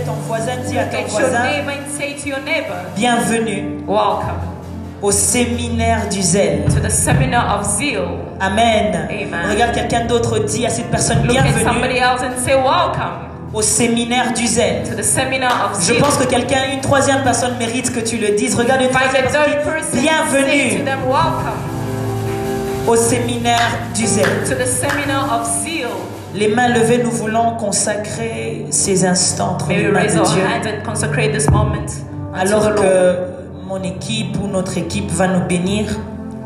ton voisin, dis à ton Look at your voisin, neighbor and say to your neighbor, bienvenue welcome au séminaire du zèle. to the seminar of zeal. Amen. Amen. Regarde quelqu'un d'autre, dit à cette personne, Look at somebody bienvenue else and say welcome au séminaire du zèle. to the seminar of Je zeal. pense que quelqu'un, une troisième personne mérite que tu le dises. Regarde une Find troisième a third personne, person dit, and say bienvenue to them welcome au séminaire du zèle. to the seminar of zeal. Les mains levées, nous voulons consacrer ces instants entre May les we mains raise de our Dieu. hands and consecrate this moment unto Alors the Lord. que mon équipe ou notre équipe va nous bénir,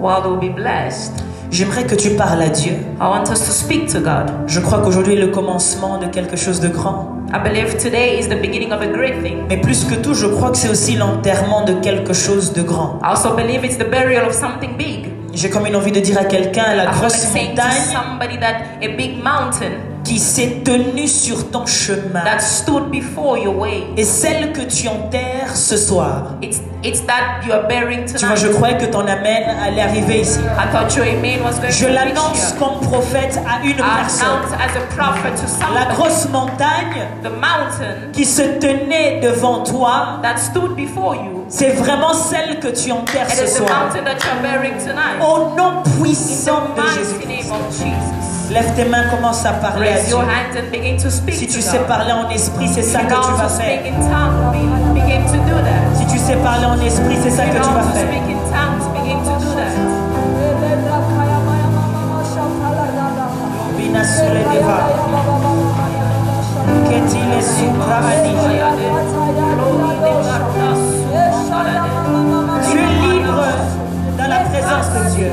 While they will be blessed, j'aimerais que tu parles à Dieu. I want us to speak to God. Je crois qu'aujourd'hui est le commencement de quelque chose de grand. I believe today is the beginning of a great thing. Mais plus que tout, je crois que c'est aussi l'enterrement de quelque chose de grand. I also believe it's the burial of something big. J'ai comme une envie de dire à quelqu'un, la I feel like grosse saying to montagne somebody that a big mountain qui s'est tenue sur ton chemin that stood before your way, est celle que tu enterres ce soir. it's that you are burying Tu vois, je tonight. croyais que ton amen allait arriver ici. I thought your amen was going Je to reach l'annonce here. comme prophète à une I personne. announce as a prophet to La somebody, grosse montagne the mountain qui se tenait devant toi, that stood before you. c'est vraiment celle que tu enterres It ce is the soir. mountain that you are burying tonight. Au nom In the puissant de mighty Jésus. name of Jesus. Lève tes mains, commence à parler à Raise Dieu. your hands and begin to speak Si to tu sais God. parler en esprit, c'est ça You que know tu how vas to speak faire. in tongues, begin to do that. Si tu sais parler en esprit, c'est ça You que know tu how vas to faire. speak in tongues, begin to do that. Bina sule deva. Ketile supra adija. Tu es libre dans la présence de Dieu.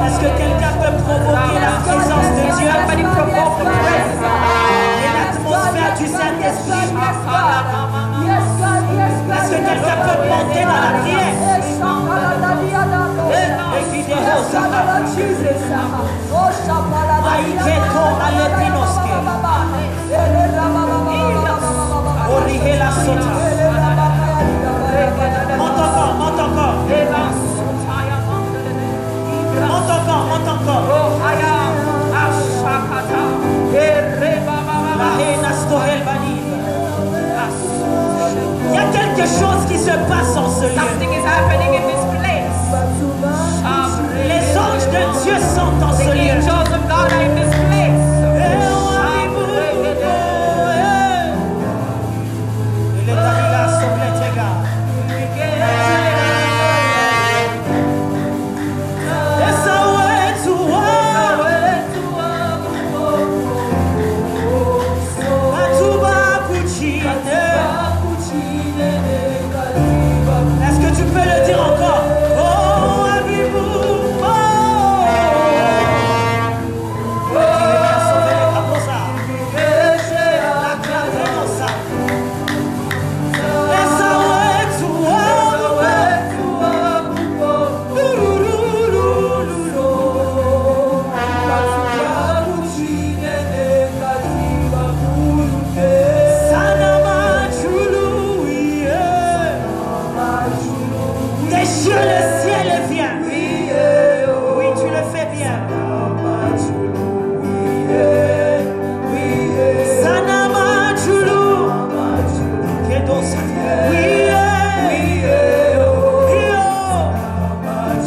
Est-ce que quelqu'un peut provoquer la présence de Dieu? Somebody provoke the presence. Et l'atmosphère du Saint-Esprit. Est-ce que quelqu'un peut monter dans la prière? Et qui déroule sa parole. Aïketo alepinoske. Orihe la sota. Monte encore, monte encore. Monte encore, monte encore. La reine Astorel Bani. Il y a quelque chose qui se passe en ce lieu. Something is happening in this place. Les anges de Dieu sont en The ce lieu. angels of God are in this place. Il est arrivé à son plein égard. There's a way to walk. Atuba Puccine. Est-ce que tu peux le dire encore? Oh, avez-vous? Oh. Il va sauver les caposa. La claverosa. There's a way to walk. Sanama Chulu, yeah. Déchire le ciel et viens. Oui, tu le fais bien. Sanama Chulu. Kedosa. Oui,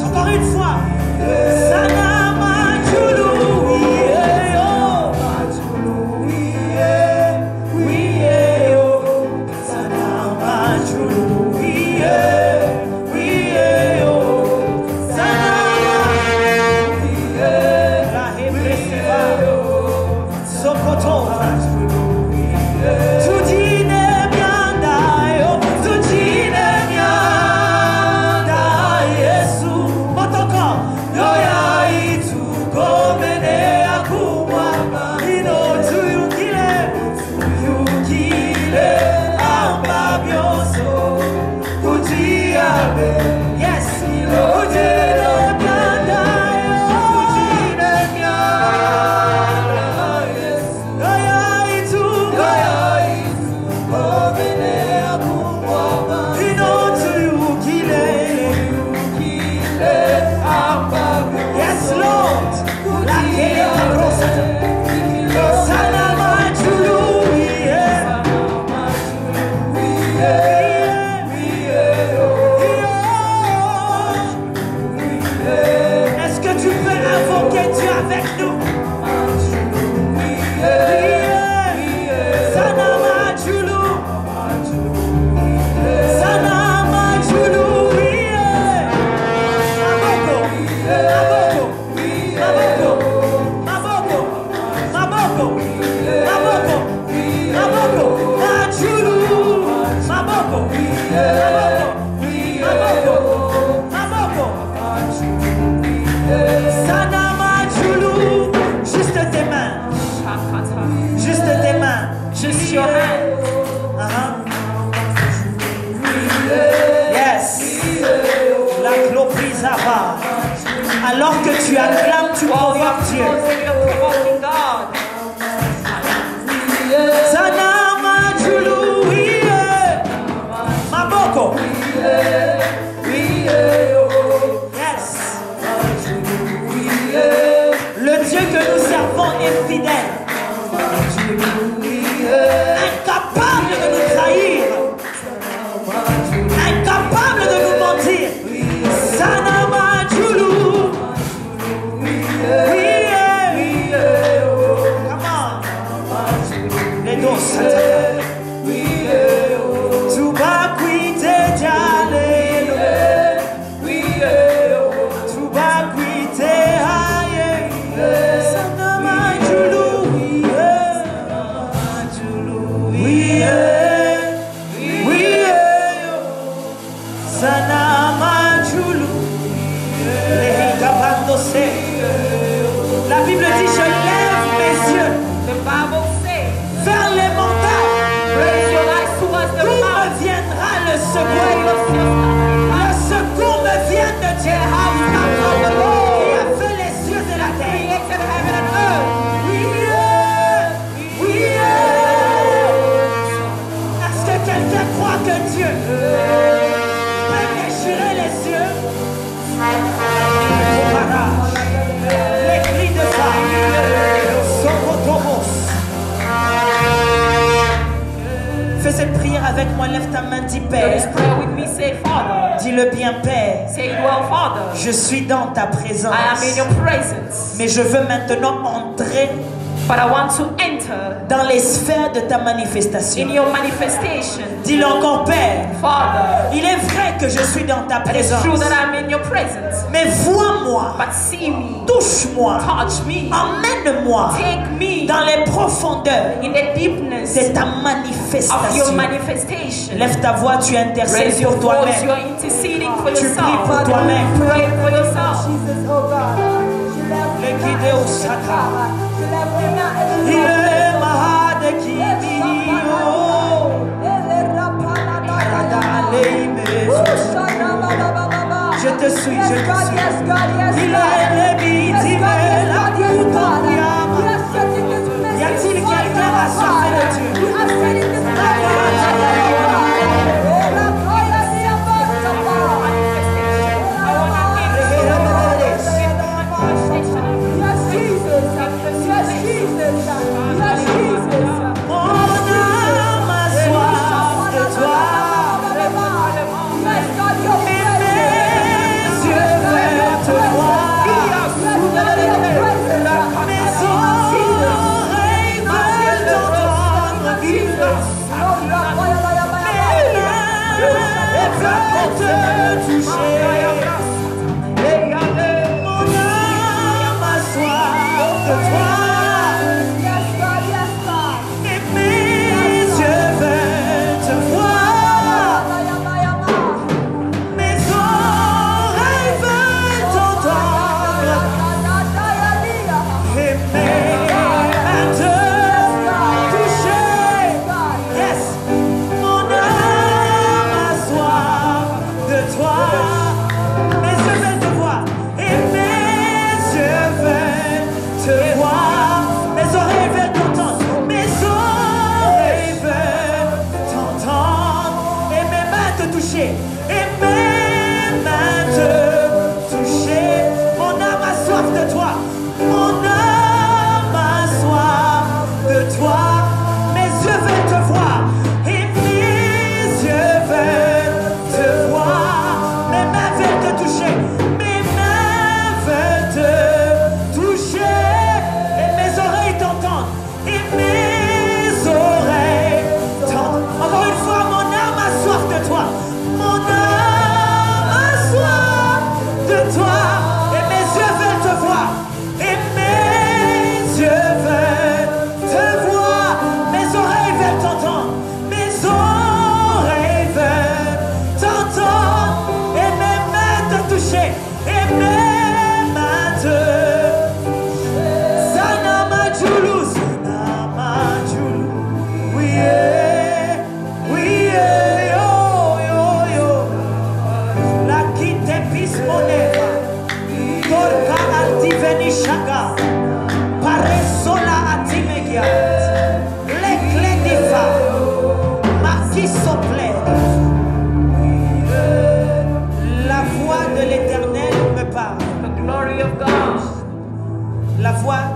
encore une fois. Sanama Chulu. Sanama Chulu. La Hebresiva. Sokoto. Tudine mianda, tudine mianda, Yesu. Monte encore. Yoya itu komene akumwama. Ino tuyukile, ambabioso, kujiabe. Yes, tudine mianda, tudine mianda, Yesu. Yoya itu Juste tes mains. Juste tes mains. Just your hands. Yes. La gloprisava. Alors que tu acclames, tu provoques Dieu. You're provoking God. Sanama Julu. Maboko. Yes. Le Dieu que nous servons est fidèle. Incapable de nous trahir. Incapable de nous mentir. Sanama Julu. Come on. Les dos, tu vas quitter Jalelo. Tu vas quitter Haye. Sanama Julu. Sanama Julu. La Bible dit, je lève mes yeux The Bible says, vers les montagnes. raise your eyes towards the D'où me mountains. viendra le Where secours? your steps Le secours me vient de Dieu. Qui a fait les cieux et la terre. created heaven and earth. Est-ce que quelqu'un croit que Dieu peut déchirer les cieux? Les cris de femme. Sokotomos. Fais cette prière avec moi, lève ta main, dis Do Père. this prayer with me, say, Father. Dis-le bien, Père. Say it well, Father. Je suis dans ta I am présence. in your presence. Mais je veux maintenant entrer But I want to enter dans les sphères de ta in manifestation. your manifestation. Dis-le encore, Père. Father, Il est vrai que je suis dans ta it's présence. true that I'm in your presence. Mais vois-moi, But see me, touche-moi, touch me, emmène-moi take me dans les profondeurs in the deepness de ta of your manifestation. manifestation. Lève ta voix, tu intercèdes Raise your pour voice, toi-même. you are interceding for Tu yourself. pries pour toi-même. Pray for yourself. Le guider au sacra. Il est mahade qui je te suis, je te suis. Il est lébiti, mais la coupe. Y a-t-il quelqu'un à sauver de Dieu? Yes, mon âme a soif de toi.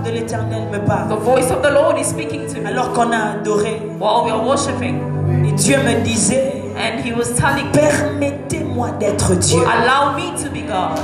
de l'Éternel me parle. The voice of the Lord is speaking to me Alors qu'on a adoré, while we are worshiping. et Dieu me disait, And he was telling me, permettez-moi d'être Dieu. allow me to be God.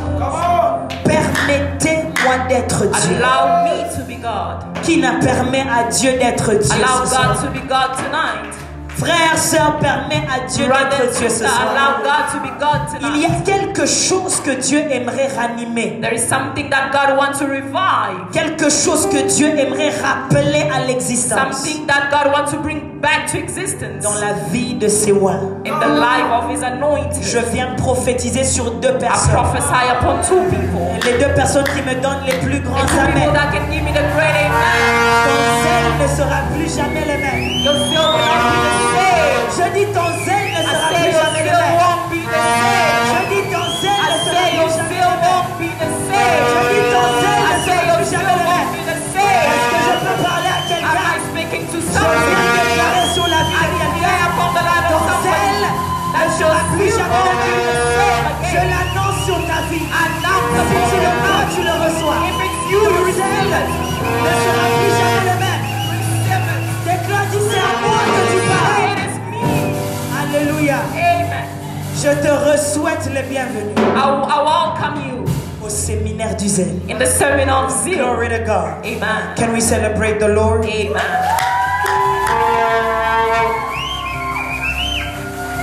Permettez-moi d'être Dieu. Allow me to be God. Qui n'a permis à Dieu d'être Dieu Allow ce soir? God to be God tonight. Frère, sœur, permets à Dieu Brother and d'être Dieu ce sister, soir. allow God to be God Il y tonight. a quelque chose que Dieu aimerait ranimer. There is something that God wants to revive. Quelque chose que Dieu aimerait rappeler à l'existence. Something that God wants to bring back to existence Dans la vie de ses oins. in the life of His anointed. Je viens prophétiser sur deux I personnes. prophesy upon two people. Les deux personnes qui me donnent les plus grands And two people amens. that can give me the great Ton amen. zèle ne sera plus jamais le même. Your zeal will not be the same. Je dis ton zèle ne I sera say plus your jamais le zeal même. won't be the same. Je dis ton zèle I ne sera say your plus jamais zeal le même. won't be the same. Je dis ton zèle I ne say sera your plus zeal jamais le won't même. be the Est-ce que je same. peux parler à Am quelqu'un? I speaking to Je viens somebody? déclarer sur la vie I de quelqu'un. declare upon the life Ton of somebody zèle ne that your sera plus zeal jamais le won't be même. the same Je again. l'annonce sur ta vie. Announce Si upon tu le your crois, life. tu le reçois. If it's you, Ton you receive zèle it. ne sera plus jamais le même. Receive it. Déclare, dis, c'est à moi que tu parles. It is me. Alléluia. Amen. Je te re-souhaite le bienvenu I welcome you au séminaire du zèle. in the sermon of zeal. Glory to God. Amen. Can we celebrate the Lord? Amen.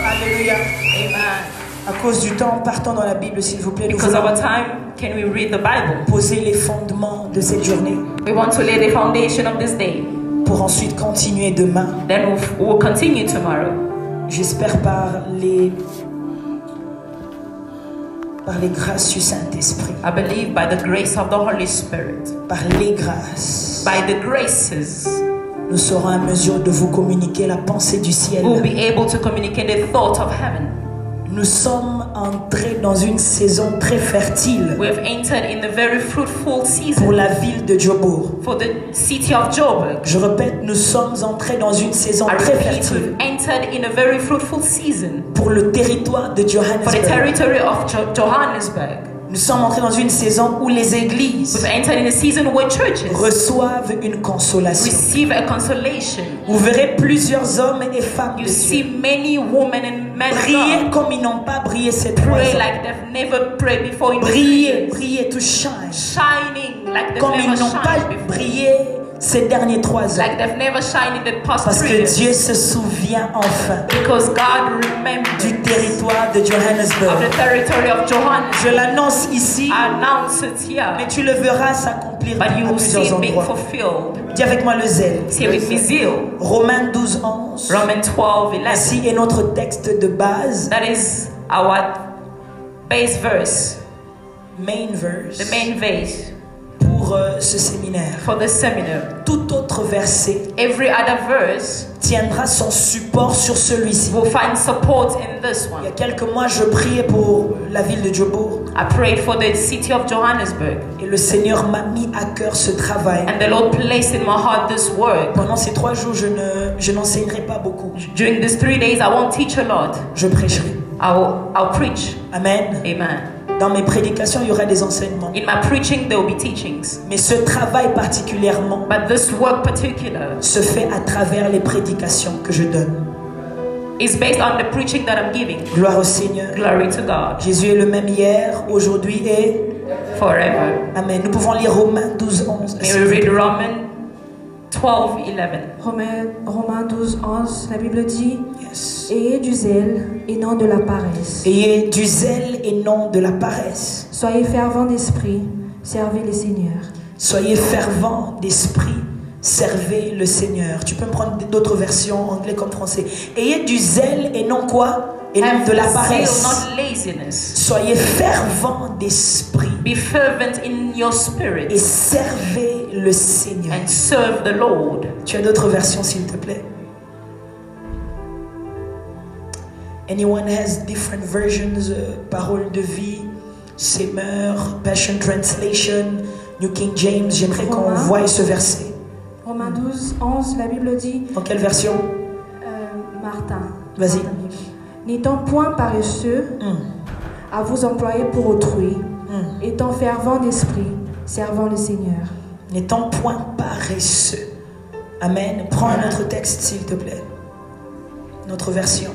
Alléluia. Amen. À cause du temps, partons dans la Bible, s'il vous plaît. Nous Because of voulons our time, can we read the Bible? poser les fondements de cette journée We want to lay the foundation of this day. pour ensuite continuer demain. Then we'll continue tomorrow. J'espère par les grâces du Saint-Esprit, I believe by the grace of the Holy Spirit, par les grâces, by the graces, nous serons à mesure de vous communiquer la pensée du ciel. we'll be able to communicate the thought of heaven. Nous sommes entrés dans une saison très fertile We have entered in the very fruitful pour season la ville de Jobour. for the city of Joburg. Je répète, nous sommes entrés dans une saison I très repeat, fertile we've entered in a very fruitful season pour le territoire de for the Johannesburg. territory of Johannesburg. Nous sommes entrés dans une saison où les églises We've entered in a season where churches reçoivent une consolation. receive a consolation. Vous verrez plusieurs hommes et femmes You de see Dieu many women and men of prier God comme ils n'ont pas brillé ces 3 pray ans. like they've never prayed before in Briller, 3 years. briller, to shine. Shining like they've Comme ils never n'ont pas shined before. brillé ces derniers 3 ans. Like they've never shined in the past Parce 3 que years. Dieu se souvient enfin Because God remembers du territoire de of Johannesburg. the territory of Johannesburg. Je l'annonce ici, I announce it here, mais tu le verras s'accomplir but you à will see plusieurs it being endroits. fulfilled. Dis avec moi le zèle. Say with me, zeal. Romains 12, 11. Romans 12:11. Ainsi est notre texte de base, That is our base verse, main verse, the main verse pour ce séminaire. for the seminar. Tout autre verset Every other verse tiendra son support sur celui-ci. will find support in this Il y a one. quelques mois, je priais pour la ville de Jobour I prayed for the city of Johannesburg, et le Seigneur m'a mis à cœur ce travail. and the Lord placed in my heart this work. Pendant ces 3 jours, je n'enseignerai pas beaucoup. During these 3 days, I won't teach a lot. Je prêcherai. I'll preach. Amen. Amen. Dans mes prédications, il y aura des enseignements. In my preaching, there will be teachings. Mais ce travail particulièrement But this work particular se fait à travers les prédications que je donne. is based on the preaching that I'm giving. Gloire au Seigneur. Glory to God. Jésus est le même hier, aujourd'hui et... Forever. Amen. Nous pouvons lire Romains 12, 11. May we read Romans 12:11. Romains 12, 11, la Bible dit Yes. ayez du zèle et non de la paresse. Ayez du zèle et non de la paresse. Soyez fervents d'esprit, servez les seigneurs. Soyez fervents d'esprit, servez le Seigneur. Tu peux me prendre d'autres versions, anglais comme français. Ayez du zèle et non quoi? Et non Have de la zeal, paresse. not laziness. Soyez fervents d'esprit Be fervent in your et spirit servez le Seigneur. and serve the Lord. Tu as d'autres versions, s'il te plaît? Anyone has different versions? Parole de vie, Semeur, Passion Translation, New King James. J'aimerais qu'on Romains. voie ce verset. Romains 12, 11, la Bible dit Dans quelle version? Martin. Vas-y. N'étant point paresseux à vous employer pour autrui, étant fervent d'esprit, servant le Seigneur. N'étant point paresseux. Amen. Prends un autre texte, s'il te plaît. Notre version.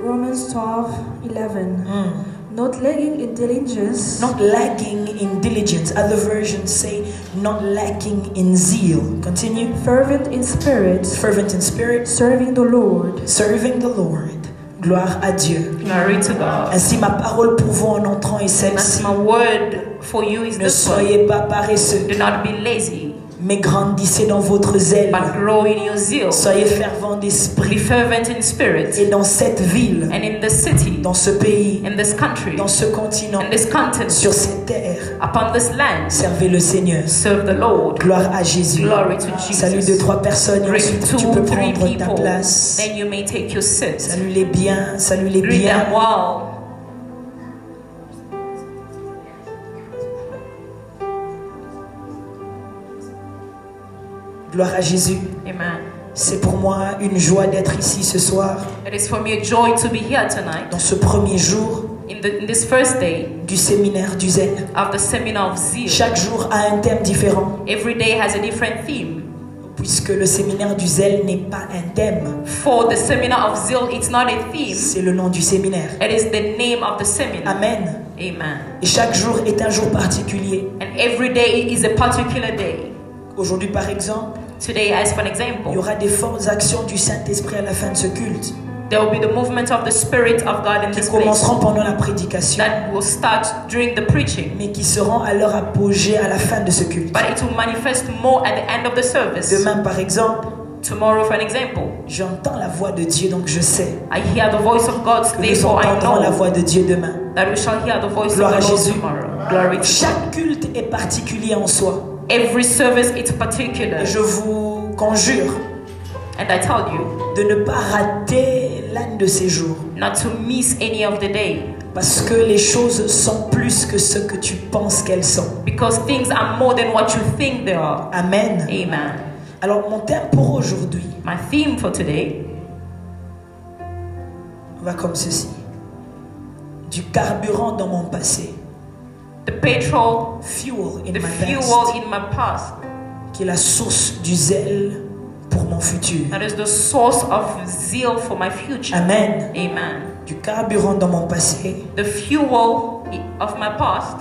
Romans 12:11. Not lagging in diligence. Not lacking in diligence. Other versions say not lacking in zeal. Continue. Fervent in spirit. Fervent in spirit. Serving the Lord. Serving the Lord. Gloire à Dieu. Glory to God. Ainsi ma parole pour vous en entrant est That's celle-ci. my word for you is Ne this one. soyez pas paresseux, Do not be lazy, mais grandissez dans votre zèle. but grow in your zeal. Soyez fervents Be d'esprit. fervent in spirit. Et dans cette ville, And in this city, dans ce pays, in this country, dans ce continent, in this continent, sur cette terre, upon this land, servez le Seigneur. serve the Lord. Gloire à Jésus. Glory to Salut Jesus. 2-3 personnes et Greet ensuite tu peux 2-3 prendre ta people. place. Then you may take your seat. Salut les biens, salut les Greet biens. them well. Gloire à Jésus. Amen. C'est pour moi une joie d'être ici ce soir, It is for me a joy to be here tonight dans ce premier jour in this first day du séminaire du zèle. of the seminar of zeal. Chaque jour a un thème différent, Every day has a different theme. puisque le séminaire du zèle n'est pas un thème, For the seminar of zeal, it's not a theme. c'est le nom du séminaire. It is the name of the seminar. Amen. Amen. Et chaque jour est un jour particulier. And every day is a particular day. Aujourd'hui, par exemple, Today, as for an il y example, aura des fortes actions du Saint-Esprit à la fin de ce culte, there will be the movement of the Spirit of God in qui this place commenceront pendant la prédication, that will start during the preaching, mais qui seront à leur apogée à la fin de ce culte. but it will manifest more at the end of the service. Demain, par exemple, Tomorrow, for an example, j'entends la voix de Dieu, donc je sais I hear the voice of God, que nous therefore I entendrons la know voix de Dieu demain. that we shall hear the voice Gloire à of the Lord Jésus. tomorrow. Glory to God. Chaque culte est particulier en soi. Every service is particular. Et je vous conjure And I tell you, de ne pas rater l'un de ces jours. not to miss any of the day. Parce que les choses sont plus que ce que tu penses qu'elles sont. Because things are more than what you think they are. Amen. Amen. Alors mon thème pour aujourd'hui My theme for today va comme ceci. Du carburant dans mon passé. the petrol, Fuel in the my fuel past. in my past. Qui est la source du zèle pour mon futur. That is the source of zeal for my future. Amen. Amen. Du carburant dans mon passé. The fuel of my past,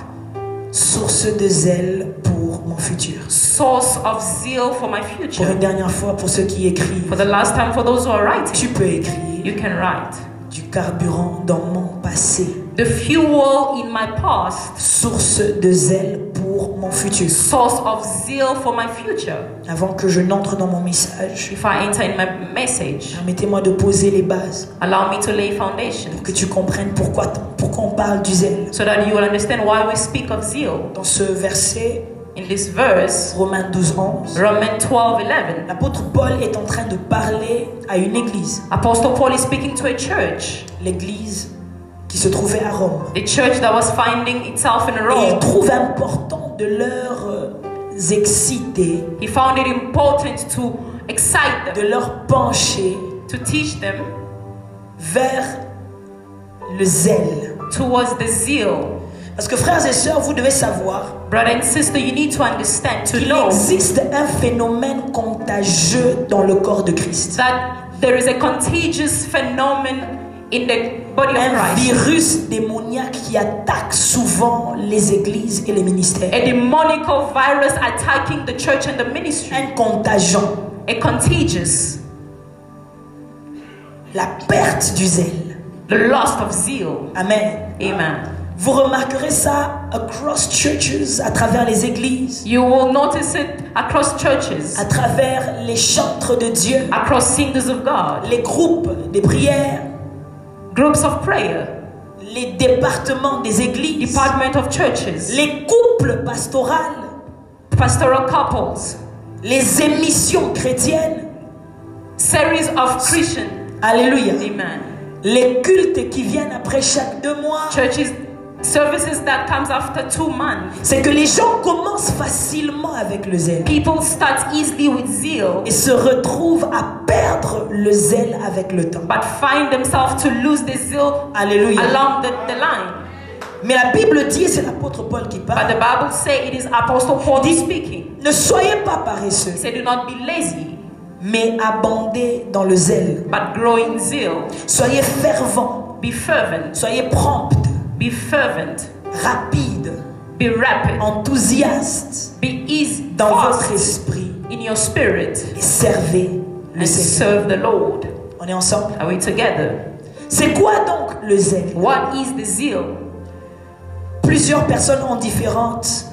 Source de zèle pour mon futur. source of zeal for my Pour future. une dernière fois, pour ceux qui écrivent, For the last time, for those who are writing, tu peux écrire you can write. du carburant dans mon passé. The fuel in my past, Source de zèle pour mon futur. source of zeal for my future. Avant que je n'entre dans mon message, If I enter in my message, permettez-moi de poser les bases allow me to lay foundation pour que tu comprennes pourquoi on parle du zèle. so that you will understand why we speak of zeal. Dans ce verset, In this verse, Romains 12:11, Romans 12:11, l'apôtre Paul est en train de parler à une église. Apostle Paul is speaking to a church, L'église qui se trouvait à Rome. the church that was finding itself in Et il Rome. trouve important de leur exciter, He found it important to excite de them, leur pencher to teach them vers le zèle. towards the zeal. Parce que frères et sœurs, vous devez savoir Brother and sister, you need to understand, to qu'il know existe un phénomène contagieux dans le corps de Christ. that there is a contagious phenomenon in the body of Un Christ. virus démoniaque qui attaque souvent les églises et les ministères. A demonical virus attacking the church and the ministry. Un contagion. A contagious, La perte du zèle. the loss of zeal. Amen. Amen. Vous remarquerez ça across churches, à travers les églises, You will notice it across churches, à travers les chantres de Dieu, across singers of God, les groupes des prières, groups of prayer, les départements des églises, department of churches, les couples pastoraux, pastoral couples, les émissions chrétiennes. series of Christian. Alléluia. Amen. Les cultes qui viennent après chaque 2 mois. Churches services that comes after 2 months. C'est que les gens commencent facilement avec le zèle People start easily with zeal, et se retrouvent à perdre le zèle avec le temps. but find themselves to lose the zeal Alléluia. along the line. Mais la Bible dit, c'est l'apôtre Paul qui But parle, the Bible says it is Apostle Paul Dit- speaking. ne soyez pas paresseux, He said, do not be lazy, mais abondez dans le zèle. but grow in zeal. Soyez fervents, Be fervent. soyez promptes, Be fervent. rapides, Be rapid. enthousiastes Be easy. dans votre Fast esprit in your spirit. et servez le And Seigneur. serve the Lord. On est ensemble? Are we together? C'est quoi donc le zèle? What is the zeal? Plusieurs personnes ont différentes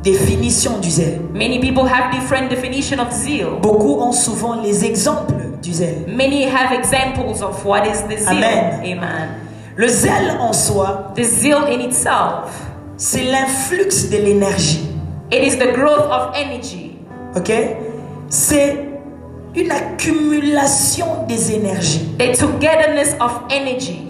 définitions du zèle. Many people have different definition of zeal. Beaucoup ont souvent les exemples du zèle. Many have examples of what is the zeal. Amen. Amen. Le zèle en soi, The zeal in itself, c'est l'influx de l'énergie. it is the growth of energy. Ok? C'est une accumulation des énergies The togetherness of energy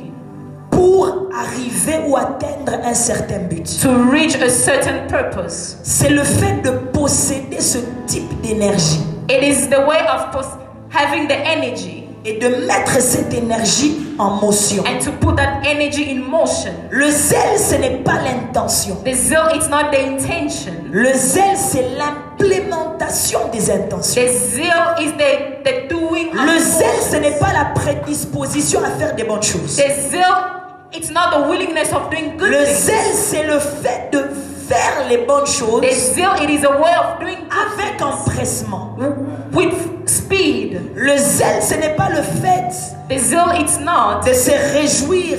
pour arriver ou atteindre un certain but. to reach a certain purpose. C'est le fait de posséder ce type d'énergie It is the way of having the energy et de mettre cette énergie en motion. and to put that energy in motion. Le zèle, ce n'est pas l'intention. The zeal is not the intention. Le zèle, c'est l'implémentation des intentions. The zeal is the doing of Le zèle, motions. ce n'est pas la prédisposition à faire des bonnes choses. The zeal, it's not the willingness of doing good Le things. zèle, c'est le fait de faire les bonnes choses The zeal, it is a way of doing avec empressement. with speed. Le zèle, ce n'est pas le fait The zeal, it's not de se réjouir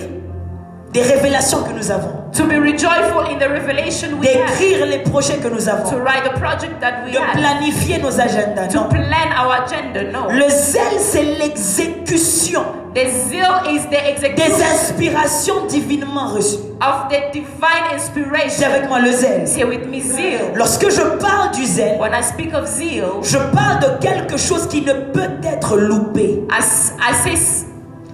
des révélations que nous avons, to be rejoiceful in the revelation we have, d'écrire les projets que nous to avons, write the project that we de have, planifier nos agendas. to Non. plan our agenda. No. Le zèle, c'est l'exécution The zeal is the des execution inspirations divinement reçues. of the divine Dis inspiration. avec moi le zèle. Say with me, zeal. Lorsque je parle du zèle, When I speak of zeal, je parle de quelque chose qui ne peut être loupé. I say, I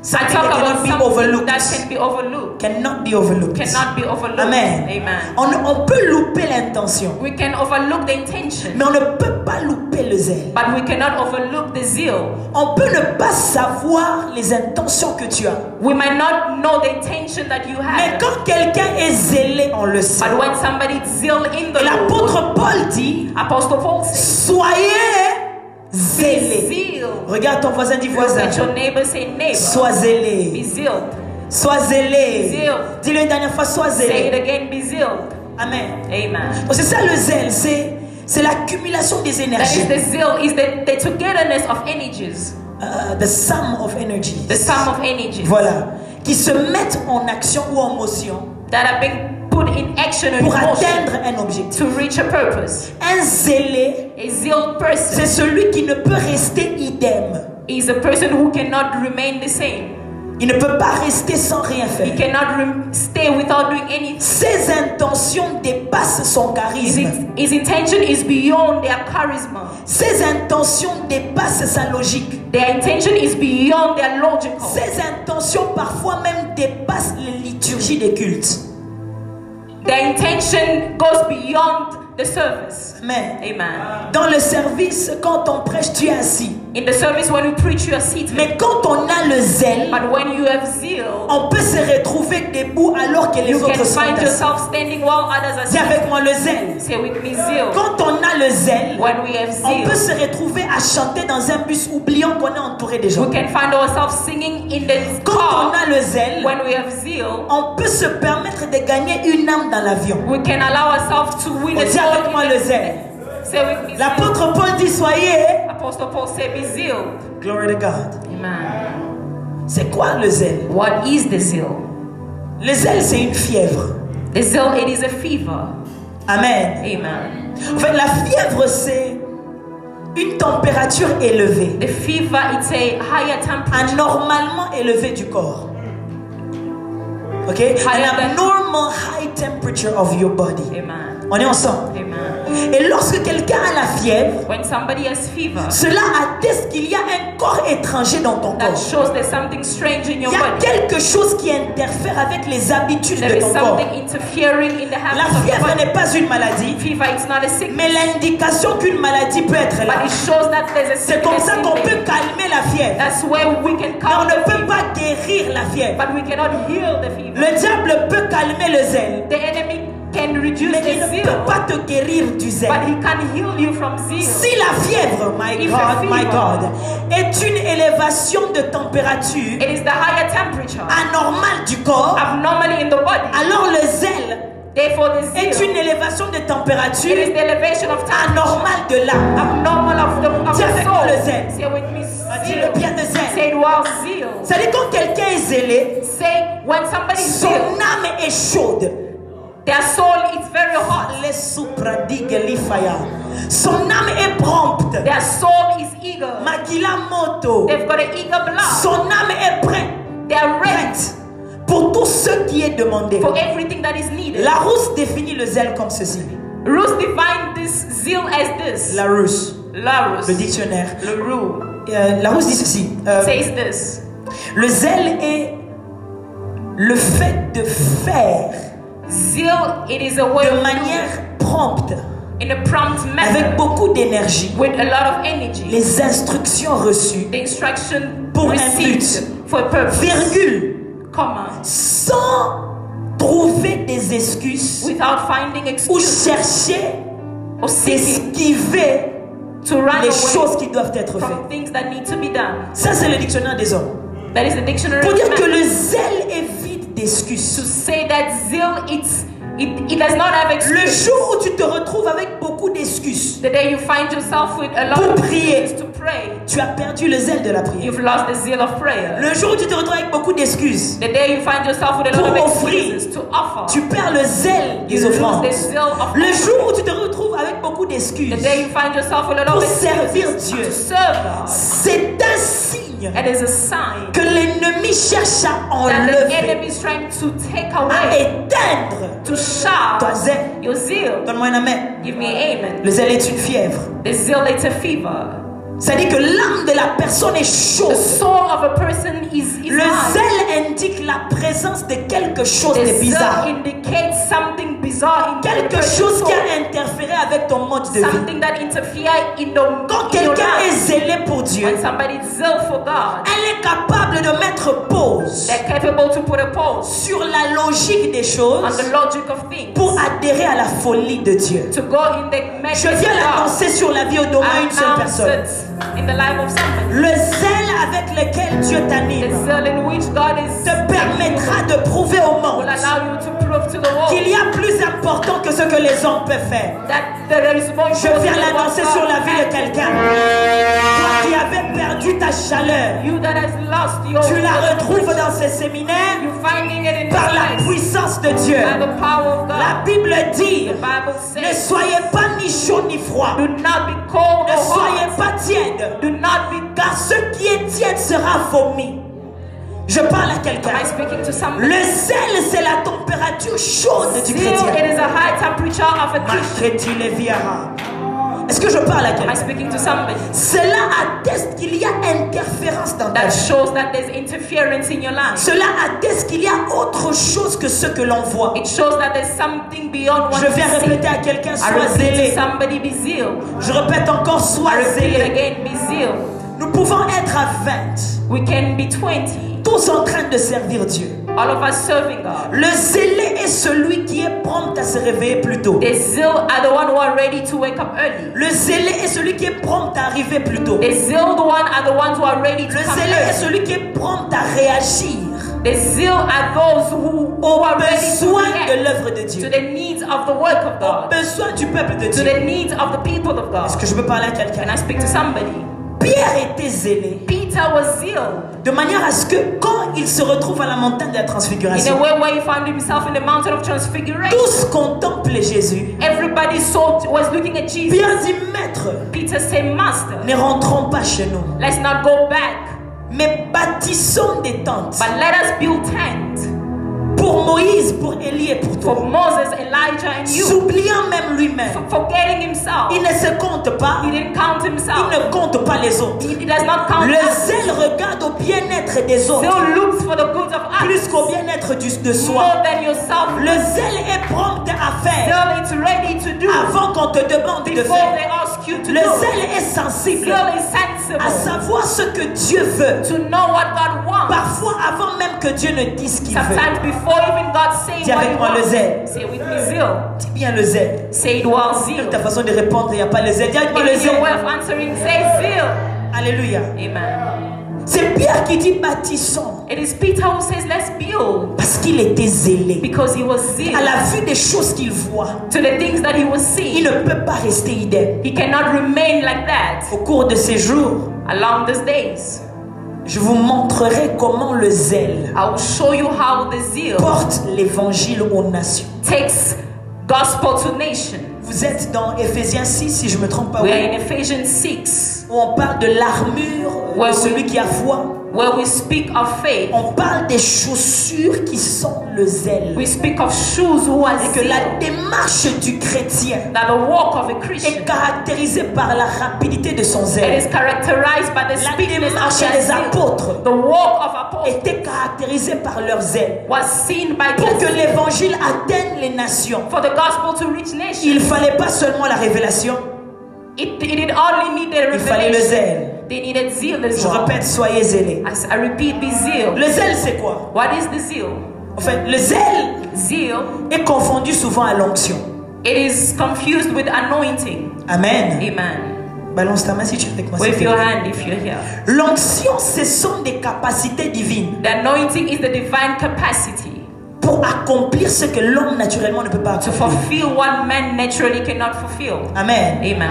Something talk that about cannot be something overlooked. that can be overlooked. Cannot be overlooked. Cannot be overlooked. Amen. Amen. On peut louper l'intention, We can overlook the intention, mais on ne peut pas louper le zèle. but we cannot overlook the zeal. On peut ne pas savoir les intentions que tu as. We might not know the intention that you Mais have, quand quelqu'un est zélé, on le sait. but when somebody is zeal in the Et Lord, l'apôtre Paul dit, Apostle Paul says, soyez be zélés. zeal. Regarde ton voisin, dis voisin. Let your neighbor say neighbor. Sois Be zélé. zealed. Sois zélé. Zeal. Dis-le une dernière fois, sois Say it zélé. again, be zealed. Amen. Amen. Donc c'est ça le zèle, c'est l'accumulation des That is énergies. the zeal, is the togetherness of energies. The sum of energy. The sum of energies Voilà. Qui se mettent en action ou en motion that have been put in action or in pour motion atteindre un objectif. to reach a purpose. Un zélé, A zealed person c'est celui qui ne peut rester idem. is a person who cannot remain the same. Il ne peut pas rester sans rien He faire. cannot stay without doing anything. Ses intentions dépassent son charisme. His intention is beyond their charisma. Ses intentions dépassent sa logique. Their intention is beyond their logical. Ses intentions parfois même dépassent les liturgies des cultes. Their intention goes beyond the service. Amen. Amen. Dans le service, quand on prêche, tu es assis. In the service, when you preach, you are seated. Mais quand on a le zèle, But when you have zeal, on peut se retrouver debout alors que les you can autres sont find assis. yourself standing while others are Dis sitting. avec moi le zèle. Say with me, zeal. Quand on a le zèle, When we have on peut zeal, se retrouver à chanter dans un bus oubliant qu'on est entouré des gens. we can find ourselves singing in the Quand on car. a le zèle, When we have zeal, on peut se permettre de gagner une âme dans l'avion. we can allow ourselves to win On a dit soul avec moi in le the- zèle. Say with me, zeal. L'apôtre Paul dit soyez. Apostle Paul said, be zeal. Glory to God. Amen. C'est quoi le zèle? What is the zeal? Le zèle, c'est une fièvre. The zeal, it is a fever. Amen. Amen. En fait, la fièvre, c'est une température élevée, The fever, it's a higher temperature. anormalement élevée du corps. Ok? Higher An than- abnormal normal high temperature of your body. Amen. On est ensemble. Amen. Et lorsque quelqu'un a la fièvre, When somebody has fever, cela atteste qu'il y a un corps étranger dans ton that corps. shows there's something strange in Il your y a body. quelque chose qui interfère avec les habitudes There de is ton corps. something interfering in the La habits of your fièvre body. n'est pas une maladie, Fever is not a sickness, mais l'indication qu'une maladie peut être là. but it shows that there's a C'est comme sickness ça in qu'on there. peut calmer la fièvre. That's where we can Mais on calm ne the peut fever, pas guérir la fièvre. but we cannot heal the fever. Le diable peut calmer le zèle, The enemy can reduce mais il the ne zeal, peut pas te guérir du zèle. but he can heal you from zeal. Si la fièvre, my If God, a fever my God, est une élévation de température It is the higher temperature anormale du corps, abnormally in the body. alors le zèle Therefore, the est zeal, une élévation de température it is the elevation of temperature anormale de l'âme. abnormal of Dis the avec soul. moi le zèle. Say with me, Dis zeal. le bien de zèle. Say it while zeal. C'est-à-dire quand quelqu'un est zélé, Say when somebody is son zeal, âme est chaude. their soul is very hot. Les supradigelifaya. Son âme est prompte. Their soul is eager. Makila moto. They've got an eager blood. Son âme est prête. They are ready Prête pour tout ce qui est demandé. for everything that is needed. Larousse définit le zèle comme ceci. Ruth defined this zeal as this. Larousse, Larousse. le dictionnaire. Leroux Larousse dit ceci. says this. Le zèle est le fait de faire Zeal, it is a way de of doing manière prompte, in a prompt avec manner beaucoup d'énergie, with a lot of energy. les instructions reçues, The instruction Pour un received but. for a purpose, virgule, comma, sans trouver des excuses without finding ou excuse chercher or seeking d'esquiver to run les away choses qui doivent être from faites. things that need to be done. Ça, c'est le dictionnaire des hommes. That is the dictionary Pour of dire que man. le zèle est vide To d'excuses. say that zeal, it does not have Le excuse. jour où tu te retrouves avec beaucoup d'excuses The day you find yourself with a lot pour of prier, excuses to pray, tu as perdu le zèle de la prière. you've lost the zeal of prayer. Le jour où tu te retrouves avec beaucoup d'excuses, The day you find yourself with a lot Pour of offrir, excuses to offer, tu perds le zèle you des lose offrandes. the zeal of Le offering. jour où tu te retrouves avec beaucoup d'excuses, The day you find yourself with a lot Pour of servir excuses Dieu. to serve God, c'est un signe it is a sign que l'ennemi cherche à that the enlever, enemy is trying to take à away, éteindre to shut ton zèle. your zeal. Donne-moi un amen. Give me an amen. Le zèle est une fièvre. The zeal is a fever. C'est-à-dire que l'âme de la personne est The chaude. soul of a person is Le hot. zèle indique la présence de quelque chose The de zeal bizarre. indicates something bizarre in the Quelque person's chose qui soul. a interféré avec ton mode de vie. Something that interfere in the Quand in your quelqu'un est life. zélé pour Dieu, When somebody is zeal for God, elle est capable de mettre pause they're capable to put a pause sur la logique des on choses the logic of things, pour adhérer à la folie de Dieu. to go in the Je message viens of God. l'annoncer sur la vie au moins une seule Announce personne. it in the life of somebody. Le zèle avec lequel Dieu The t'anime zeal in which God is te permettra de prouver au will monde allow you to prove to the world qu'il y a plus important que ce que les hommes peuvent faire. that there is more Je important viens than what l'annoncer God sur la vie de can. quelqu'un. Toi qui avais perdu ta chaleur, You that has lost your tu la retrouves dans ces séminaires you finding it in par this la place puissance de Dieu. by the power of La God. Bible dit, The Bible ne says, soyez pas ni chaud ni froid. do not be cold Ne or soyez hot. pas tiède, Do not be. car ce qui est tiède sera vomi. Je parle à Am quelqu'un. I speaking to somebody? Le zèle, c'est la température chaude du Zeal, it chrétien. is a high temperature of a Christian. Marquetti Leviara. Est-ce que je parle à Am I quelqu'un? speaking to somebody? Cela atteste qu'il y a interférence dans ta That vie. shows that there's interference in your life. Cela atteste qu'il y a autre chose que ce que l'on voit. It shows that there's something beyond what Je viens you see. répéter à quelqu'un, I sois repeat zélé. to somebody, be zeal. Je répète encore, I sois repeat zélé. again, be zeal. Nous pouvons être à 20, We can be 20, tous en train de servir Dieu. all of us serving God. Le zélé est celui qui est prompt à se réveiller plus tôt. The zeal are the one who are ready to wake up early. Le zélé est celui qui est prompt à arriver plus tôt. The zealed one are the ones who are ready to Le come zélé est early. celui qui est prompt à réagir The zeal are those who aux are ready to besoins de react l'œuvre de to Dieu, the needs of the work of aux God, besoins du peuple de to Dieu. the needs of the people of Est-ce God. que je peux parler à Can quelqu'un? I speak to somebody? Pierre était zélé, Peter was zealed de manière à ce que quand il se retrouve à la montagne de la in a transfiguration, way where he found himself in the mountain of transfiguration. tous contemplent Jésus. Everybody was looking at Jesus. Pierre dit, Maître, Peter said, Master, ne rentrons pas chez nous, let's not go back, mais bâtissons des tentes but let us build tents Pour Moïse, pour Élie et pour toi. For Moses, Elijah, and you. S'oubliant même lui-même. Forgetting himself. Il ne se compte pas. He didn't count himself. Il ne compte pas les autres. He does not count Le others. zèle regarde au bien-être des autres. Still looks for the good of Plus others. qu'au bien-être de soi. More than yourself. Le zèle est prompt à faire. Still it's ready to do. Avant qu'on te demande de Before faire. they ask you to Le do. zèle est sensible Still is à sensible. savoir ce que Dieu veut. To know what God wants. Parfois avant même que Dieu ne dise ce qu'il veut. Sometimes before even God saying Dis what avec he moi le wants. zèle. Say with me zeal. Dis bien le zèle. Say it while zeal. Ta façon de répondre, il n'y a pas le zèle. Dis avec moi le In your zèle. way of answering, say zeal. Alléluia. Amen. C'est Pierre qui dit bâtissons. It is Peter who says, let's build. Parce qu'il était zélé. Because he was À zeal. la vue des choses qu'il voit, To the things that he was il seeing. ne peut pas rester idem. He cannot remain like that. Au cours de ces jours, Along these days, je vous montrerai comment le zèle I will show you how the zeal porte l'évangile aux nations. takes gospel to nation. Vous êtes dans Éphésiens 6, si je ne me trompe pas, We are où in Ephesians 6, on parle de l'armure de celui qui a foi. where we speak of faith. On parle des chaussures qui sont le zèle. We speak of shoes who are Et que la zeal. démarche du chrétien That the walk of a est Christian, caractérisée par la rapidité de son it zèle. is characterized by the La speediness of démarche their des zeal. apôtres The walk of apostles était caractérisée par leur zèle. was seen by Pour que their zeal. l'évangile atteigne les nations, For the gospel to reach il nations, ne fallait pas seulement la révélation, it did only need the il fallait le revelation. zèle. They needed zeal as Je well. répète, soyez zélés. I repeat, be zeal. Le zèle, c'est quoi? What is the zeal? En fait, le zèle Zeal, est confondu souvent à l'onction. it is confused with anointing. Amen. Amen. Balance ta main si tu es avec moi. s'il Wave te your plaît. hand if you're here. L'onction, ce sont des capacités divines The anointing is the divine capacity pour accomplir ce que l'homme naturellement ne peut pas to accomplir. fulfill what man naturally cannot fulfill. Amen. Amen.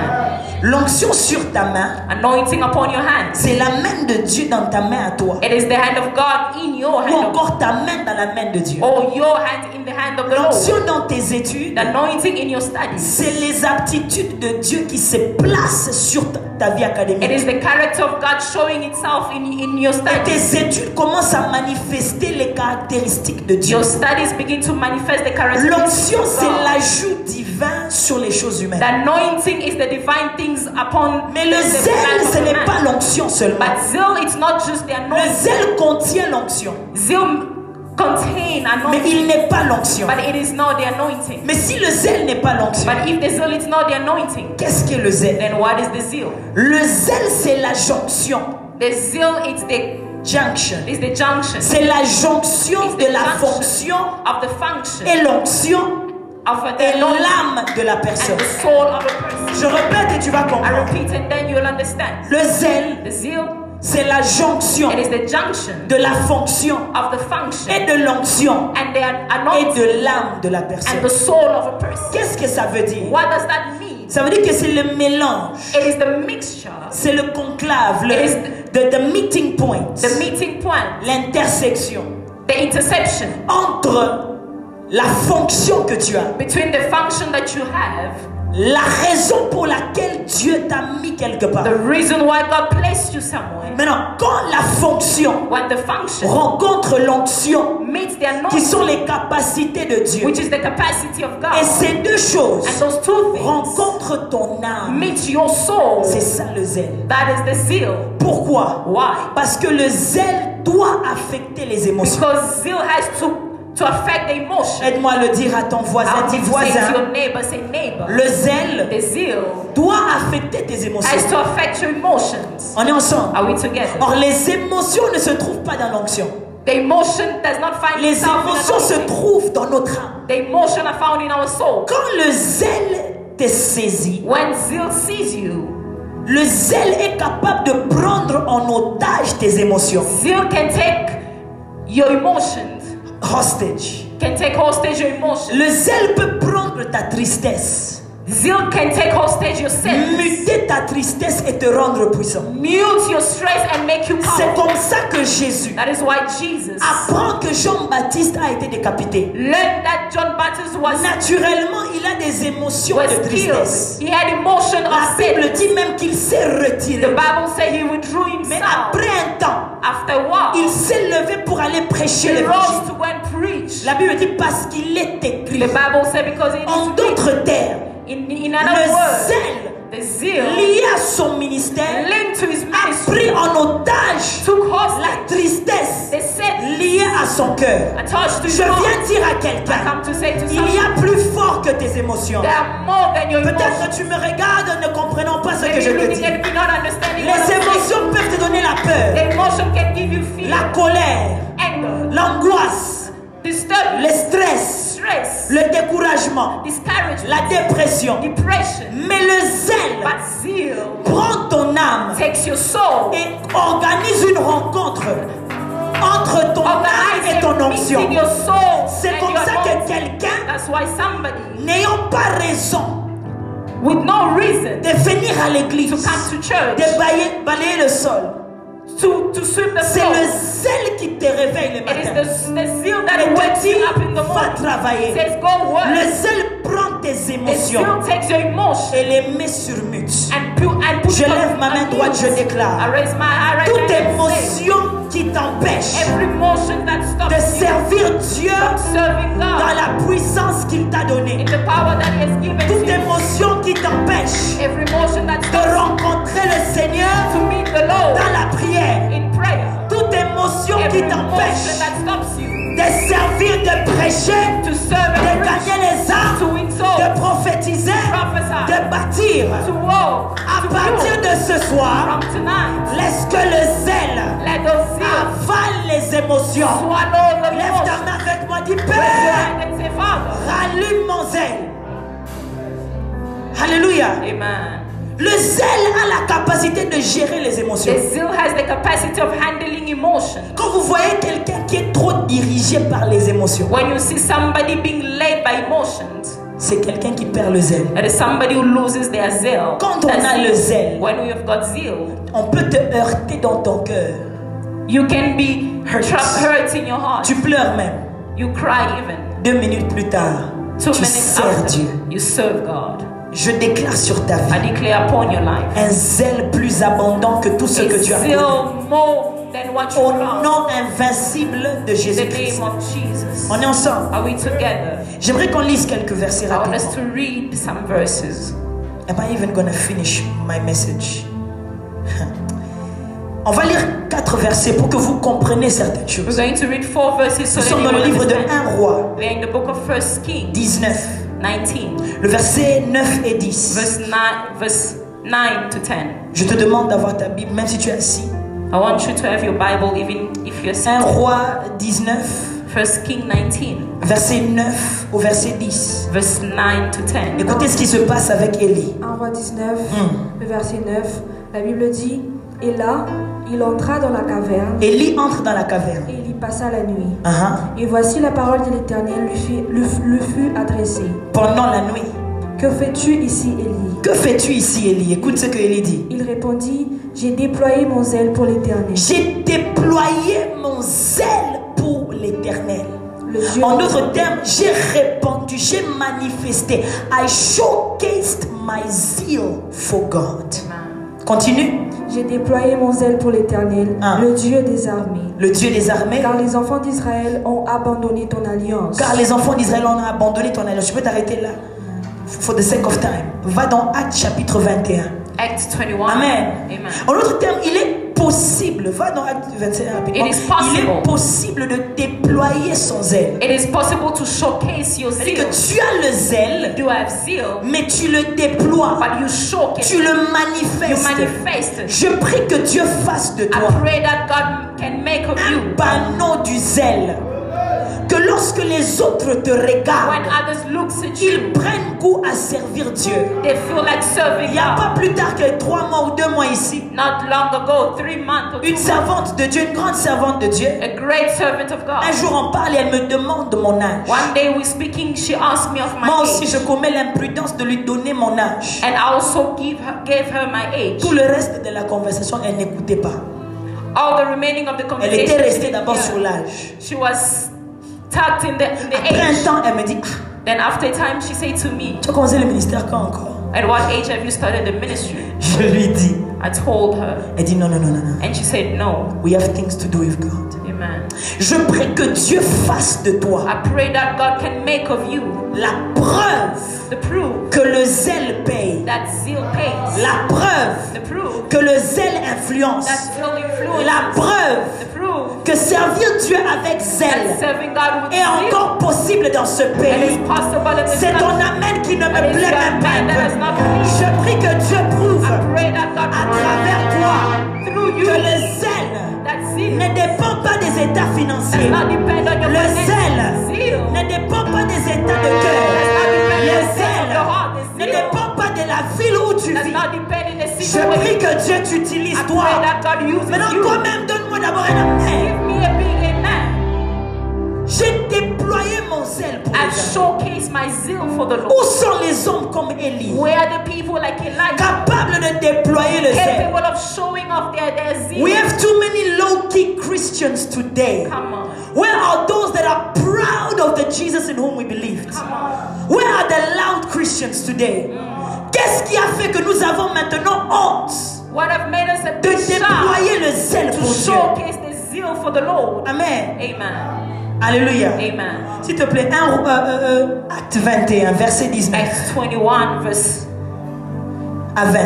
L'onction sur ta main, Anointing upon your hands. c'est la main de Dieu dans ta main à toi. It is the hand of God in your Ou hand, encore ta main dans la main de Dieu. or your hand in the hand of the L'onction Lord. dans tes études, The anointing in your studies. c'est les aptitudes de Dieu qui se placent sur ta vie It académique. is the character of God showing itself in your Et studies. tes études commencent à manifester les caractéristiques de Dieu. Your studies begin to manifest the characteristics L'onction, of c'est God. l'ajout divin sur les choses The humaines. anointing is the divine things upon Mais le the zèle, life of ce a n'est man. pas l'onction seulement. But zeal, it's not just the Le anointing. zèle contient l'onction, Zeal contain mais anointing, il n'est pas l'onction. but it is not the anointing. Mais si le zèle n'est pas l'onction, But if the zeal is not the anointing, qu'est-ce qu'est le zèle? then what is the zeal? Le zèle, c'est la jonction. The zeal Junction. is the junction C'est la jonction It's the de la junction. fonction of the function et l'onction of the et anointing l'âme de la and personne. the soul of a person. Je répète et tu vas I comprendre. repeat and then you'll understand. Le zèle, The zeal, c'est la jonction it is the junction de la fonction of the et function de l'onction and the et anointing de l'âme de la and personne. the soul of a person. Qu'est-ce que ça veut dire? What does that mean? Ça veut dire que c'est le mélange, It is the mixture, c'est le conclave, It is the meeting point, the meeting point, l'intersection the interception entre la fonction que tu as, between the function that you have, la raison pour laquelle Dieu t'a mis quelque part. the reason why God placed you somewhere. Maintenant, quand la fonction When the function rencontre l'onction, meets the qui anointing, sont les capacités de Dieu, which is the capacity of et God, ces deux choses and those two things rencontrent ton âme, meet your soul, c'est ça le zèle. that is the zeal. Pourquoi? Why? Parce que le zèle doit affecter les émotions. Because zeal has to affect the emotion. Aide-moi à le dire à ton voisin, How dis do you say to voisin. your neighbor? Say neighbor. Le zèle The zeal doit affecter tes émotions. has to affect your emotions. On est ensemble. Are we together? Or, les émotions ne se trouvent pas dans l'onction. The emotion does not find Les itself émotions se in anointing. trouvent dans notre âme. The emotion are found in our soul. Quand le zèle te saisit, When zeal sees you, le zèle est capable de prendre en otage tes émotions. zeal can take your emotions, Hostage. can take hostage your emotions. Le zèle peut prendre ta tristesse, Zeal can take hostage your sins, muter ta tristesse et te rendre puissant. mute your stress and make you C'est powerful. comme ça que Jésus That is why Jesus apprend que Jean-Baptiste a été décapité. learned that John Baptist was Naturellement, il a des émotions de killed. tristesse. He had emotion La of Bible sin. dit même qu'il s'est The retiré. Bible said he withdrew Mais himself. après un temps, After a while, il s'est levé pour aller prêcher he l'évangile. rose to go and preach. preach. La Bible dit parce qu'il est écrit. The Bible said because it En is d'autres termes, in other le words, zèle the zeal lié à son ministère linked to his a ministry pris en otage took hostage la tristesse the sin liée à son cœur. attached to Je his heart. viens dire à I quelqu'un, come to say to il y someone, a plus fort que tes émotions. they are more than your emotions. Peut-être que tu me regardes ne comprenant pas ce que Maybe je you're te looking dis. at me not understanding what Les I'm saying. émotions peuvent te donner la peur, The emotion can give you fear, la colère, anger, l'angoisse, disturbance, le stress, stress, le découragement, discouragement, la dépression. depression. Mais le zèle But zeal prend ton âme takes your soul, et organise une rencontre entre ton âme et ton organize onction. in your soul. C'est and comme your ça emotions. que quelqu'un, That's why somebody n'ayant pas raison with no reason de venir à to l'église, come to church, de balayer le sol, to sweep the c'est floor, le zèle qui te réveille le it is matin. the zeal that Et te wakes dit, you up in the va morning. travailler. Says go work. Le zèle prend tes The émotions zeal takes your emotion et les met sur mute. and put Je it lève ma main on droite, je mute. déclare. I raise my right Toute hand and say, émotion qui t'empêche every emotion that stops de you servir Dieu from serving dans God la puissance qu'il t'a donnée. in the power that He has given Toute to you, émotion qui t'empêche every emotion that de stops you rencontrer le Seigneur to meet the Lord dans la prière. in prayer, Toute émotion every qui t'empêche emotion that stops you de servir, de prêcher, to serve de and preach, gagner les to âmes, win souls, de prophétiser, prophesy, de bâtir. to walk, À to partir do. de ce soir, From tonight, laisse que le zèle let those zeal avale les émotions. swallow the Lève ta emotion. main avec moi, dis Raise your Père, hand and say, Father. rallume mon zèle. Alléluia. Amen. Le zèle a la capacité de gérer les émotions. The zeal has the capacity of handling emotion. Quand vous voyez quelqu'un qui est trop dirigé par les émotions, When you see somebody being led by emotions, c'est quelqu'un qui perd le zèle. it is somebody who loses their zeal. Quand on That a le zèle, when we have got zeal, on peut te heurter dans ton cœur. you can be hurt in your heart. Tu pleures même. You cry even. 2 minutes plus tard, 2 tu minutes sers after, Dieu. you serve God. Je déclare sur ta I vie declare upon your life un zèle plus abondant que tout ce a que tu as connu. zeal more than what you Au found. nom invincible de In the Jésus-Christ. name of Jesus. On est ensemble. Are we together? J'aimerais qu'on lise quelques versets I want us rapidement. to read some verses. Am I even gonna finish my message? On va lire 4 versets pour que vous compreniez certaines We're choses. going to read 4 verses so Nous that sommes you dans le will livre de understand. 1 Roi We are in the book of 1 Kings 19, 19, le verset 9 et 10. verse 9 to 10. Je te demande d'avoir ta Bible, même si tu es assis. I want you to have your Bible even if you're 1 seated. Roi 19, 1 Kings 19, verset 9 au verset 10. verse 9 to 10. Écoutez ce qui se passe avec Élie. 1 Roi 19, le verset 9, la Bible dit, et là, il entra dans la caverne Élie entre dans la caverne. et il y passa la nuit. Uh-huh. Et voici la parole de l'Éternel lui fut adressée. Pendant la nuit. Que fais-tu ici, Élie? Que fais-tu ici, Élie? Écoute ce que Élie dit. Il répondit, j'ai déployé mon zèle pour l'Éternel. J'ai déployé mon zèle pour l'Éternel. Le Dieu En d'autres termes, j'ai répandu, j'ai manifesté. I showcased my zeal for God. Continue. J'ai déployé mon zèle pour l'Éternel, Ah. le Dieu des armées. Le Dieu des armées. Car les enfants d'Israël ont abandonné ton alliance. Car les enfants d'Israël ont abandonné ton alliance. Je peux t'arrêter là. For the sake of time. Va dans Actes chapitre 21. Acts 21. Amen. Amen. En d'autres termes, il est possible. Va dans Actes 21 rapidement. It is possible. Il est possible de déployer son zèle. It is possible to showcase your C'est-à-dire zeal. que tu as le zèle, You have zeal, mais tu le déploies. but you showcase. Tu le You manifestes. manifest. Je prie que Dieu fasse de I toi pray that God can make of you. un panneau du zèle. Que lorsque les autres te When regardent, others look at ils you, prennent goût à servir Dieu. they feel like Il serving n'y a pas God. plus tard que 3 mois ou 2 mois ici, Not long ago, 3 months or 2 une months, servante de Dieu, une grande servante de Dieu, a great servant of un God. jour on parle et elle me demande mon âge. One day we speaking, she asked me of my Moi aussi, age, je commets l'imprudence de lui donner mon âge. and I also gave her my age. Tout le reste de la conversation, elle n'écoutait pas. All the remaining of the Elle était conversation, restée d'abord sur l'âge. she was tucked in the Après un age. temps, elle me dit, ah, Then after a time, she said to me, tu as commencé le ministère quand encore? "At what age have you started the ministry?" Je lui dis. I told her, Elle dit non, non, non, non, non. and she said, "No." We have things to do with God. Amen. Amen. Je prie que Dieu fasse de toi I pray that God can make of you la preuve the proof que le zèle paye. that zeal pays. La preuve The proof que le zèle influence. that zeal influences. La preuve The proof que servir Dieu avec that zèle serving God with est zeal encore possible dans ce and pays. is possible in this C'est ton country. amen qui ne me And it's plaît your même pas amen un that peu. is not pleased. Je prie que Dieu prouve I pray that God à travers toi through you que le zèle that zeal ne dépend pas des états does financiers. not depend on your Le finances. zèle Zeal ne dépend pas des états de cœur. Le zèle ne dépend pas de la ville où tu does vis. not depend in the Je situation. prie que Dieu t'utilise I toi. pray that God uses Maintenant, you. toi-même, donne-moi d'abord un amen. Give me a big amen. J'ai déployé mon zèle pour I les gens. showcase my zeal for the Où Lord. sont les hommes comme Élie, Where are the people like Elijah, capables de déployer le zèle? capable of showing off their zeal? We have too many low-key Christians today. Come on. Where are those that are proud of the Jesus in whom we believed? Come on. Where are the loud Christians today? Qu'est-ce qui a fait que nous avons maintenant honte What have made us a de big shout déployer le zèle to pour Dieu? showcase the zeal for the Lord? Amen. Amen. Alléluia. Amen. S'il te plaît, Acte 21, verset 19 Acts 21, verse à 20.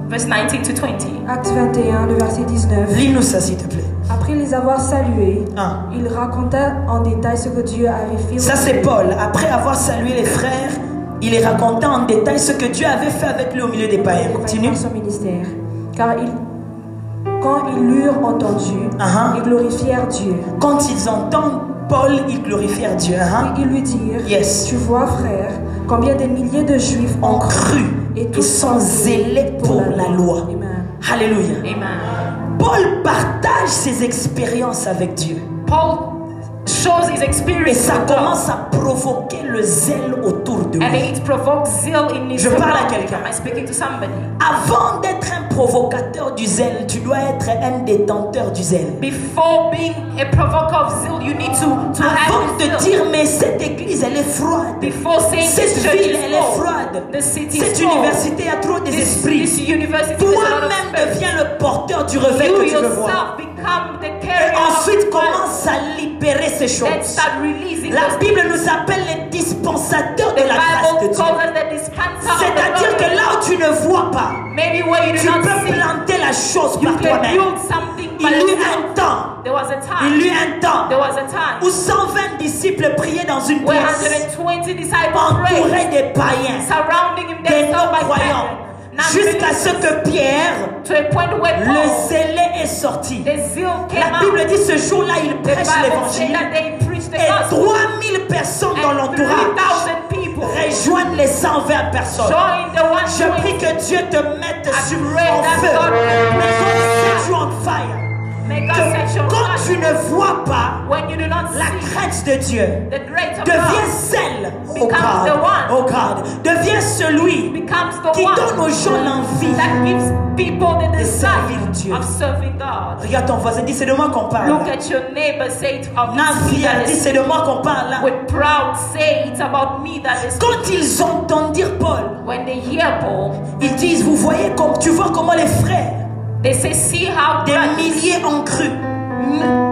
19 to 20. Acte 21, le verset 19. Lis-nous ça, s'il te plaît. Après les avoir salués, Ah. il raconta en détail ce que Dieu avait fait. Ça, c'est Paul. Après avoir salué les frères, il les raconta en détail ce que Dieu avait fait avec lui au milieu des païens. Continue. Par son ministère. Car quand ils l'eurent entendu, Uh-huh. ils glorifièrent Dieu. Quand ils entendent Paul, ils glorifièrent Dieu. Et ils lui dirent, Yes. tu vois frère, combien de milliers de Juifs Ont cru et tous sont zélés pour la loi. Amen. Alléluia. Amen. Paul partage ses expériences avec Dieu. Paul shows his Et experience ça with God, commence à provoquer le zèle autour de and lui. it provokes zeal in his Je parle à surroundings. quelqu'un. Am I speaking to somebody? Avant d'être un provocateur du zèle, tu dois être un détenteur du zèle. Before being a provoker of zeal, you need to Avant have de zeal. dire, mais cette église, elle est froide. Before saying Cette this church ville, is elle est full, froide. the city Cette is full. université a trop des This esprits. university has a lot of Toi-même spirits. deviens le porteur du réveil You que tu veux voir. yourself become the Et carrier of ensuite the commence à libérer ces Then choses. start releasing La those Bible nous appelle les dispensateurs de The la grâce de Bible Dieu. calls us the dispenser of the C'est-à-dire que glory. là où tu ne vois pas, Maybe where you tu do not peux see, planter la chose you par can toi-même. build something by Il y eut yourself. un temps, There was a il y time. eut un temps There was a time où 120 disciples priaient dans une where pièce, 120 disciples entourés prayed, des païens, surrounding him des themselves by non-croyants, heaven. jusqu'à ce que Pierre, To a point where le Paul, zélé, est sorti. the zeal came La out. Bible dit ce jour-là, il The prêche Bible said l'évangile. that they preached the Et gospel. 3000 personnes dans And l'entourage 3,000 people rejoignent les 120 personnes. joined the Je 120. prie que Dieu te mette sur pray en that feu. God will Mais God set set you on fire. May God Que set your quand tu heart. ne vois pas When you do not la see crainte de Dieu, the grace of deviens God, celle, oh becomes the God, one. oh God, deviens celui becomes the qui one donne aux gens l'envie. that gives people the servir desire Dieu. of serving God. Regarde ton voisin, dis c'est de moi qu'on parle. Look at your neighbor, say it of Non, me viens, that dis is c'est de moi qu'on parle là. with proud, say it's about me that is. Quand ils entendent dire Paul, When they hear Paul, ils disent, vous voyez, comme tu vois comment les frères, they say, see how des brothers, milliers ont cru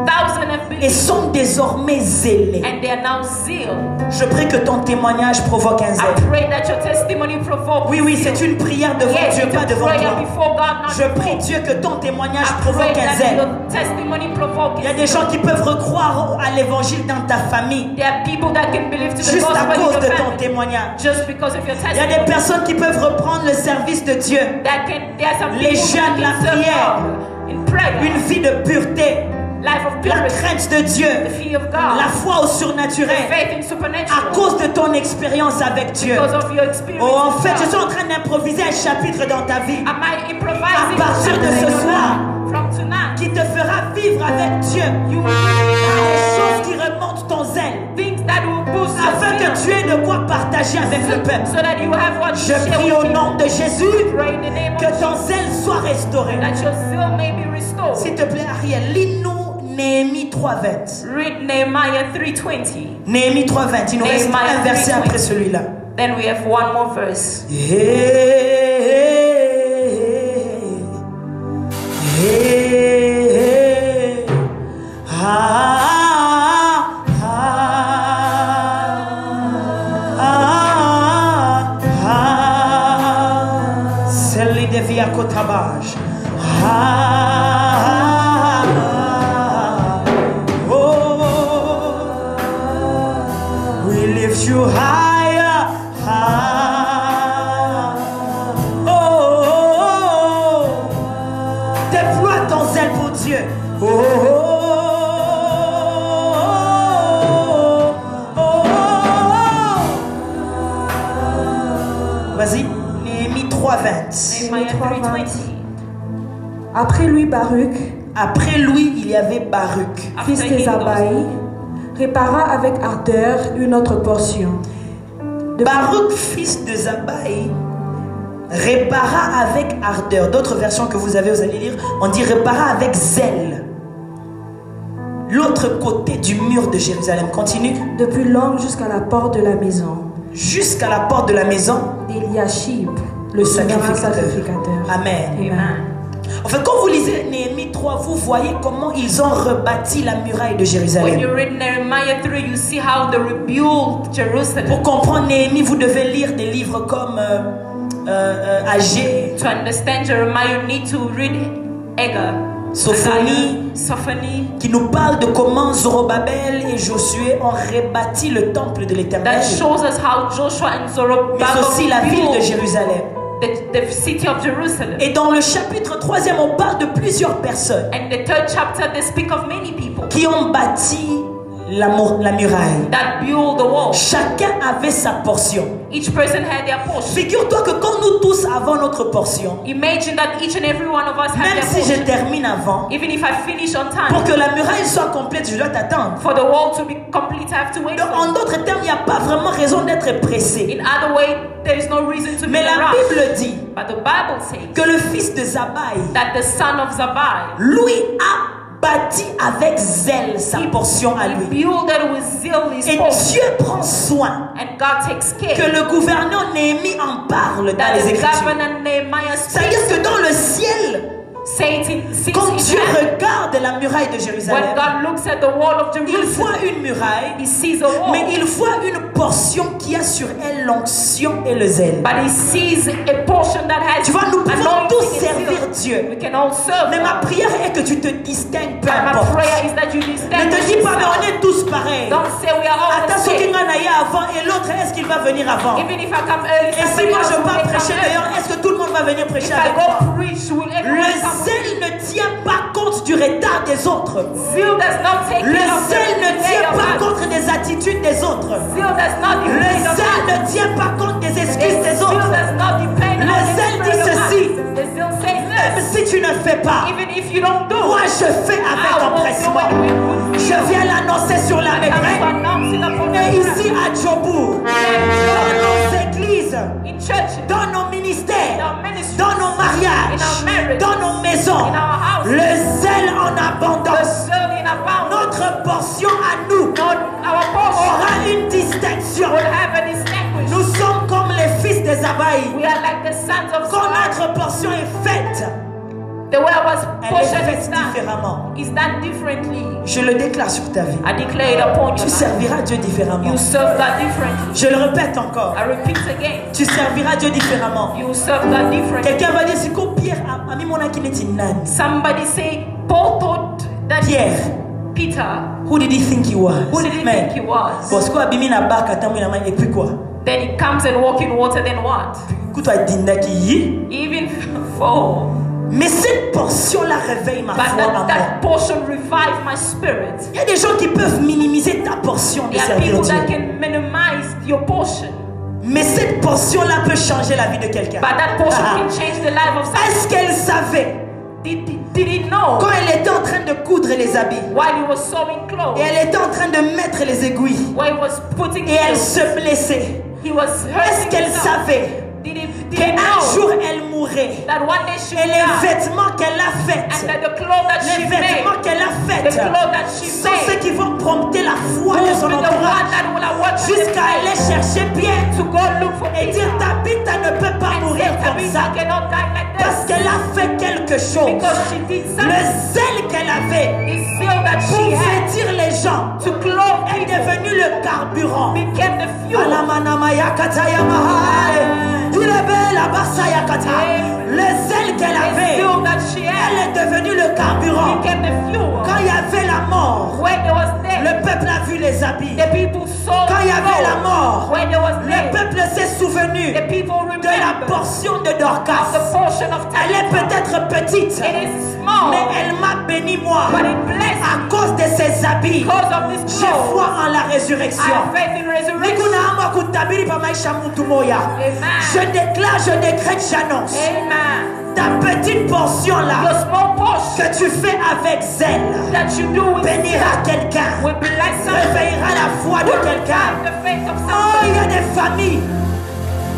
thousands have et been, sont désormais zélés. and they are now zeal. Je prie que ton témoignage provoque un I zèle. pray that your testimony provokes. Oui, oui, c'est une prière devant Yes, Dieu, it's pas a devant prayer toi. before God, not Je prie before. Dieu que ton témoignage I provoque pray un that zèle. your testimony provokes. Il y a des gens qui peuvent recroire à l'évangile dans ta famille There are people that can believe to the juste à gospel in cause your de ton family témoignage. just because of your Il y a des testimony. personnes qui peuvent reprendre le service de Dieu, There are some Les people jeûnes, that la can serve prière, God in prayer, une vie de pureté, life of la purity, crainte de Dieu, the fear of God, la foi au the surnaturel, faith in à supernatural, cause de ton expérience avec Dieu. because of your experience. Oh, en with fait, je God. suis en train d'improviser un chapitre dans ta vie Am I improvising À partir de ce something soir, from tonight? qui te fera vivre avec Dieu You will des do choses qui remontent ton zèle, things that will boost your afin que zeal, tu aies de quoi partager avec le peuple. so that you have what Je you share prie with au people. nom de Jésus Pray in the name of que ton Jesus, zèle soit restauré. that your zeal may be restored. S'il te plaît, Ariel, lis-nous Néhémie 3:20. Read Nehemiah 3:20. Néhémie 3:20. Il nous reste Nehemiah un verset 3:20. après celui-là. Then we have one more verse. Ah. devia kotabaj. Oh, we lift you higher. Oh, déploie ton zèle pour Dieu. Vas-y, Néhémie 3:20. Nehemiah 3:20. Après lui, Baruch, Après lui, il y avait Baruch. fils After de him Zabaï, répara avec ardeur une autre portion. Baruch, fils de Zabaï, répara avec ardeur. D'autres versions que vous avez, vous allez lire, on dit répara avec zèle. L'autre côté du mur de Jérusalem. Continue. Depuis l'angle jusqu'à la porte de la maison Jusqu'à la porte de la maison, d'Eliashib, le le souverain sacrificateur. sacrificateur. Amen. Amen. En fait, quand vous lisez Néhémie 3, vous voyez comment ils ont rebâti la muraille de When Jérusalem. you read Nehemiah 3, you see how they rebuilt Jerusalem. Pour comprendre Néhémie, vous devez lire des livres comme Agé, To understand Jeremiah, you need to read Egger, Sophonie, Sophony, qui nous parle de comment Zorobabel et Josué ont rebâti le temple de l'Éternel, that shows us how Joshua and mais Zerubbabel aussi la ville de built Jérusalem. the city of Jerusalem. Et dans le chapitre 3e, on parle de plusieurs personnes And the third chapter, they speak of many people qui ont bâti la muraille. that built the wall. Chacun avait sa portion. Each person had their portion. Figure-toi que quand nous tous avons notre portion, Imagine that each and every one of us have même their si je portion. termine avant, Even if I finish on pour time, que la muraille soit complète, je dois t'attendre. for the wall to be complete, I have to wait Donc, for en it. d'autres termes, il n'y a pas vraiment raison d'être pressé. In other way, there is no reason to be Mais in a la rush. Bible dit But the Bible says que le fils de Zabaï, that the son of Zabai, lui, a bâti avec zèle sa portion à he lui. builded with zeal his Et portion. Dieu prend soin And God takes que care le gouverneur Néhémie en parle dans that les the Écritures. governor Nehemiah C'est-à-dire speaks. que dans le ciel, Satan sits quand in Dieu heaven. regarde la muraille de When Jérusalem, God looks at the wall of il Jerusalem, voit une muraille, he sees a wall. mais il voit une portion qui a sur elle l'onction et le zèle. But he sees a portion that has Tu vois, nous pouvons anointing tous and servir zeal. Dieu. We can all serve Mais ma God. prière est que tu te distingues, peu And my importe. prayer is that you Ne distinguish te dis pas, mais yourself. on est tous pareils. Don't say we are all Attends the ce qui same. m'a naillé avant et l'autre, est-ce qu'il va venir avant? Even if I come early, Et si somebody moi else je will pars come prêcher early. d'ailleurs, est-ce que tout le monde va venir prêcher If I avec moi? go preach, will everyone Le come? zèle ne tient pas compte du retard des autres. Zeal does not take Le care of the zèle ne delay tient of pas others. compte des attitudes des autres. Zeal does not Le depend on zèle others. ne tient pas compte des The excuses des zeal autres. does not depend Le on the zèle dit spirit of ceci. others. The zeal says Même this. si tu ne fais pas, Even if you don't do moi it, je fais avec I will do empressement. it with Je zeal. viens l'annoncer sur la I come to médaille. announce it upon Et the ici à Djobourg, dans nos églises, in churches, dans nos ministères, in our ministries, dans nos mariages, in our marriage, dans nos maisons, in our house, le zèle en the abondance, zeal in abundance. notre portion à nous Not our portion aura une distinction. will have a distinguish. Nous sommes comme les fils des Abaïs. We are like the sons of Quand Saul. notre portion est faite, The way our elle portion est is faite done différemment. is done differently. Je le déclare sur ta vie. I declare it upon your Tu life. serviras Dieu différemment. You serve God differently. Je le répète encore. I repeat again. Tu serviras Dieu différemment. You serve God differently. Quelqu'un va dire, c'est comme Pierre a mis mon akineti nan. Somebody say, Paul thought that Pierre, Peter, who did he think he was? who did he Mais, think he was? parce que abimi na baka tamu na mai et puis quoi? Then he comes and walk in water, then what? Kuto dinda ki yi. Even fall. Mais cette portion-là réveille ma But foi en moi. that portion revived my spirit. Il y a des gens qui peuvent minimiser ta portion de There are servir people Dieu. that can minimize your portion. Mais cette portion-là peut changer la vie de quelqu'un. But that portion can change the life of someone. Est-ce qu'elle savait Did he know quand elle était en train de coudre les habits while he was sewing clothes? et elle était en train de mettre les aiguilles While he was putting et elle needles, se blessait? he was Est-ce hurting qu'elle himself. savait Did he qu'un know jour elle mourrait that one day she et les died vêtements qu'elle a and faits, that the clothes that les she made, vêtements qu'elle a the faits clothes that she sont ceux made, qui vont prompter la foi de will son be the one entourage that will award her jusqu'à aller chercher Pierre to go look for et dire Peter. Tabitha ne peut pas And mourir say, comme Tabitha ça cannot die like parce this qu'elle a fait quelque chose. because she did Le something. zèle qu'elle avait The zeal that pour she had vêtir les gens to clothe est people devenu le carburant. became the fuel. Alamanamaya kataya mahai. Il est belle la basaya kata. Le carburant. became the fuel. Quand il y avait la mort, When there was death, le peuple a vu les habits. the people saw Quand il y avait la the mort, when there was le death, peuple s'est souvenu the people de la remembered portion de of Dorcas. the portion of Elle est Tabitha. peut-être petite, It is small, mais elle m'a béni moi. but it blessed À cause de ses habits, because of this j'ai clothes. foi en la I résurrection. have faith in resurrection. Je déclare, je décrète, j'annonce. Amen. Ta petite portion Your là small portion que tu fais avec zèle that you do with bénira quelqu'un, will bless someone. réveillera la foi de quelqu'un. The faith of Oh, someone. il y a des familles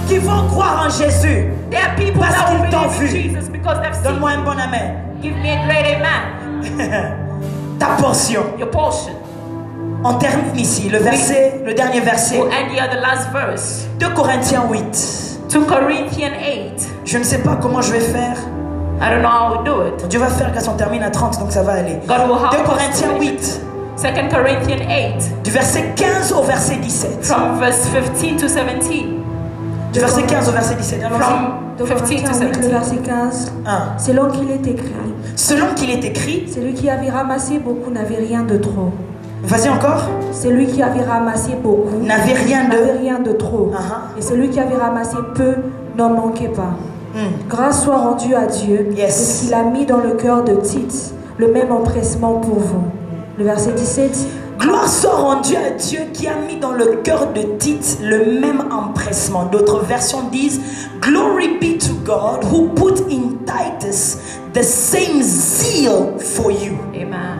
qui vont croire en Jésus. There are people Parce that will qu'ils t'ont believe in vu. Jesus because they've seen. Donne-moi un bon amen. Give me a great amen. Ta portion. Your portion. On termine ici, le dernier verset. We'll end here, the last verse. 2 Corinthiens 8. 2 Corinthians 8. Je ne sais pas comment je vais faire. I don't know how we do it. Dieu va faire grâce, on termine à 30, donc ça va aller. God will help 2 us Corinthiens to 8, 2 Corinthians 8. du verset 15 au verset 17. From verse 15 to 17. Du verset 15 au verset 17. Allons-y. From De 15 to Corinthiens 8, le 17. verset 15. 1. Selon qu'il est écrit, Selon qu'il est écrit, celui qui avait ramassé beaucoup n'avait rien de trop. vas-y encore, Celui qui avait ramassé beaucoup n'avait rien n'avait de... rien de trop. Uh-huh. Et celui qui avait ramassé peu n'en manquait pas. Grâce soit rendue à Dieu, Yes. de ce qu'il a mis dans le cœur de Tite, le même empressement pour vous. Le verset 17. Gloire soit rendue à Dieu qui a mis dans le cœur de Tite le même empressement. D'autres versions disent Glory be to God who put in Titus the same zeal for you. Amen.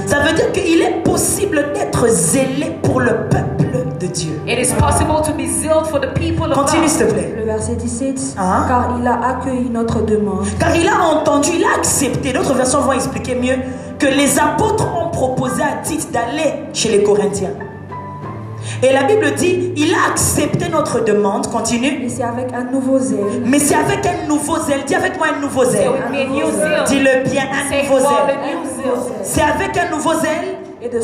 Ça veut dire qu'il est possible d'être zélé pour le peuple de Dieu. It is possible to be zealed for the people of Continue God. s'il te plaît. Le verset 17. Ah. Car il a accueilli notre demande. Car il a entendu, il a accepté. D'autres versions vont expliquer mieux que les apôtres ont proposé à Tite d'aller chez les Corinthiens. Et la Bible dit, il a accepté notre demande. Continue. Et c'est avec un nouveau zèle. Mais c'est avec un nouveau zèle. Dis avec moi un nouveau Say zèle. with me a new zeal. Dis-le bien, un Say nouveau for the zèle. new zeal. C'est avec un nouveau zèle Et de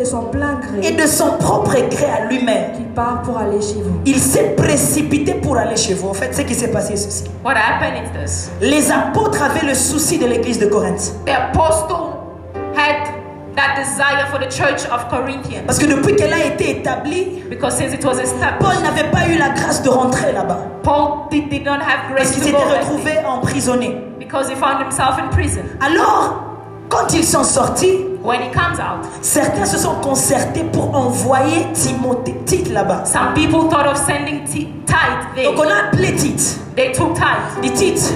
son plein gré et de son propre gré à lui-même. qu'il part pour aller chez vous. Il s'est précipité pour aller chez vous. En fait, ce qui s'est passé, c'est ceci. What happened is this. Les apôtres avaient le souci de l'église de Corinthe. The apostle had that desire for the church of Corinthians. Parce que depuis qu'elle a été établie, Because since it was established, Paul n'avait pas eu la grâce de rentrer là-bas. Paul did not have Parce grace qu'il to s'était go there. retrouvé emprisonné. Because he found himself in prison. Alors, quand ils sont sortis, When he comes out, certains se sont concertés pour envoyer Tite là-bas. some people thought of sending Tite there. Donc on a appelé Tite. They took Tite. Dit Tite,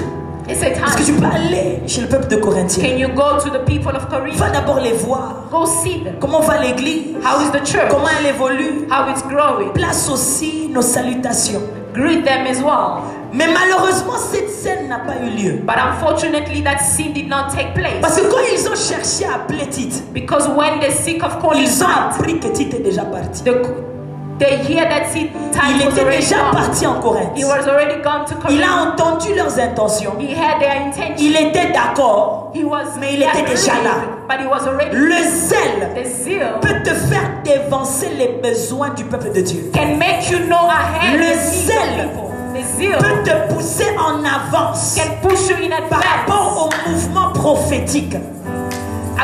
They said, est-ce que tu Tite, peux aller chez le peuple de Corinthiens? can you go to the people of Corinth? Va d'abord les voir. Go see them. Comment va l'église? How is the church? Comment elle évolue? How it's growing. Place aussi nos salutations. Greet them as well. Mais malheureusement, cette scène n'a pas eu lieu. But unfortunately, that scene did not take place. Parce que quand ils ont cherché à appeler Tite, Because when they seek of calling ils ont Tite, appris que Tite est déjà parti. they hear that Tite Il was était already déjà gone. parti en Corinthe. He was already gone to Il Corinth. a entendu leurs intentions. He had their intention. Il était d'accord. He was, Mais il était déjà là. but he was already. Le zèle The zeal peut te faire dévancer les besoins du peuple de Dieu. can make you know ahead Le the needs of zèle people. The zeal Peut te pousser en avance can push you in par advance. rapport au mouvement prophétique.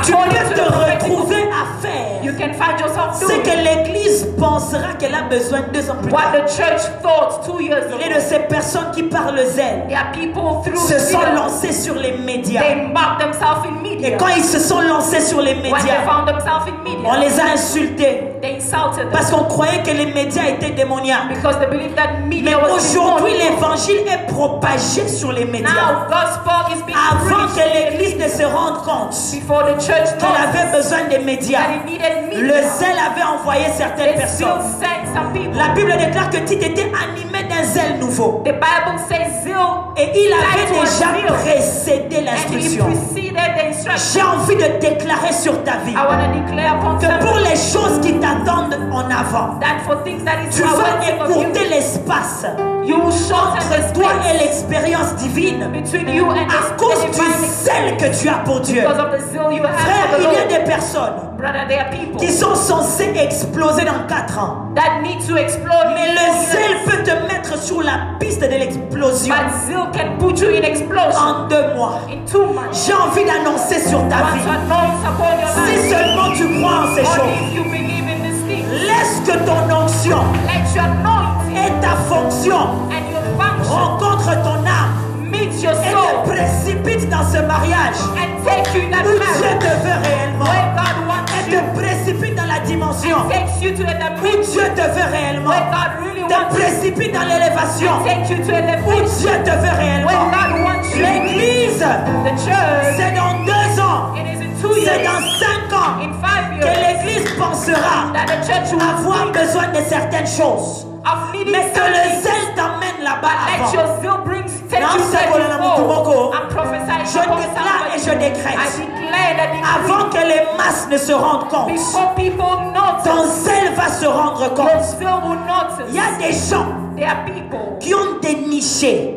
Tu According peux to te the prophetic, retrouver à faire you can find yourself ce doing que l'église pensera qu'elle a besoin 2 ans plus what tard. the church thought 2 years Il est ago. de ces personnes qui, par le zèle, There are people through se sont zeal, lancés sur les médias. they mark themselves in Et media. quand ils se sont lancés sur les When they médias, found themselves in on media, les a insultés they insulted them parce qu'on croyait que les médias étaient démoniaques. because they believed that Mais media was aujourd'hui, demonic. l'évangile est propagé sur les médias. Now gospel is being Avant preached que l'église ne se rende compte before the church qu'elle knows avait besoin des médias, that it needed le media. zèle avait envoyé certaines They still personnes. sent some people. La Bible déclare que Tite était animé d'un zèle nouveau. The Bible says zeal, Et il avait Tite was déjà zeal, précédé and he l'instruction. preceded the instruction. J'ai envie de déclarer sur ta vie I want to declare upon que pour them les choses qui t'attendent en avant, that for things that is tu vas awaiting of you, écourter l'espace you will shorten the entre toi et space l'expérience divine between you and à the cause du divine zèle que tu as pour Dieu. because of the zeal you have Frère, for the il y a Lord. des personnes Brother, there are people qui sont censées exploser dans 4 ans. that need to explode. Mais le zèle peut te mettre mettre sur la piste de l'explosion But zeal can put you in explosion en 2 mois. in 2 months. J'ai envie d'annoncer sur ta I want vie. to announce upon your Si life. seulement tu crois en ces Only choses, if you believe in this thing. laisse que ton onction Let your anointing et ta fonction and your function rencontre ton âme meet your et soul te précipite dans ce mariage and take you in that où Dieu marriage te veut réellement. where God wants Et you, te précipite dans la dimension and takes you to the où dimension Dieu te veut réellement. where God really Te wants you, précipite dans l'élévation and take you to où elevation Dieu te veut where réellement. God wants you. L'église, The church, c'est dans 2 ans, it is in 2 c'est years, dans 5 ans in 5 que years, l'église pensera that the church will avoir besoin de certaines choses. of needing Mais que le something. zèle t'emmène là-bas Let avant. your zeal take Non, you c'est there pour le before. Moko. I'm prophesying Je upon déclare et je somebody. I décrète. declare that Avant que les masses ne se rendent compte, before people notice, ton zèle va se rendre your compte. zeal will notice. Il y a des gens There are people qui ont déniché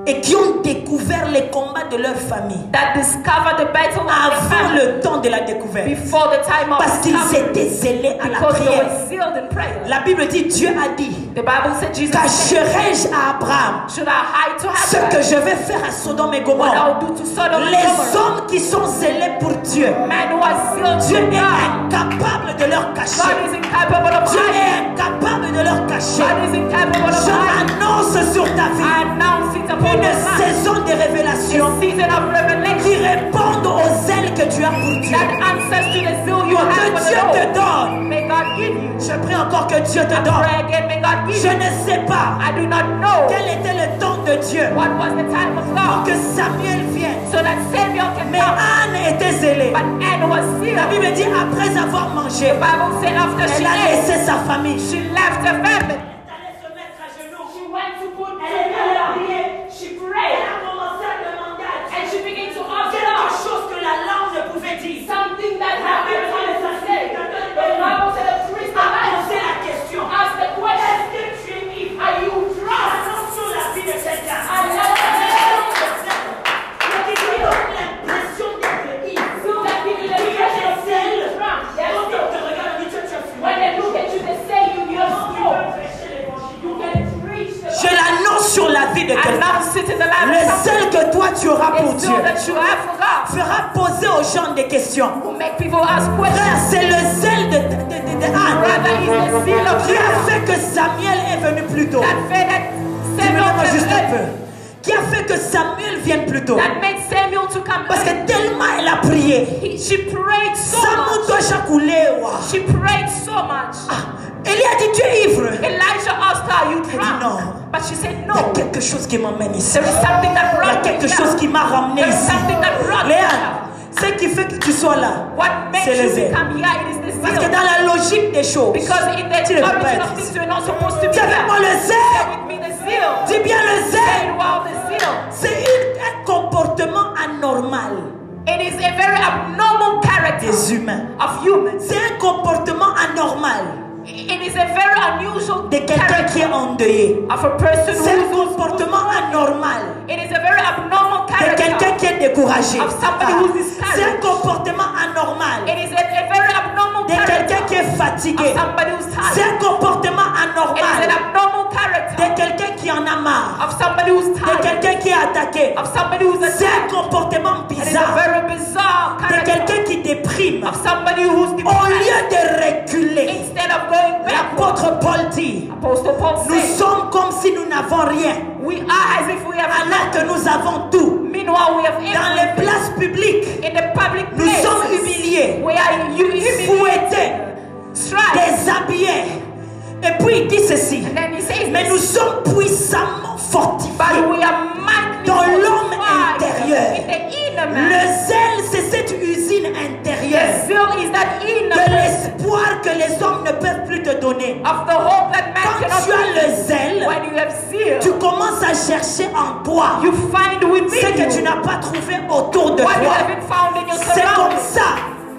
et qui ont découvert les combats de leur famille that discover the battle of their avant family le temps de la découverte. before the time of Parce qu'ils discovery, étaient zélés à la because they prière. were sealed in prayer. La Bible dit, Dieu a dit, The Bible said Jesus said, cacherai-je à Abraham should I hide to ce Abraham que je vais faire à Sodome et what Gomorrhe? I'll do to Sodom and Les Gomorrah? hommes qui sont zélés pour Dieu, Man who are sealed Dieu to est God. incapable de leur God cacher. is incapable of Dieu hiding. est incapable de leur cacher. God is incapable of Je hiding. m'annonce sur ta I vie announce it upon une your life. saison de révélation A season of qui revelation répondent aux zèles que tu as pour Dieu. that answers to the zeal you have Que for Dieu the te Lord. donne. May God give you. Je prie encore que Dieu te I donne. pray again, may God give Je you. ne sais pas I do not know quel était le temps de Dieu what was the time of pour God que Samuel vienne. so that Samuel can Mais come. Anne était zélée. But Anne was La sealed. Bible dit après avoir mangé, The Bible said after she elle a ate, laissé sa famille. she left her family. She went to put Elle a prié. She prayed. Elle a commencé à demander à Dieu And she began to ask quelque God chose que la langue ne pouvait dire. something that La happened Bible to dit the les say. The Bible said the priest a asked posé la question. the question, Est-ce que tu es ivre? are you drunk? Attention la vie de quelqu'un. And Qui lui donne l'impression d'être ivre. so that people in the Qui a church des zèles. drunk. Quand Yes. on te regarde, on dit tu as fumé. When they look at you, they say you're Comment tu small. peux prêcher l'évangile? You can preach the Je l'annonce sur la vie de and quelqu'un. now sit in the life Le of somebody. zèle que toi tu auras pour It's Dieu so that you have for God. fera poser aux gens des questions. Will make people ask Frère, questions. c'est le zèle de Anne Rather is the seal of qui a God fait que Samuel est venu plus tôt. that fed that Dis-moi Samuel juste un came peu. Qui a fait que Samuel vienne plus tôt. that made Samuel to come Parce que late. tellement elle a prié. She prayed so much. Samutosha kulewa. She prayed so much. Élie a dit tu es ivre. Elijah asked her, "Are you Elle dit non. drunk?" But she said, Il y "No. a quelque chose qui m'emmène ici. There is something that Il y a brought me quelque chose down. qui m'a ramené There is ici. something that brought me Léa, down. ce qui fait que tu sois là, What makes c'est le you zèle. become here? It is the Parce que zeal. dans la logique des choses, Because in the tu ne peux pas origin être of things, ici. you're not supposed to be Dis avec moi here. le Say zèle. with me the zeal. Dis bien le Say zèle. wow, the zeal. C'est un comportement anormal It is a very abnormal character des humains. of humans. C'est un comportement anormal It is a very unusual de quelqu'un qui est endeuillé. of a person C'est un who comportement anormal it is a very abnormal de character quelqu'un qui est découragé. of somebody who is C'est un discouraged. comportement anormal It is a very abnormal de quelqu'un qui character est fatigué. of somebody who's C'est tired. un comportement It is an anormal abnormal character de quelqu'un qui en a marre, of somebody who's de tired, quelqu'un qui est attaqué. of somebody who's C'est un attacked. comportement It is a bizarre very bizarre de character quelqu'un qui déprime. of somebody who's Au depressed. lieu de reculer, Instead of going backward, l'apôtre Paul dit, Apostle Paul nous said, sommes comme si nous n'avons rien, we are as if we have alors que nous avons tout. Meanwhile, we have Dans les everything. places publiques, In the public nous place, sommes humiliés, we are humiliated, fouettés, striped. déshabillés. Et puis il dit ceci, And then he says, mais nous sommes puissamment fortifiés but we are mightily dans l'homme fortified intérieur. in the inner Le man. zèle, c'est cette usine intérieure The zeal is that inner de man l'espoir que les hommes ne peuvent plus te donner. of the hope that man Quand cannot tu as give. le zèle, When you have zeal, tu commences à chercher en toi you find ce within que tu you n'as pas trouvé autour de what you toi. haven't found in your C'est comme surroundings. ça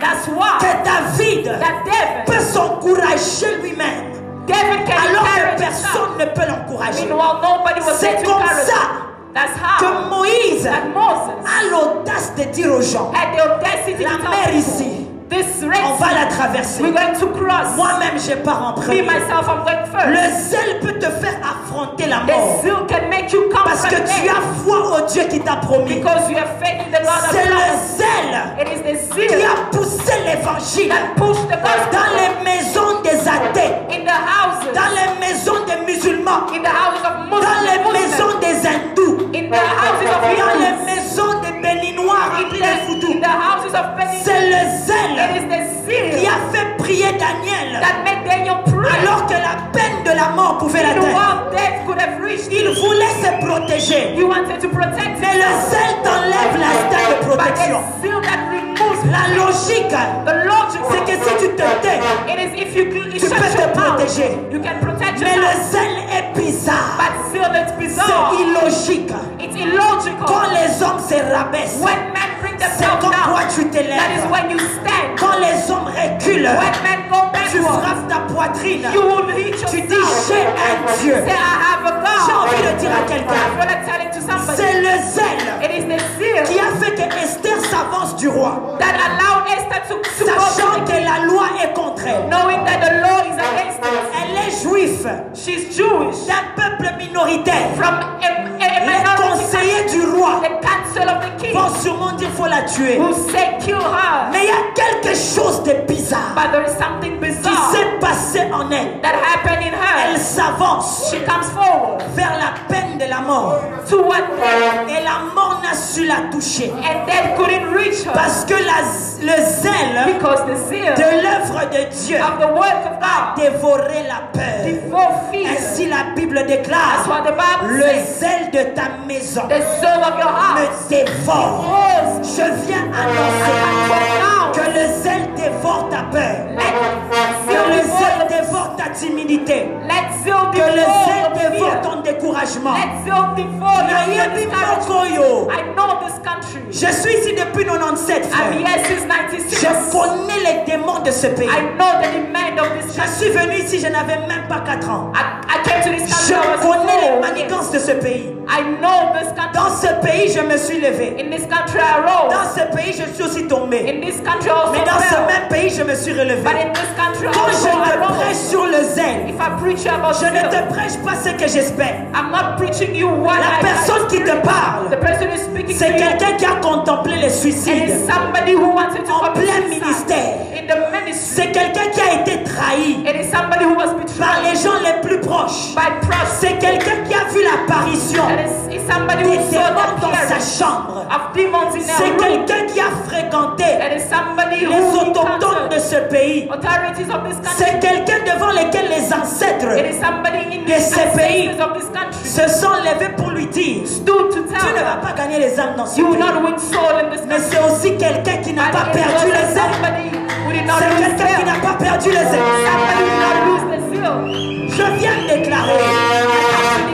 That's why que David that David peut s'encourager lui-même can alors que encourage himself. personne ne peut l'encourager. Meanwhile, nobody was C'est there to comme encourage ça him. That's how que Moïse that Moses a l'audace de dire aux gens, had the audacity la to tell mer people, ici, This On Red va Sea, la traverser. we're going to cross. Moi-même, je pars en Me, premier. myself, I'm going Le first. zèle peut te faire affronter la mort. The zeal can make you come Parce que from tu there. as foi au Dieu qui t'a promis. Because you have faith in the God of C'est le promise. zèle It is the qui zeal a poussé l'évangile that pushed the dans gospel les maisons des athées, in the houses, dans les maisons des musulmans, in the houses of dans les Muslims, maisons des hindous, in the houses of dans les Hindus, maisons des béninois remplis de in foudou. the houses of Benin. C'est le It zèle is the qui zeal a fait prier Daniel that made Daniel pray. alors que la peine de la mort pouvait The l'atteindre. world death could have reached Il you. voulait se protéger. You wanted to protect Mais le yourself. zèle t'enlève l'instinct de But protection. the zeal that removes La logique, the logic, c'est que si tu te tais, it is if you tu shut peux te your mouth, protéger. you can protect Mais le yourself. zèle est bizarre. But zeal that's C'est bizarre. illogique. It's illogical. Quand les hommes se rabaissent, When men bring c'est themselves quand toi down, tu that is t'élèves. when you stand. Quand les hommes reculent, When men go tu backward, frappes ta poitrine. you will hit Tu dis yourself. j'ai un Dieu. Say, I have a J'ai God. envie de dire à I quelqu'un, feel like telling to somebody. c'est le zèle It is the zeal qui a fait que Esther s'avance du roi, that allowed Esther to go sachant to que la loi est contre elle. knowing that the law is against us. Elle est juive She's Jewish. d'un peuple minoritaire. From a Les minority conseillers du roi the council of the king vont sûrement dire faut la tuer. who say kill her. Mais il y a quelque chose de bizarre But there is something qui bizarre s'est passé en elle. that happened in Elle her. s'avance She comes forward vers la peine de la mort. to what death, Et la mort n'a su la toucher. and death couldn't reach her Parce que le zèle because the zeal de l'œuvre de Dieu of the work of a God dévoré la peur. before fear. Ainsi la Bible That's déclare, what the Bible le says. zèle de ta maison The soul of your heart me dévore. was Je viens annoncer que le zèle dévore ta peur. Que le zèle dévore ta timidité. let zeal Que le zèle devour dévore fear. ton découragement. Let zeal devour your Nayebi discouragement. Mokoyo. I know this country. Je suis ici depuis 97, I'm frère. here since 96. Je connais les démons de ce pays. I know the demand of this Je country. suis venu ici, je n'avais même pas 4 ans. I came to this Je country. I was connais les 4. manigances de ce pays. I know this country. Dans ce pays, je me suis levé. In this country I rose. Dans ce pays, je suis aussi tombé. In this country I also Mais dans ce fell. même pays, je me suis relevé. But in this country Quand also je I te rose. prêche sur le zèle, If I preach you about je ne zeal, te prêche pas ce que j'espère. I'm not preaching you what La I personne qui te The parle, person who's speaking c'est to you quelqu'un qui a contemplé le and suicide it's somebody who wanted to en commit plein suicide ministère. in the ministry. C'est quelqu'un qui a été trahi It is somebody who was par betrayed les gens les plus proches. by trust. C'est quelqu'un qui a vu l'apparition It is somebody who des saw démons the dans sa appearance chambre. of demons in their C'est room. quelqu'un qui a fréquenté It is somebody les who autochtones de encountered ce pays. authorities of this country. C'est quelqu'un devant lequel les ancêtres It is somebody in de the ces pays ancestors of this country se sont levés pour lui dire, stood to tu tell ne vas them, pas gagner les âmes dans ce you will pays. not win soul in this Mais country. c'est aussi quelqu'un qui n'a And pas it perdu was le zèle. somebody who did not C'est lose quelqu'un qui zeal. n'a pas perdu le zèle. Somebody who did not lose the zeal. Je viens de déclarer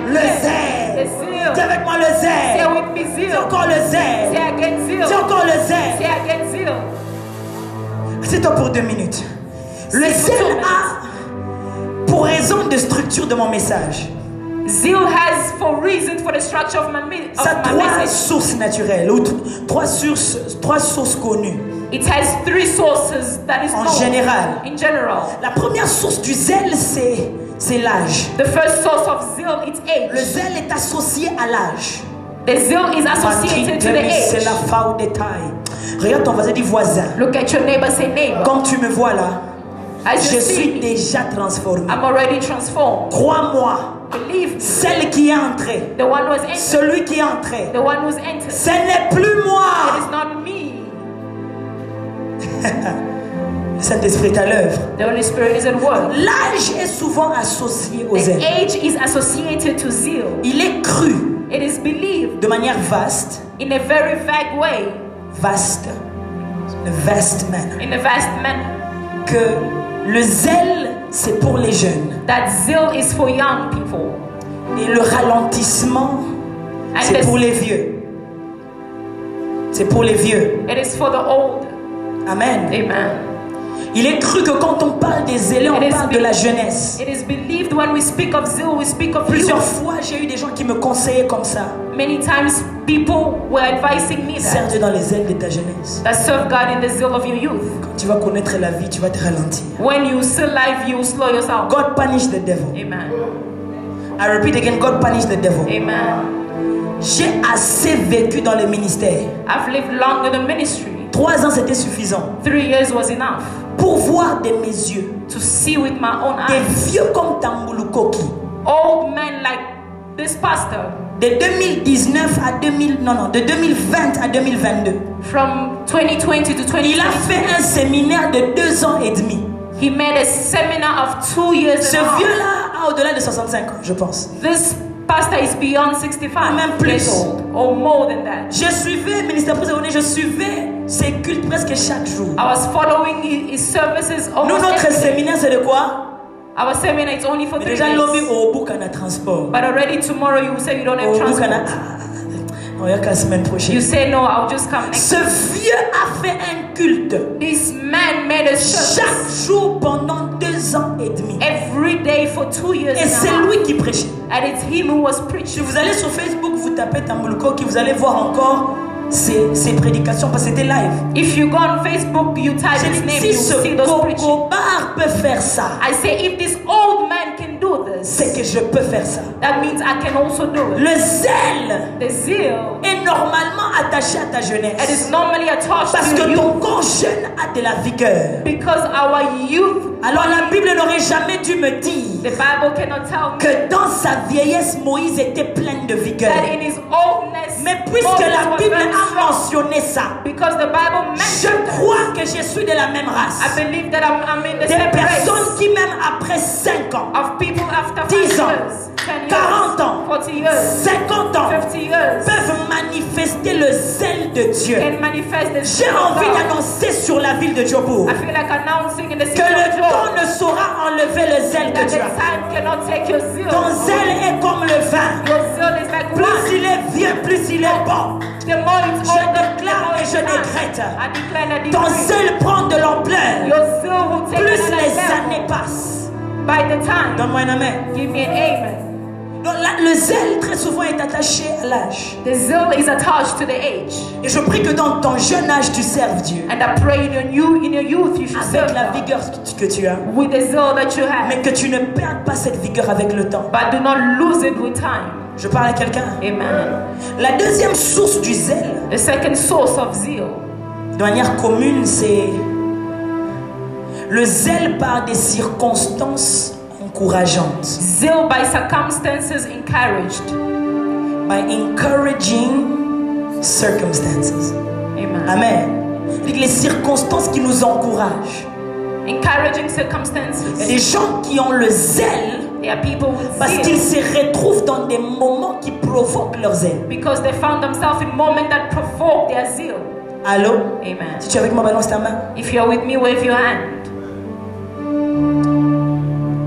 le The zèle. zeal. Dis avec moi le Say zèle. with me Dis zeal. encore le Say zèle. again zeal. Dis encore le Say zèle. again zeal. C'est toi pour 2 minutes. Le zèle a pour raison de structure de mon message. Zeal has for reason for the structure of Ça a my 3 message. sources naturelles ou 3 sources connues. It has 3 sources that is En known général. in general. La première source du zèle, c'est l'âge. The first source of zeal is Le age. zèle est associé à l'âge. The zeal is associated to the C'est age. la faute des tailles. Regarde ton voisin, dis voisin. Look at your neighbor, say neighbor. Comme tu me vois là, As je you suis see me, déjà transformé. I'm already transformed. Crois-moi, Believe me. celle qui est entrée, The one who has entered. celui qui est entré, The one who's entered. ce n'est plus It moi. is not me. Le Saint-Esprit est à l'œuvre. The Holy Spirit is at work. L'âge est souvent associé au The zèle. age is associated to zeal. Il est cru It is believed de manière vaste, in a very vague way, vaste, le vast manner, in a vast manner, que le zèle, c'est pour les jeunes. that zeal is for young people. Et le ralentissement, And c'est pour this, les vieux. C'est pour les vieux. it is for the old. Amen. Amen. Il est cru que quand on parle des zélés, on parle de la jeunesse. It is believed when we speak of zeal, we speak of Plusieurs youth. fois, j'ai eu des gens qui me conseillaient comme ça. Many times people were advising me Sers that, Dieu dans les ailes de ta jeunesse. that serve God in the zeal of your youth. Quand tu vas connaître la vie, tu vas te ralentir. When you still life, you slow yourself. God punish the devil. Amen. I repeat again, God punish the devil. Amen. J'ai assez vécu dans le ministère. I've lived long in the ministry. 3 ans, c'était suffisant 3 years was enough pour voir de mes yeux to see with my own des eyes vieux comme Tambulu Koki. old men like this pastor De 2019 à 2000, de 2020 à 2022. from 2020 to Il a 2020. fait un séminaire de 2 ans et demi. He made a seminar of 2 years Ce and a half. vieux-là a au-delà de 65 ans, je pense. This pastor is beyond 65 Même plus. years old or more than that. Je suivais, ministère Président, je suivais ses cultes presque chaque jour. I was following his services Nous, almost notre every day. séminaire, c'est de quoi? Our seminar is only for Mais 3 déjà, days. l'homme au bout qu'on a transport. But already tomorrow you say you don't have Au bout qu'on a. transport. On y a qu'à la semaine prochaine. You say no, I'll just come next. Ce vieux a fait un culte This man made a service chaque jour pendant 2 ans et demi. every day for 2 years Et and c'est a half. lui qui prêchait. And it's him who was Si preaching. vous allez sur Facebook, vous tapez Tambuluko, vous allez voir encore ses prédications parce que c'était live. If you go on Facebook, you type J'ai his dit, name, si you ce will see those preaching. cocobar peut faire ça, I say, if this old man can do this, c'est que je peux faire ça. that means I can also do it. Le zèle The zeal, est normalement attaché à ta it jeunesse. is normally attached Parce to que you ton corps jeune a de la vigueur. because our youth, Alors la Bible n'aurait jamais dû me dire the Bible cannot tell me que dans sa vieillesse, Moïse était plein de vigueur. that in his oldness, Mais puisque Moses la was Bible very a strong. mentionné ça, Because the Bible je mentioned that. crois que je suis de la même race. I believe that I'm in the Des same personnes race qui même après 5 ans, of people after 10 5 ans, years, 10 years, 40 ans, 40 years, 50 ans, 50 years, peuvent manifester le zèle de Dieu. can manifest the J'ai zeal of envie God. d'annoncer sur la ville de Djobourg I feel like announcing in the city que le of temps Joy ne saura enlever le zèle que that tu the as. time cannot take your zeal. Ton zèle est comme le vin. Your zeal is like Plus wine. il est vieux, plus il est bon. The more it's Je old, the déclare more et it's je nice. décrète. I declare and I Ton decree. zèle prend de l'ampleur. Your zeal will take Plus another les level. années passent. By the time, Donne-moi un amen. give me an amen. Donc là, le zèle très souvent est attaché à l'âge. The zeal is attached to the age. Et je prie que dans ton jeune âge, tu serves Dieu. And I pray in your youth you should Avec serve la God vigueur que tu as. with the zeal that you have. Mais que tu ne perdes pas cette vigueur avec le temps. But do not lose it with time. Je parle à quelqu'un. Amen. La deuxième source du zèle, The second source of zeal. de manière commune, c'est le zèle par des circonstances encourageantes. Zeal by circumstances encouraged. By encouraging circumstances. Amen. Amen. Les circonstances qui nous encouragent. Encouraging Il y a circumstances. des gens qui ont le zèle There are people with parce qu'ils zeal se retrouvent dans des moments qui provoquent leur zèle. because they found themselves in moments that provoke their zeal. Allô? Amen. Si tu es avec moi, balance ta main. If you're with me, wave your hand.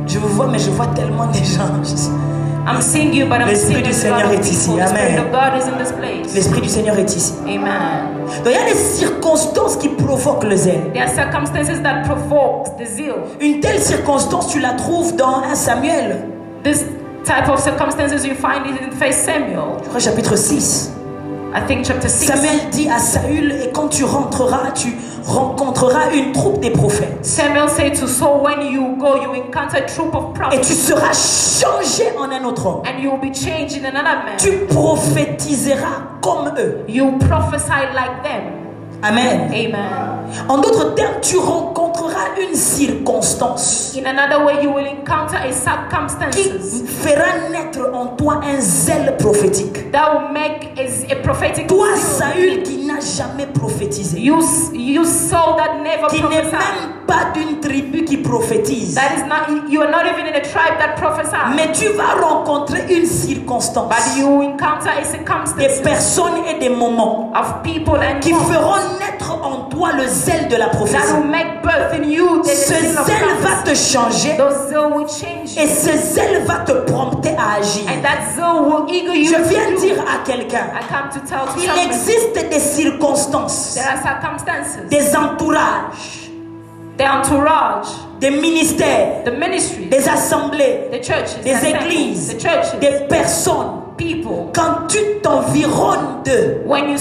Je vous vois, mais je vois tellement des gens. I'm seeing you, but I'm L'Esprit seeing du a lot Seigneur of est ici. people. The Spirit Amen. of God is in this place. L'Esprit du Seigneur est ici. Amen. Donc il y a des circonstances qui provoquent le zèle. There are circumstances that provoke the zeal. Une telle circonstance, tu la trouves dans 1 Samuel, This type of circumstances you find it in 1 Samuel. je crois chapitre 6. I think chapter 6. Samuel dit à Saül, et quand tu rentreras, tu rencontreras une troupe des prophètes. Samuel said to Saul, when you go, you encounter a troop of Et tu prophets, seras changé en un autre homme. and you will be changed in another man. Tu prophétiseras comme eux. You prophesy like them. Amen. Amen. En d'autres termes, tu rencontreras une circonstance In another way, you will encounter a qui circumstances fera naître en toi un zèle prophétique. that will make a prophetic Toi, zeal. Saül, qui n'a jamais prophétisé, You Saul that never qui n'est prophesied. même pas d'une tribu qui prophétise, That is not, you are not even in a tribe that prophesies. mais tu vas rencontrer une circonstance, But you encounter a des circumstance personnes et des moments of people and qui moments feront naître en toi le zèle de la that prophétie. will make birth in you the Ce zeal of zèle va prophecy. te changer Those zeal will change et you. ce zèle va te prompter à agir. And that zeal will eager you Je to viens do. dire à quelqu'un, I come to tell to il somebody, existe des circonstances, there are circumstances, des entourages, the entourage, des ministères, the ministry, des assemblées, the churches, des the temples, églises, the churches, des personnes people, quand tu t'environnes d'eux, when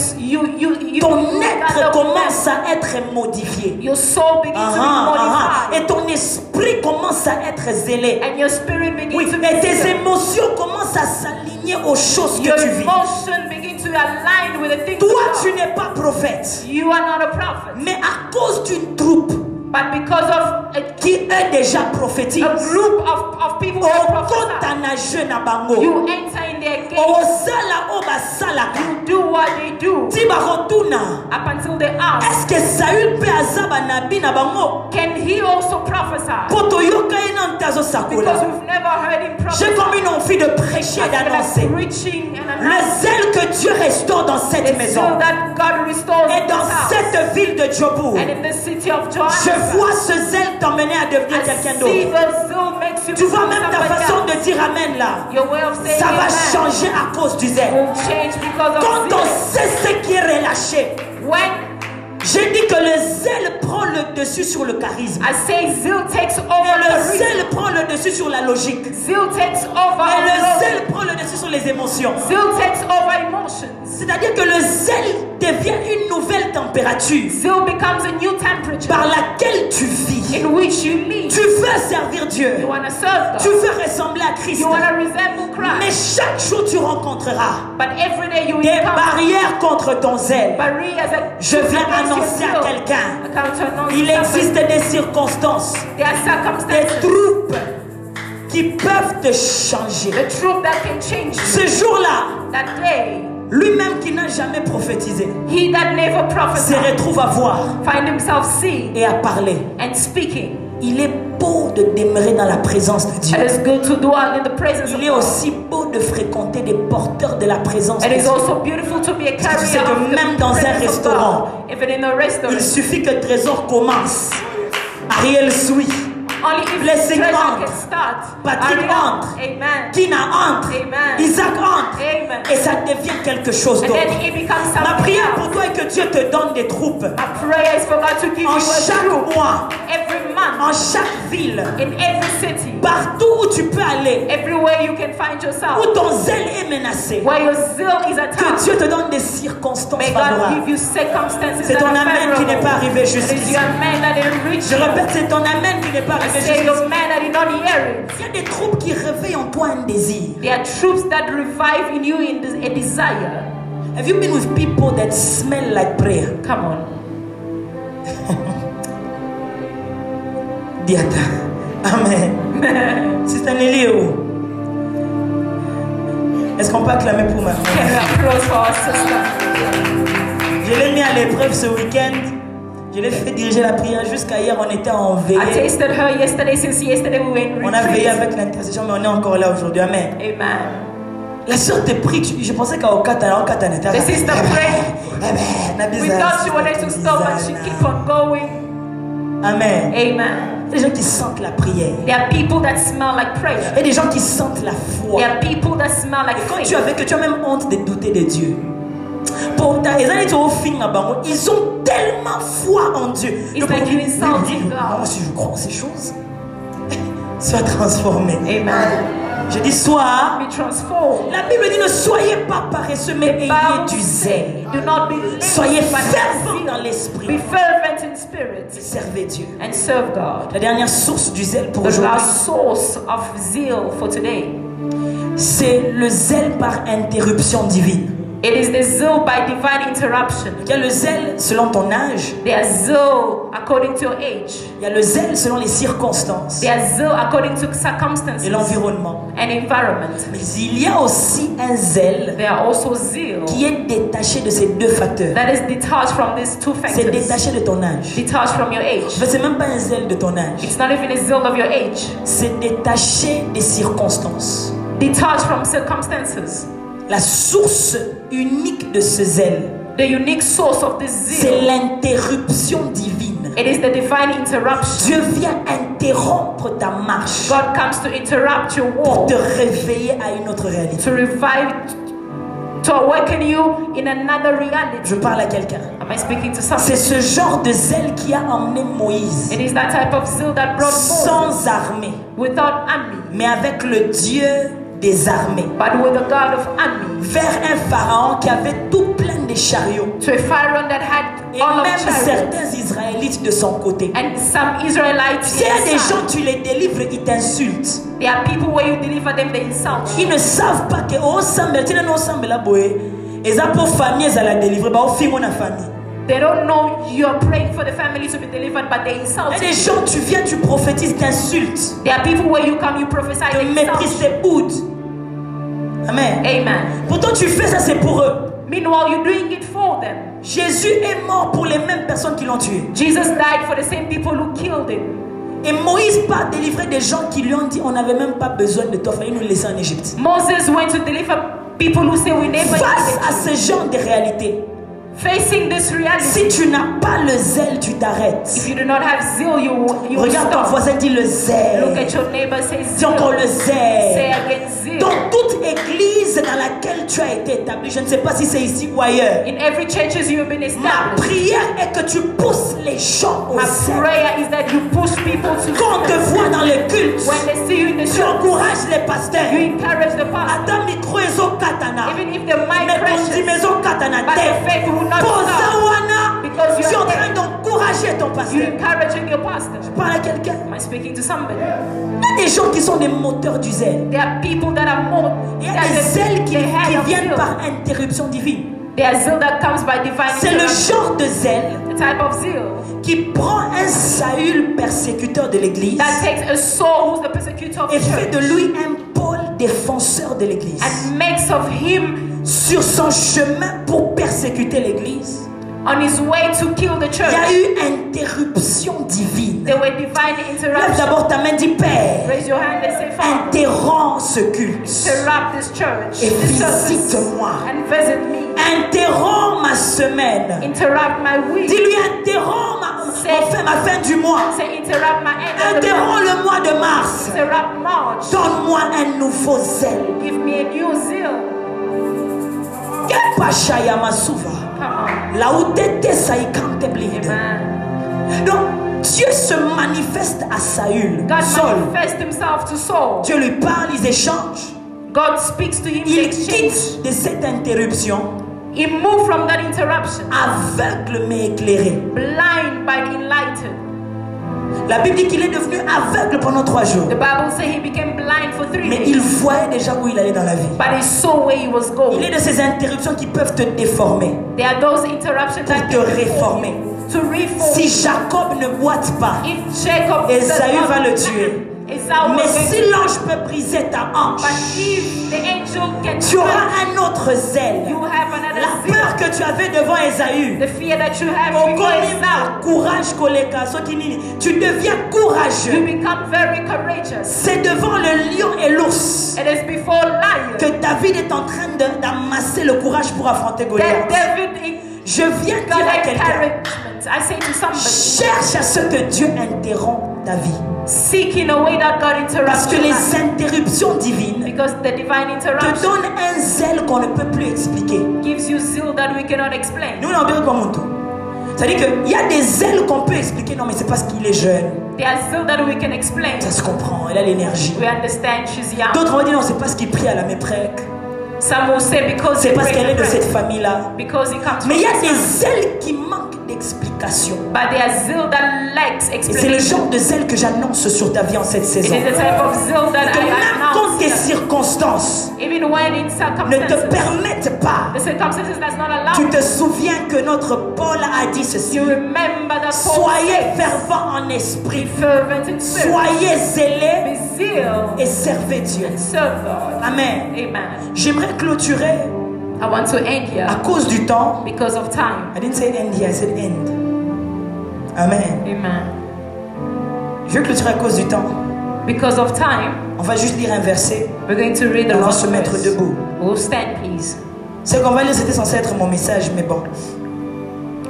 ton être commence à être modifié. your soul begins to be modified, Et ton esprit commence à être zélé. and your spirit begins Oui, to be et tes zealous. émotions commencent à s'aligner aux choses que Your tu vis. emotion begin to align with the things Toi, of tu God. n'es pas prophète. You are not a prophet, Mais à cause d'une troupe but because of qui est déjà prophétique, a group of people that prophesy, you enter in their gate, you do what they do up until they ask, est-ce que Saül peut azaba nabi na bango? can he also prophesy? Poto yoka ina ntazo Because sakola. we've never heard him prophesy. J'ai comme une envie de prêcher et d'annoncer Preaching and le announcing zèle que Dieu restaure dans cette the maison zeal that God restores et in dans this house. cette ville de Djobour. And in the city of Je Johannesburg, vois ce zèle t'emmener à devenir I quelqu'un see d'autre. the zeal makes you Tu vois become même ta somebody façon else. de dire amen là. Your way of saying Ça va amen changer à cause du zèle. will change because of Quand on zeal. sait ce qui est relâché, When j'ai dit que le zèle prend le dessus sur le charisme. I say zeal takes Et over le the reason. zèle prend le dessus sur la logique. Zeal takes over Et le authority. zèle prend le dessus sur les émotions. Zeal takes over emotions. C'est-à-dire que le zèle devient une nouvelle température Zeal becomes a new temperature par laquelle tu vis. in which you live. Tu veux servir You Dieu. want to serve Tu God. veux ressembler à Christ. You want to resemble Mais Christ. chaque jour tu rencontreras But every day you des encounter barrières contre ton zèle. barriers that Je viens against your annoncer à zeal. quelqu'un, I come to announce il existe something. des circonstances, There are des circumstances, troupes qui peuvent te changer. the truth that can change you. Ce jour-là, That day, lui-même qui n'a jamais prophétisé, he that never se prophesied retrouve à voir find himself seeing et à parler. and speaking. Il est beau de demeurer dans la présence de Dieu. It is good to dwell in the presence of Il est God. aussi beau de fréquenter des porteurs de la présence de It is Dieu. also beautiful to be a Parce que tu sais carrier que of the même dans un presence of restaurant, God. Even in a Il restaurant, suffit que Trésor commence. Ariel suit. only if Blessing treasure entre. can start. Patrick Ariel, entre. amen. Kina entre. Amen. Isaac entre. Amen. Et ça devient quelque chose And d'autre. then it becomes Ma something prière else. pour toi est que Dieu te donne des troupes. My prayer is for God to give En you a chaque troop mois, every month, en chaque ville, in every city, partout où tu peux aller, everywhere you can find où yourself, ton zèle est menacé. where your zeal is Que attacked. Dieu te donne des circonstances May God favorables. give you circumstances C'est that ton are amen qui n'est pas favorable. arrivé It is jusqu'ici. your amen that didn't reach Je you. répète, c'est ton amen qui n'est pas arrivé Say jusqu'ici. your amen that did not hear it. Il y a des troupes qui réveillent en toi un désir. There are troops that revive in you in a desire. Have you been with people that smell like prayer? Come on. Diata. Amen. Sister Nelly est où? Est-ce qu'on peut acclamer pour ma Can we applause for our sister? Je l'ai mis à l'épreuve ce week-end. Je l'ai fait diriger la prière jusqu'à hier. On était en I veillée. tasted her yesterday. Since yesterday we were in On a veillé retreat. avec l'intercession, mais on est encore là aujourd'hui. Amen. Amen. La sœur te prie. Je pensais qu'à Okata, n'était The sister prayed. We thought she wanted to stop, but she keep on going. Amen. Amen. Il y a des gens qui sentent la prière. There are people that smell like Il y prayer. a des gens qui sentent la foi. There are people that smell like Quand faith. tu as même honte de douter de Dieu. Ils ont tellement foi en Dieu. It's like you insulting God. Moi aussi je crois en ces choses. Sois transformé. Amen. Je dis sois. Be transformed. La Bible dit ne soyez pas paresseux, mais ayez du zèle. Do not be lazy, Soyez but fervents dans be l'esprit. fervent in spirit Servez Dieu. and serve God. La dernière source du zèle pour The aujourd'hui, last source of zeal for today. c'est le zèle par interruption divine. It is the zeal by divine interruption. Il y a le zèle selon ton âge. There is zeal according to your age. Il y a le zèle selon les circonstances There is zeal according to circumstances et l'environnement. and environment. Mais il y a aussi un zèle There are also zeal qui est détaché de ces deux facteurs. that is detached from these two C'est factors. détaché de ton âge. Detached from your age. En fait, c'est même pas un zèle de ton âge. It's not even a zeal of your age. C'est détaché des circonstances. Detached from circumstances. La source unique de ce zèle, The unique source of this c'est zeal, l'interruption divine. it is the divine interruption. Dieu vient interrompre ta marche God comes to interrupt your pour walk, te réveiller à une autre réalité. to revive, to awaken you in another reality. Je parle à quelqu'un. Am I speaking to C'est someone? ce genre de zèle qui a emmené Moïse It is that type of zeal that brought Moses sans armée, without army, mais avec le Dieu des armées, but with the God of armies. vers un pharaon qui avait tout plein de chariots, To a Pharaoh that had et all of même chariots. certains Israélites de son côté. And some Israelites. S'il y a des gens, tu les délivres, ils t'insultent. There are people where you deliver them, they insult you. Ils ne savent pas que oh semble, tu n'as semble la boé. Et ça pour famille, ça la délivrer, bah au film on a famille. They don't know you're praying for the family to be delivered, but they insult Il y a des you. gens, tu viens, tu prophétises, t'insultes, There are people where you come, you prophesy, te they méprises, insult you. tes boudes. Amen. Amen. Pourtant tu fais ça, c'est pour eux. Meanwhile, you're doing it for them. Jésus est mort pour les mêmes personnes qui l'ont tué. Jesus died for the same people who killed him. Et Moïse part délivrer des gens qui lui ont dit on n'avait même pas besoin de toi, il fallait nous laisser en Égypte. Moses went to deliver people who say we never Face à needed ce genre de réalité, you. Facing this reality, si tu n'as pas le zèle, tu t'arrêtes. if you do not have zeal, you will Regarde ton stop. voisin, dis le Look zèle. at your neighbor, say Dis zeal. encore le Say zèle. again zeal. Dans toute église dans laquelle tu as été établi, je ne sais pas si c'est ici ou ailleurs, In every church you have been ma established, prière est que tu pousses les gens au my zèle. prayer is that you push people to Quand on te voit dans le culte, when they see you in the tu church, encourages les you pasteurs. encourage the pastor. Adam micro ezo katana. Even if the mic Mais ton crashes, dit maison katana but the te. faith will not Posa stop. wana. Because Tu es you en are train d'encourager ton You pasteur. encouraging your pastor. Parle à quelqu'un. Am I speaking to somebody? Il y a des gens qui sont des moteurs du zèle. There are people that are more. Il y a des zèles qui they have viennent zeal. par interruption divine. There are zeal that comes by divine C'est le interruption. genre de zèle The type of zeal qui prend un Saül persécuteur de l'église that takes a Saul who's the persecutor of et the fait de church lui un Paul défenseur de l'église. and makes of him Sur son chemin pour persécuter l'église, on his way to kill the il y a church. eu interruption divine. There were divine Lève interruptions. d'abord ta main, dis Père, Raise your hand and say, Father, interromps ce culte interrupt this church, et this service, visite-moi. and visit me. Interromps ma semaine. Interrupt my week. Dis-lui interromps ma fin du mois. Say, interrupt my end of the Interromps month. le mois de mars. Interrupt March. Donne-moi un nouveau zèle. Give me a new zeal. Kepashaya masuva. Come Là où t'étais, ça y quand t'es on. blind. Amen. Donc, Dieu se manifeste à Saül. God Saul. manifests himself to Saul. Dieu lui parle, ils échangent. God speaks to him. Il They exchange. quitte de cette interruption, He moved from that interruption, aveugle mais éclairé. blind but enlightened. La Bible dit qu'il est devenu aveugle pendant 3 jours. The Bible says he became blind for 3 Mais il days. voyait déjà où il allait dans la vie. But he saw where he was Il going. est de ces interruptions qui peuvent te déformer, There are those interruptions pour that te réformer. to reform. Si Jacob ne boite pas, If Jacob Esaü does va not- le tuer. Esau Mais was going si to- l'ange peut briser ta hanche, But if the angel can tu auras un autre zèle. you have another La zeal. peur que tu avais devant Esaü, The fear that you have before Esau, courage koleka, soki nini, tu deviens you courageux. become very courageous. C'est devant le lion et l'ours It is before lion que David est en train d'amasser le courage pour affronter that Goliath. David Je viens got dire à quelqu'un, encouragement. I say to somebody, cherche à ce que Dieu interrompt ta vie. seek in a way that God Parce interrupts que your les life. interruptions divines Because the divine te interruption donnent un zèle qu'on ne peut plus expliquer. gives you zeal that we cannot explain. Nous, on a comme tout. C'est-à-dire qu'il y a des ailes qu'on peut expliquer. Non, mais c'est parce qu'il est jeune. There are zeal that we can explain. Ça se comprend. Il a l'énergie. We understand she's young. D'autres vont dire non, c'est parce qu'il prie à la méprèque. Some will say because C'est he parce prays qu'elle est de the prayer. cette famille-là. Because he comes Mais il y a from des ailes qui manquent d'explication. but there are zeal that lacks Et c'est le explanation. genre de zèle que j'annonce sur ta vie en cette It saison. is the type of zeal that Que I même quand tes announce. circonstances Even when in ne te circumstances, permettent pas, the circumstances does not allow tu te souviens que notre Paul a dit ceci. you remember that Paul Soyez says, fervents en esprit. be fervent in spirit, Soyez zélés be zeal, et servez Dieu. and serve God. Amen. Amen. J'aimerais clôturer I want to end here à cause du temps. because of time. I didn't say end here, I said end. Amen. Amen. Je vais clôturer à cause du temps. Because of time, On va juste lire un verset. we're going to read the On va last se mettre verse. debout. We'll stand, please. Ce qu'on va lire, c'était censé être mon message, mais bon.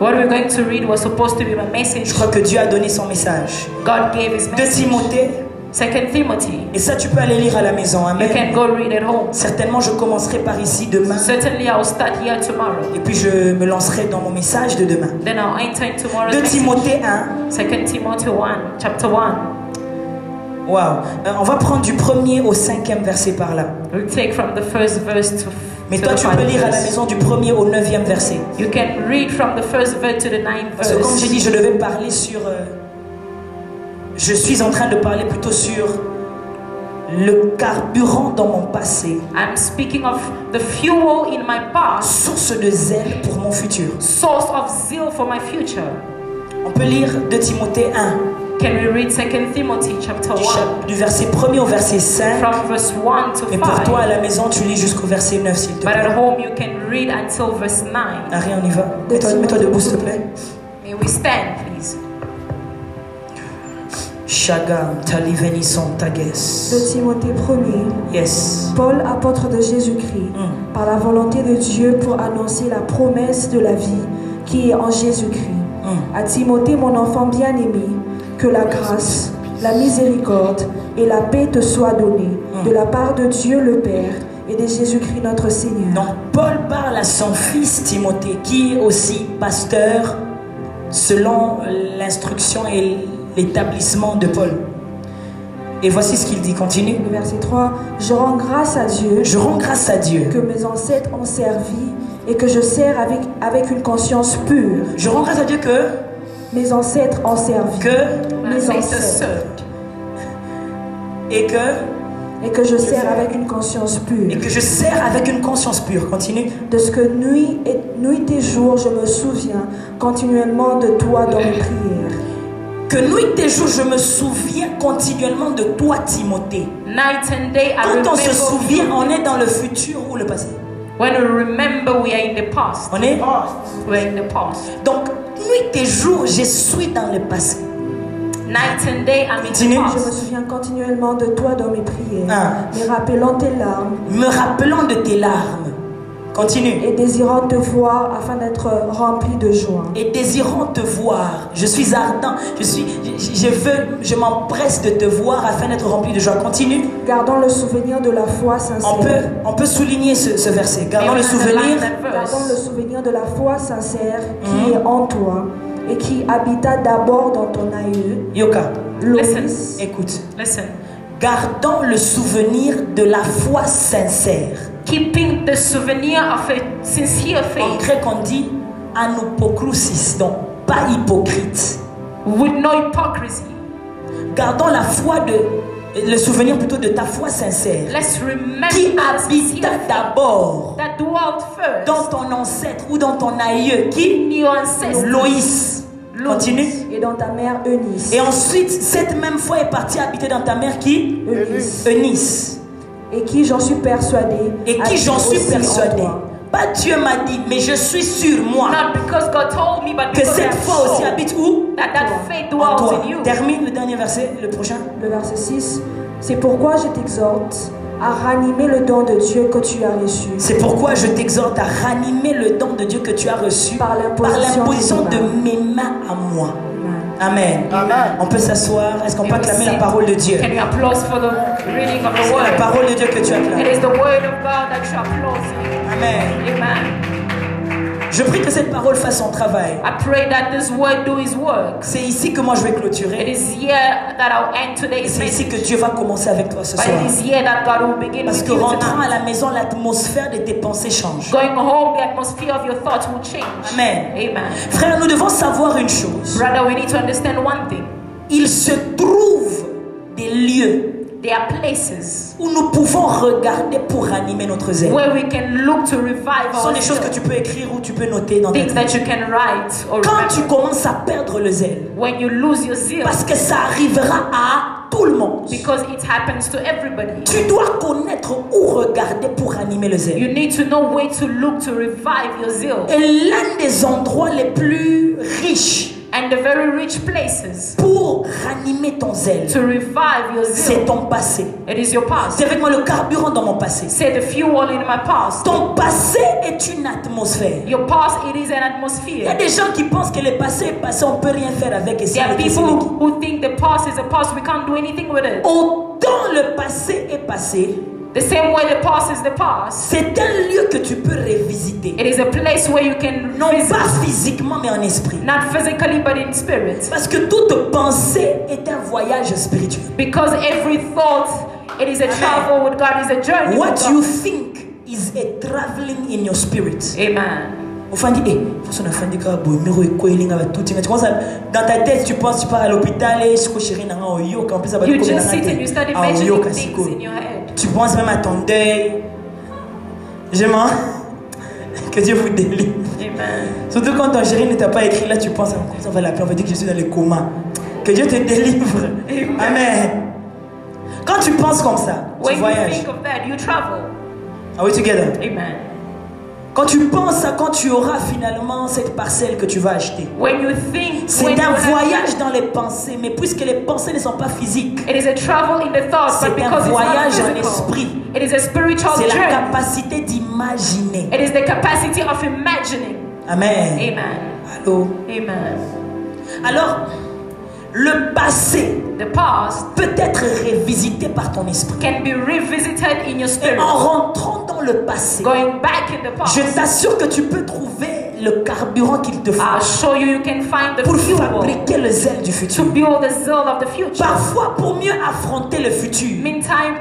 What we're going to read was supposed to be my message. Je crois que Dieu a donné son message. God gave his De message. Timothée. 2 Timothy. Et ça, tu peux aller lire à la maison. You Amen. can go read at home. Certainement, je commencerai par ici demain. Certainly, I'll start here tomorrow. Et puis, je me lancerai dans mon message de demain. Then I'll enter in tomorrow's De message. Timothée 1. 2 Timothy 1, chapter 1. Wow. On va prendre du 1er au 5e verset par là. We'll take from the first verse to Mais to toi, the tu peux final lire à la verse. maison du 1er au 9e verset. You can read from the first verse to the 9th Parce que comme j'ai dit, verse. je devais parler sur... je suis en train de parler plutôt sur le carburant dans mon passé. I'm speaking of the fuel in my past, Source de zèle pour mon futur. source of zeal for my future. On peut lire 2 Timothée 1, Can we read 2 Timothy chapter 1 du verset 1er au verset 5. from verse 1 to Et pour toi, à 5? la maison, tu lis jusqu'au verset 9, s'il te But plaît. at home you can read until verse 9. Harry, on y va. Mets-toi debout, s'il te plaît. May we stand, please? Shagam, Talivenison, Tages. De Timothée 1er. Yes. Paul, apôtre de Jésus-Christ, par la volonté de Dieu pour annoncer la promesse de la vie qui est en Jésus-Christ. À Timothée, mon enfant bien-aimé, que la grâce, la miséricorde et la paix te soient données de la part de Dieu le Père et de Jésus-Christ notre Seigneur. Donc, Paul parle à son fils Timothée, qui est aussi pasteur selon l'instruction et l'établissement de Paul. Et voici ce qu'il dit, continue. Le verset 3, je rends grâce à Dieu Je rends grâce à Dieu. que mes ancêtres ont servi et que je sers avec une conscience pure. Je rends grâce à Dieu que Mes ancêtres ont servi. My Mes ancestors ancêtres. served. et Et que je sers avec une conscience pure. que je sers avec une conscience pure. Continue. De ce que nuit et jour je me souviens continuellement de toi dans mes prières. Que nuit et jour, je me souviens continuellement de toi, Timothée. Night and day I Quand on se remember souvient, you. on est dans le futur ou le passé. When we remember, we are in the past. On est. We're in the past. Donc, nuit et jour, je suis dans le passé. Night and day I'm in Continue. the Je me past. souviens continuellement de toi dans mes prières, Ah. me rappelant tes larmes Me rappelant de tes larmes. Continue. et désirant te voir afin d'être rempli de joie. Et désirant te voir. Je suis ardent. Je m'empresse de te voir afin d'être rempli de joie. Continue. Gardons le souvenir de la foi sincère. On peut souligner ce verset. Gardons May le we underline souvenir. that Gardons le verse. souvenir de la foi sincère qui est en toi et qui habita d'abord dans ton aïeux, Yoka, Loïs. écoute. Listen. Gardons le souvenir de la foi sincère. Keeping the souvenir of a sincere En faith grec, on dit anupokrousis, donc pas hypocrite. with no hypocrisy. Gardons le souvenir plutôt de ta foi sincère Let's remember qui the habita sincere faith d'abord that dwelt first dans ton ancêtre ou dans ton aïeux qui in your ancestors. Loïs. Continue. Et dans ta mère Eunice. Et ensuite, cette même foi est partie habiter dans ta mère qui Eunice. Eunice. Et qui, j'en suis persuadée, Et qui habite j'en suis aussi en persuadé. toi. Pas Dieu m'a dit, mais je suis sûr, moi, Not because God told me, but que because cette I'm foi aussi sure habite où? that faith En dwells toi. in you. Termine le dernier verset, le prochain. Le verset 6. C'est pourquoi je t'exhorte à ranimer le don de Dieu que tu as reçu. C'est pourquoi je t'exhorte à ranimer le don de Dieu que tu as reçu Par par l'imposition l'imposition de de mes mains à moi. Amen. Amen. On peut s'asseoir. Est-ce qu'on peut Can we acclamer la sing? parole de Dieu? Can you applause for the reading of the C'est la word? parole de Dieu que tu It acclames. is the word of God that you applause. Amen. Amen. Je prie que cette parole fasse son travail. I pray that this word do his work. C'est ici que moi je vais It clôturer. is here that I'll end Et today's c'est ici message. que Dieu va commencer avec toi ce But soir. it is here that God will begin Parce with que you rentrant à tonight. la maison, l'atmosphère de tes pensées change. Going home, the atmosphere of your thoughts will change. Amen. Amen. Frère, nous devons savoir une chose. Brother, we need to understand one thing. Il se trouve des lieux There are places où nous pouvons regarder pour ranimer notre zèle. where we can look to revive Ce sont our des choses que tu peux écrire ou tu peux noter dans tes things that you can write or Quand tu remember. commences à perdre le zèle, When you lose your zeal, parce que ça arrivera à tout le monde, because it happens to everybody. tu dois connaître où regarder pour ranimer le zèle. You need to know where to look to revive your zeal. Et l'un des endroits les plus riches And the very rich places pour ranimer ton zèle, to revive your c'est zeal. ton passé. It is your past. C'est avec moi le carburant dans mon passé. Say the fuel in my past. Ton passé est une atmosphère. Your past, it is an Il y a atmosphere. des gens qui pensent que le passé est passé, on ne peut rien faire avec. Et c'est There are avec et c'est people avec. who think the past is a past, we can't do anything with it. Autant le passé est passé, The same way the past is the past. C'est un lieu que tu peux revisiter. It is a place where you can Non visit. pas physiquement, mais en esprit. Not physically, but in spirit. Parce que toute pensée est un voyage spirituel. Because every thought, it is a travel with God, is a journey with What God. you think is a traveling in your spirit. Amen. Enfin, dit, tu commences dans ta tête, tu penses, tu pars à l'hôpital et You just sit and you start imagining things in your head. tu penses même à ton deuil. Je m'en. Que Dieu vous délivre. Amen. Surtout quand ton chéri ne t'a pas écrit, là tu penses, comment ça va l'appeler, on va dire que je suis dans le coma. Que Dieu te délivre. Amen. Amen. Quand tu penses comme ça, tu When you voyages. think of that, you travel. Are we together? Amen. Quand tu penses à quand tu auras finalement cette parcelle que tu vas acheter. When you think, C'est when un you voyage dans les pensées, mais puisque les pensées ne sont pas physiques, it is a travel in the thoughts, c'est but un because it's voyage not en physical, esprit. it is a spiritual C'est la journey. capacité d'imaginer. It is the capacity of imagining. Amen. Amen. Allô? Amen. Alors, le passé The past peut être révisité par ton esprit. can be revisited in your Et spirit. en rentrant dans le passé, Going back in the past, je t'assure que tu peux trouver le carburant qu'il te faut I'll show you can find the pour fuel fabriquer le zèle du to futur. build the zeal of the future. Parfois, pour mieux affronter le futur, Meantime,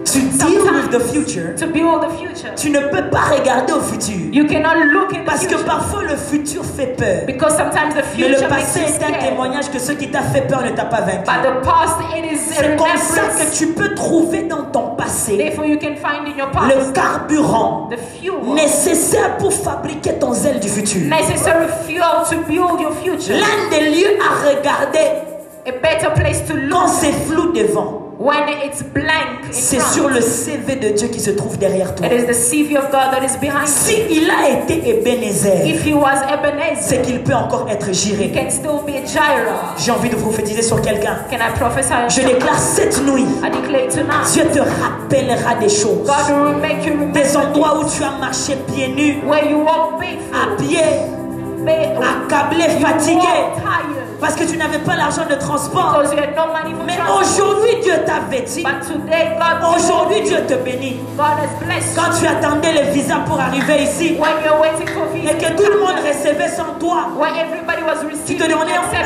to deal with the future, to build the future, tu ne peux pas regarder au futur. you cannot look in the Parce que future. parfois le futur fait peur. Because sometimes the Mais le future makes passé you est un scared. témoignage que ce qui t'a fait peur ne t'a pas vaincu. But the past, it is a C'est comme ça que remembrance. tu peux trouver dans ton passé Therefore, you can find in your le past carburant the fuel, nécessaire pour fabriquer ton zèle du futur. necessary fuel to build your future. L'un des lieux à regarder A better place to quand look c'est flou devant, when it's blank in c'est front. sur le CV de Dieu qui se trouve derrière toi. It is the CV of God that is behind you. Si il a été Ebenezer, If he was Ebenezer, c'est qu'il peut encore être he géré. can still be a Jireh. J'ai envie de prophétiser sur quelqu'un. Can I prophesy? Je déclare cette nuit, I declare tonight, Dieu te rappellera des choses. God will make you remember Des endroits où tu as marché pieds nus, where you walk barefoot, à pied, accablé, fatigué, walk tired, parce que tu n'avais pas l'argent de transport. because you had no money for Mais transport. aujourd'hui, Dieu t'a vêtu. But today, God, Aujourd'hui, Dieu te bénit. God has blessed you. Quand tu attendais le visa pour arriver ici, When you're waiting for et visa, que tout le monde recevait sans toi, when everybody was tu receiving te demandais, exception,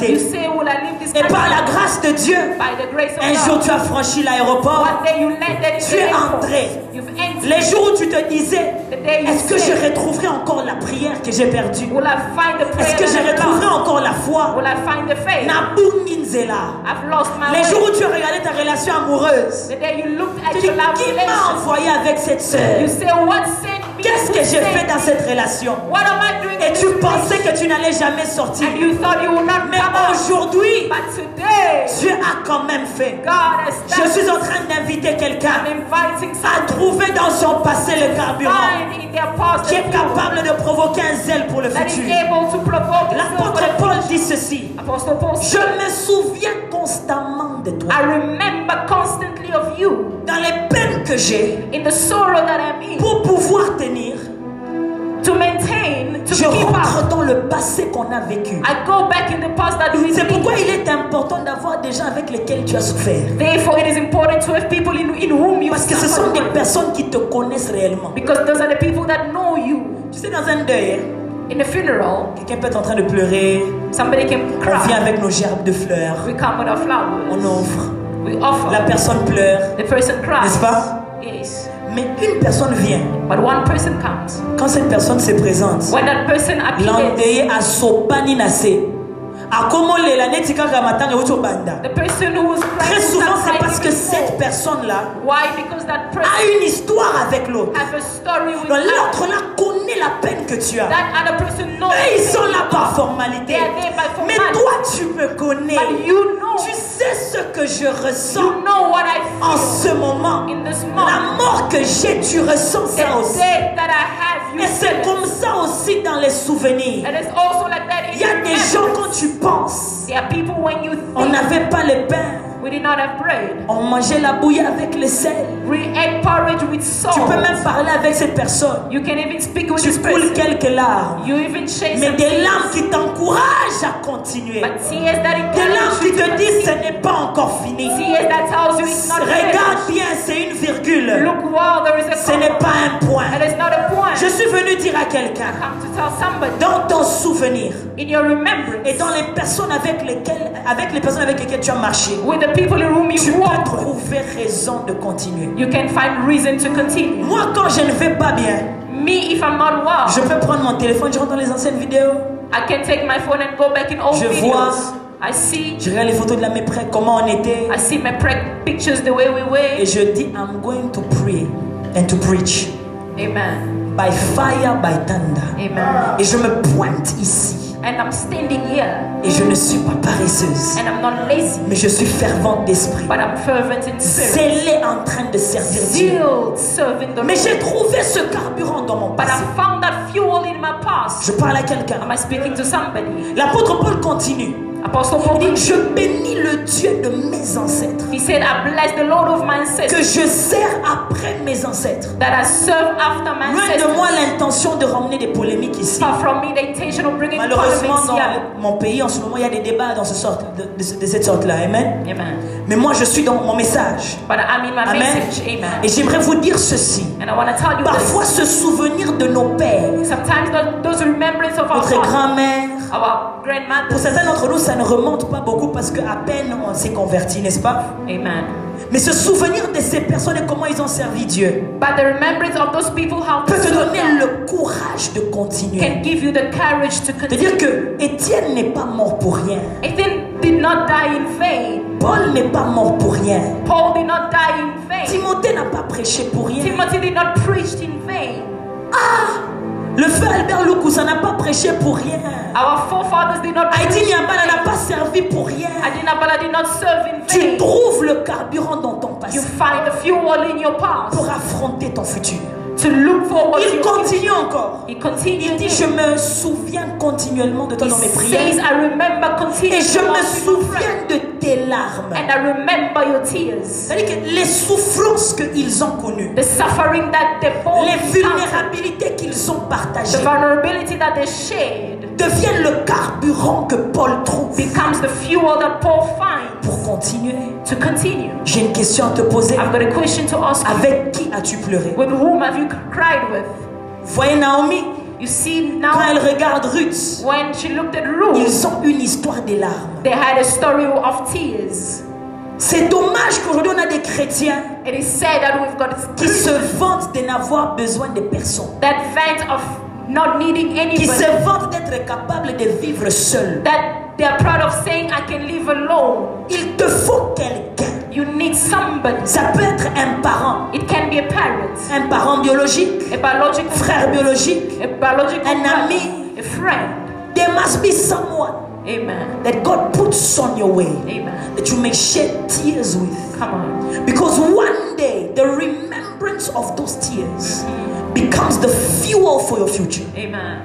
you say, will I leave this et par la country? grâce de Dieu, By the grace of un jour God, tu as franchi l'aéroport. one day you landed in Tu the es airport. entré. You've entered. Les jours où tu te disais, The day you est-ce que je said, retrouverai encore la prière que j'ai perdue? will I find the prayer Est-ce que je that I've retrouverai lost? encore la foi? Will I find the faith? Nabunginzela. I've lost my Les jours way. où tu as regardé ta relation amoureuse, The day you looked at tu dis, your love qui m'a relation, envoyé avec cette sœur? you say, what sent me? Qu'est-ce que Who j'ai sent fait dans me? cette relation? What am I doing Et in tu this pensais relationship? que tu n'allais jamais sortir. And you thought you would not Mais come out. aujourd'hui, But today, Dieu a quand même fait. God has Je done. suis en train d'inviter quelqu'un I'm inviting à someone trouver dans son passé le carburant find in their past qui the est fuel capable de provoquer un zèle pour le that is futur. able to provoke the L'apôtre fuel. Paul dit ceci: Apostle Paul je said, me souviens constamment de toi. I remember constantly of you Dans les peines que j'ai, in the sorrow that I'm in, pour pouvoir tenir, to maintain, to je keep rentre up. dans le passé qu'on a vécu. I go back in the past that we C'est lived. pourquoi il est important d'avoir des gens avec lesquels tu as souffert. Therefore, it is important to have people in whom you Parce que ce sont suffer des from. personnes qui te connaissent réellement. Because those are the people that know you. Tu sais, dans un deuil, In the funeral, quelqu'un peut être en train de pleurer, somebody can on vient cry. avec nos gerbes de fleurs, We come with our on flowers. offre, We offer. la personne pleure, The person cries. n'est-ce pas? Yes. Mais une personne vient. But one person comes. Quand cette personne se présente, When that person appears, l'endeuillé a sopani nase. A comment la netika kamatanga ucho banda. the person who was Très crying souvent, c'est starts parce que crying cette before. personne-là Why? Because that person a une histoire avec l'autre. has a story with Donc that. l'autre là connaît la peine que tu as. That other person knows. Eux, ils the sont pain là you par are. formalité. They are there by Mais formality. toi, tu me connais. But you know. Tu sais ce que je ressens You know what I en feel ce moment. in this La moment. mort que j'ai, tu ressens ça The aussi. death that I have, you Et feel c'est it. comme ça aussi dans les souvenirs. And it's also like that in Il y a your des gens memories. quand tu penses, There are people when you on think n'avait pas le pain, We did not have bread. On mangeait la bouillie avec le sel. We ate porridge with salt. Tu peux même parler avec cette personne. You can even speak with Tu this coules person. quelques larmes. You even shake Mais some des tears. larmes qui t'encouragent à continuer. But tears that Des larmes encourage qui you to te disent ce continue. n'est pas encore fini. Tears that tells you it's not Regarde finished. bien, c'est une virgule. Look, wow, there is a Ce n'est comma. pas un point. It is not a point. Je suis venu dire à quelqu'un, Come to tell somebody dans ton souvenir in your remembrance, et dans les personnes avec les personnes avec lesquelles tu as marché, with the people in whom tu you peux walk with, trouver raison de continuer. you can find reason to continue. Moi, quand je ne vais pas bien, Me, if I'm not well, je peux prendre mon téléphone, je rentre dans les anciennes vidéos, I can take my phone and go back in old Je videos. vois. I see je regarde les photos de la méprès, comment on était, my pictures the way we were. et je dis, I'm going to pray and to preach Amen. by fire, by thunder. Amen. Et je me pointe ici. And I'm standing here, Et je ne suis pas paresseuse, and I'm not lazy, mais je suis fervente d'esprit. but I'm fervent in spirit. Zélée en train de servir Dieu. Zeal serving the Mais Lord. j'ai trouvé ce carburant dans mon But passé. I found that fuel in my past. Je parle à quelqu'un. Am I speaking to somebody? L'apôtre Paul continue. Apostle Paul, Il dit, je bénis le Dieu de mes ancêtres, he said, I bless the Lord of my que ancestors, je sers après mes ancêtres. that I serve after my Loin de ancestors. moi l'intention de ramener des polémiques ici. Far from me the intention of bringing Malheureusement, politics here. dans mon pays, en ce moment, il y a des débats dans de cette sorte-là. Amen. Amen. Mais moi, je suis dans mon message. But I'm in my Amen. message. Amen. Et j'aimerais vous dire ceci. And I want to tell you Parfois, this. se souvenir de nos pères, Sometimes those remembrance of our notre fathers, grand-mère, our pour grandmothers. certains d'entre nous, ça ne remonte pas beaucoup parce qu'à peine on s'est converti, n'est-ce pas? Amen. Mais se souvenir de ces personnes et comment ils ont servi Dieu But the remembrance of those people how peut to te serve donner God le courage de continuer. can give you the courage to De dire continue. que Étienne n'est pas mort pour rien. Ethan did not die in vain. Paul n'est pas mort pour rien. Paul did not die in vain. Timothée n'a pas prêché pour rien. Timothy did not preach in vain. Le frère Albert Loukoussa n'a pas prêché pour rien. Our forefathers did not preach. Haïti Niambala n'a pas servi pour rien. Adinabala did not serve in Tu vain. trouves le carburant dans ton You passé find the fuel in your past pour affronter ton futur. to look forward to Il your continue encore. He Il continued. dit, je me souviens continuellement de toi He dans mes says, prières. I remember continuing Et je to me walk with my friend. souviens de tes larmes. And I remember your tears. C'est-à-dire que les souffrances qu'ils ont connues, The suffering that they both les encountered, vulnérabilités qu'ils ont the partagées, vulnerability that they shared deviennent le carburant que Paul trouve becomes the fuel that Paul finds pour continuer. to continue. J'ai une question à te poser. I've got a question to ask you. Avec qui as-tu pleuré? With whom have you cried with? Voyez Naomi, You see quand now, elle regarde Ruth, when she looked at Ruth, ils ont une histoire des larmes. they had a story of tears. C'est dommage qu'aujourd'hui on a des chrétiens It is said that we've got qui se Christians vantent de n'avoir besoin de personne, that vent of not needing qui se anybody, vantent d'être capables de vivre seuls. that they are proud of saying, I can live alone. Il te faut quelqu'un. You need somebody. Ça peut être un parent, It can be a parent, biologique, a biological frère biologique, a biological un brother, ami. a friend. There must be someone Amen. that God puts on your way Amen. that you may shed tears with. Come on. Because one day the remembrance of those tears becomes the fuel for your future. Amen.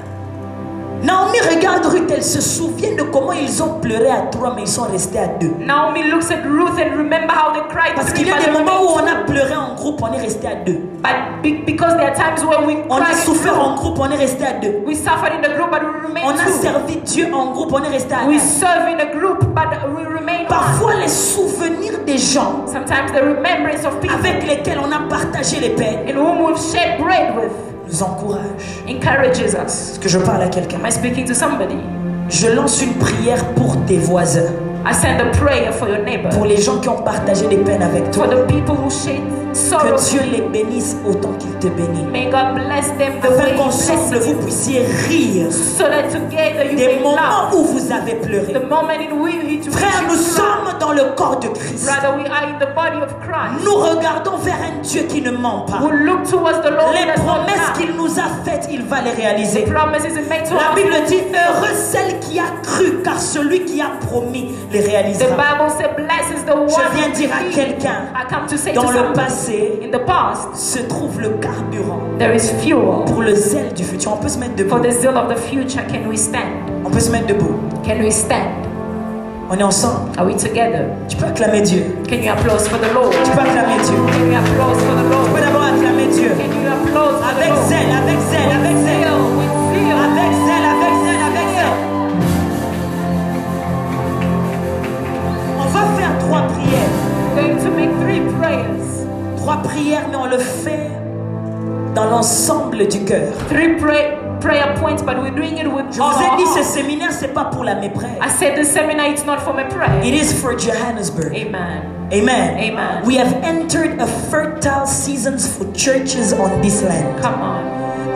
Naomi regarde Ruth, elle se souvient de comment ils ont pleuré à 3 mais ils sont restés à 2. Naomi looks at Ruth and remember how they cried. Parce three, qu'il y a but des they moments où remained on a two. pleuré en groupe, on est resté à 2. But because there are times where we On a cried, souffert en groupe, on est resté à 2. we suffered in the group, but we remained On a two. servi Dieu en groupe, on est resté à We 1. serve in a group, but we remain one. Parfois les souvenirs des gens Sometimes the remembrance of people avec lesquels on a partagé les peines in whom we've shared bread with nous encouragent. encourages us. Est-ce que je parle à quelqu'un? Am I speaking to somebody? Je lance une prière pour tes voisins, I send a prayer for your neighbor, pour les gens qui ont partagé les peines avec toi. for the people who shared sorrow. Que Dieu les bénisse autant qu'il te bénit. May God bless them the way Afin He qu'ensemble blesses vous you, puissiez rire so that together you des may moments laugh. où vous avez pleuré. The moment in which you Frère, nous laugh. sommes dans le corps de Christ. Rather, we are in the body of Christ. Nous regardons vers un Dieu qui ne ment pas. We look towards the Lord. Les who does not promesses lie. qu'il nous a faites, il va les réaliser. Promises is made to La us. Bible dit, heureux celle qui a cru, car celui qui a promis les The réalisera. Bible says, "Blesses the one." Je viens who dire à believes." quelqu'un, I come to say dans to le somebody, passé in the past, se trouve le carburant there is fuel pour le zèle du futur. On peut se mettre for debout. the zeal of the future. Can we stand? On peut se mettre debout. Can we stand? On est ensemble. Are we together? Tu peux acclamer Dieu. Can you applause for the Lord? Tu peux acclamer Dieu. Can you applause for the Tu Lord? peux d'abord acclamer Dieu. Can you applause for Avec the Lord? zèle, avec zèle, avec zèle. With zeal. Avec zèle, avec zèle, avec zèle. On va faire 3 prières. We're going to make 3 prayers. 3 prières, mais on le fait dans l'ensemble du cœur. 3 prayer points, but we're doing it with Je all vous ai our dit, ce heart. séminaire, c'est pas pour la méprêche. I said the seminar, it's not for my prayer. It is for Johannesburg. Amen. Amen. Amen. We have entered a fertile seasons for churches on this land. Come on.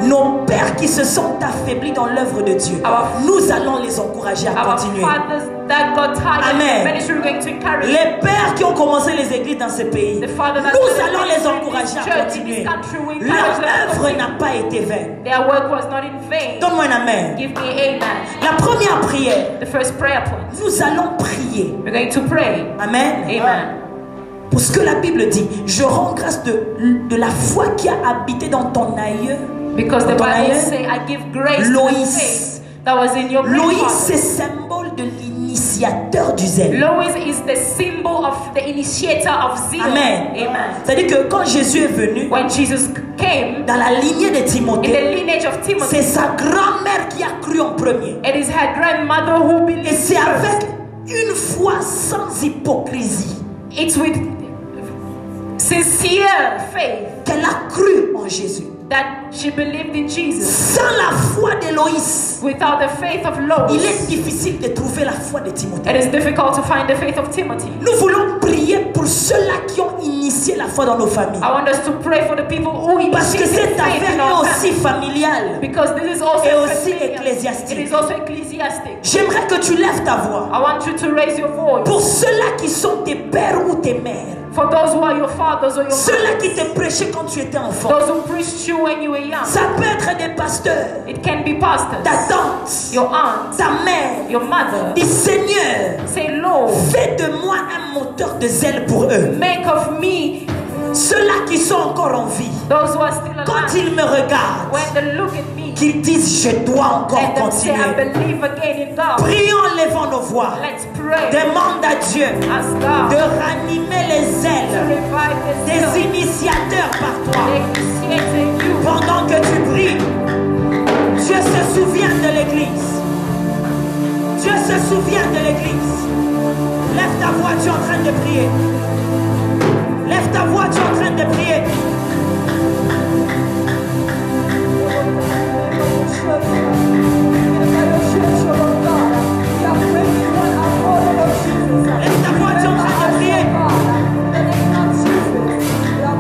Nos pères qui se sont affaiblis dans l'œuvre de Dieu, nous allons les encourager à Our continuer. fathers that got tired Amen. of ministry, we're going to encourage them. Les pères qui ont commencé les églises dans ces pays, The father that nous started allons les ministry in encourager this à church, in continuer. this country, we Leur encourage them to œuvre continue. n'a pas été vaine. Their work was not in vain. Donne-moi un amen. Give me amen. La première prière, The first prayer point. nous allons prier. We're going to pray. Amen. Amen. Pour ce que la Bible dit, je rends grâce de la foi qui a habité dans ton aïeux. Because the Dans ton Bible aïeux, says, I give grace to Loïs. the faith that was in your Loïs, grandfather. c'est symbole de l'initiateur du zèle. Lois is the symbol of the initiator of zeal. Amen. Amen. C'est-à-dire que quand Jésus est venu, When Jesus came, dans la lignée de in Timothée, the lineage of c'est Timothy, sa grand-mère qui a cru en premier. it is her grandmother who Et believed c'est first. avec une foi sans hypocrisie It's with sincere faith qu'elle a cru en Jésus. that she believed in Jesus. Sans la foi d'Éloïse, Without the faith of Lois, il est difficile de trouver la foi de it Timothée. is difficult to find the faith of Timothy. Nous voulons prier pour ceux-là qui ont initié la foi dans nos familles. I want us to pray for the people who Parce que initiated cette faith affaire in est our aussi family. familiale. Because this is also Et aussi familial. ecclésiastique. It is also ecclesiastic. J'aimerais que tu lèves ta voix. I want you to raise your voice. Pour ceux-là qui sont tes pères ou tes mères. For those who are your fathers or your Ceux-là mothers. qui te prêchaient quand tu étais enfant. Those who preached you when you were young. Ça peut être des pasteurs, It can be pastors, ta tante, your aunt, ta mère. your mother. Dis Seigneur, Say, Lord, fais de moi un moteur de zèle pour eux. make of me Ceux-là qui sont encore en vie, those who are still quand alive. ils me regardent, When they look at me, qu'ils disent je dois encore let them say, I continuer. believe again in God. Prions en levant nos voix. Let's pray. Demande à Dieu Ask God de ranimer les to ailes revive the des zeal. initiateurs par toi. Initiating you. Pendant que tu pries, Dieu se souvient de l'église. Dieu se souvient de l'église. Lève ta voix, tu es en train de prier. Lève ta voix, tu es en train de prier. Lève ta voix, tu es en train de prier.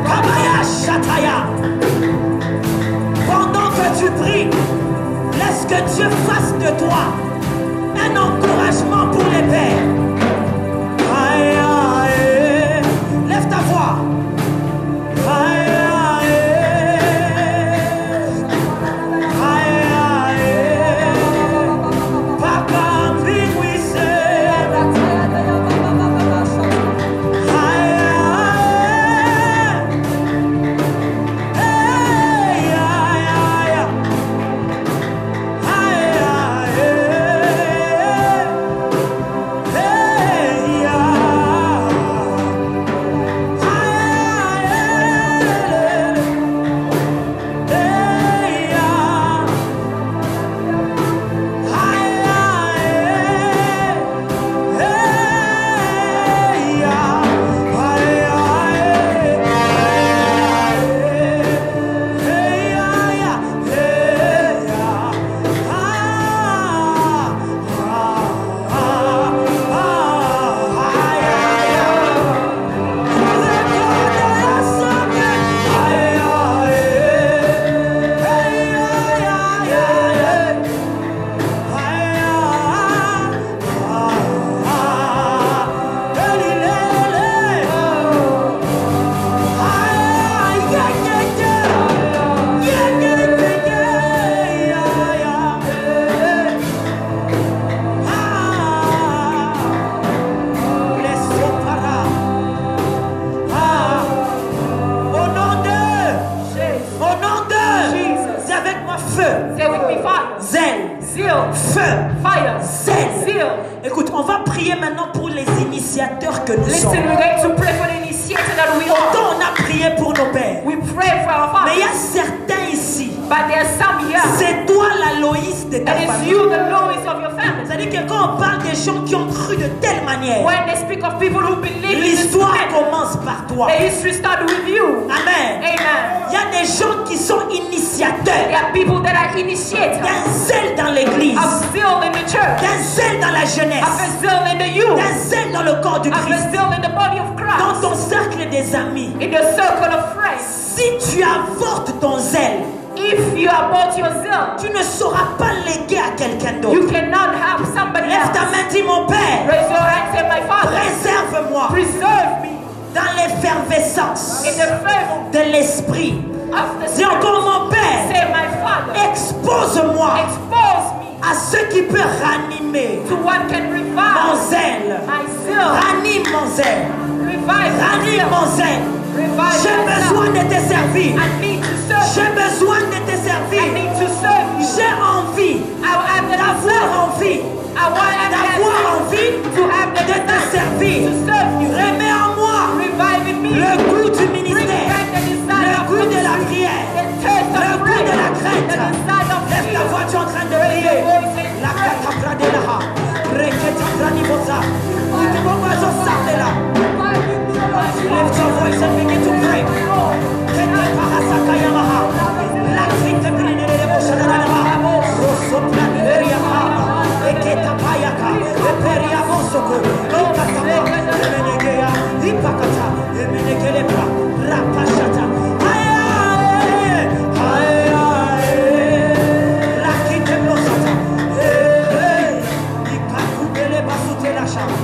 Kabaya Shataya. Pendant que tu pries, laisse que Dieu fasse de toi un encouragement pour les pères. Aïe, aïe. Lève ta voix. Aïe, aïe. Aïe, aïe. Papa, bring we say. Aïe, aïe. Hey, aïe, aïe. Aïe, aïe. Hey, Say with me, Father. Zèle, zeal, feu, fire, zèle. zeal. Écoute, on va prier maintenant pour les initiateurs que nous Listen, sommes. we're going to pray for the initiator that we are. Autant on a prié pour nos pères. We pray for our Mais il y fathers, a certains ici. but there are some here. C'est toi la Loïs de ta And it's famille. you, the lowest of your family. C'est-à-dire que quand on parle des gens qui ont cru de telle manière, When they speak of people who believe in this l'histoire man, commence par toi. the history starts with you. Amen. Amen. Il y a des gens qui sont There initiateurs. are people that are initiators D'un zèle dans l'église. of zeal in the church, D'un zèle dans la of jeunesse. a zeal in the youth, D'un zèle dans le corps du of a Christ. zeal in the body of Dans Christ, ton cercle des amis. in the circle of friends. Si tu avortes ton zèle, If you abort your zeal, tu ne sauras pas léguer à quelqu'un you d'autre. cannot have somebody Lève ta else. main, dis mon Père, Raise your hand, say, my Father, préserve-moi preserve me dans l'effervescence in the fervor de l'esprit. of the Dis Spirit. encore mon Père, Say, my Father, expose-moi expose me à ce qui peut ranimer to what can mon revive zèle. my zeal. Ranime mon zèle. Revive my Ranime zeal. mon zèle. Revive J'ai my besoin zeal. de te servir. I need to serve. J'ai besoin de te I servir. need to serve you. J'ai envie I'm the d'avoir envie, I want d'avoir envie to have the de te desire servir. to serve you. Remets en moi Revive in me. le goût du Bring ministère, back the desire le of goût de la ministry, prière, the taste le of goût de prayer, la the crainte. desire of Lève ta fear. voix, tu es en train de prier. La katapra de la ha, reketa pranibosa, utibobazo sardela. Lift your voice and begin to pray. Kete parasaka yamaha, la krite prinere boshadalama, rosso planiberia ha, eketa payaka, eperia bosoko, ekatama, emenegea, ipakata, emenegelebra, rapashata. Aye, aye, aye, la kite bosata, ikakubele basute la chama.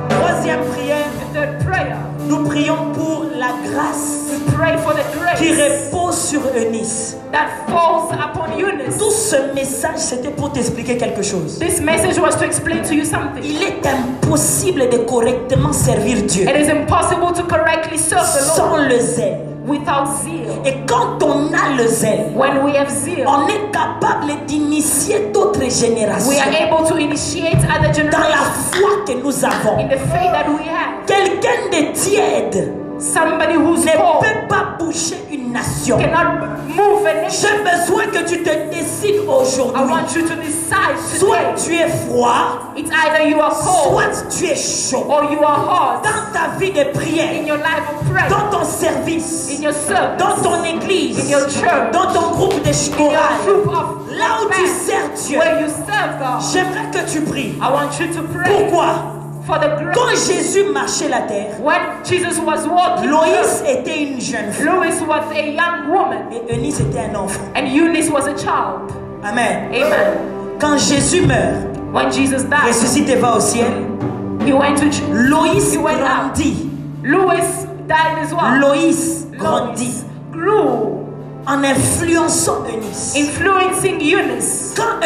Troisième prière, The third prayer. nous prions pour la grâce We pray for the qui grace repose sur Eunice. that falls upon Eunice. Tout ce message, c'était pour t'expliquer quelque chose. This message was to explain to you something. Il est impossible de correctement servir Dieu It is impossible to correctly serve the Lord sans le zèle. without zeal. Et quand on a le zèle, When we have zeal, on est capable d'initier d'autres générations we are able to initiate other dans la generations foi que nous avons. in the faith that we have. Quelqu'un de tiède Somebody who's ne poor peut pas bouger une nation. cannot move a nation. J'ai besoin que tu te décides I aujourd'hui. want you to decide Soit today. tu es froid, It's either you are cold soit tu es chaud. or you are hot Dans ta vie de in prière, your life of prayer, dans ton service, in your service, dans ton église, in your church, dans ton groupe de in your chorale, group of là où tu band, sers Dieu, where you serve God. j'aimerais que tu pries. I want you to pray Pourquoi? for the grace. Quand Jésus marchait la terre, When Jesus was walking, Loïs était une jeune fille Lois was a young woman et Eunice était un enfant. and Eunice was a child. Amen. Amen. Quand Jésus meurt, When Jesus died, ressuscite et va au ciel, he went to Loïs He went out. grandit. Lois died as well. Loïs Lois grandit grew, en influençant Eunice. influencing Eunice. Quand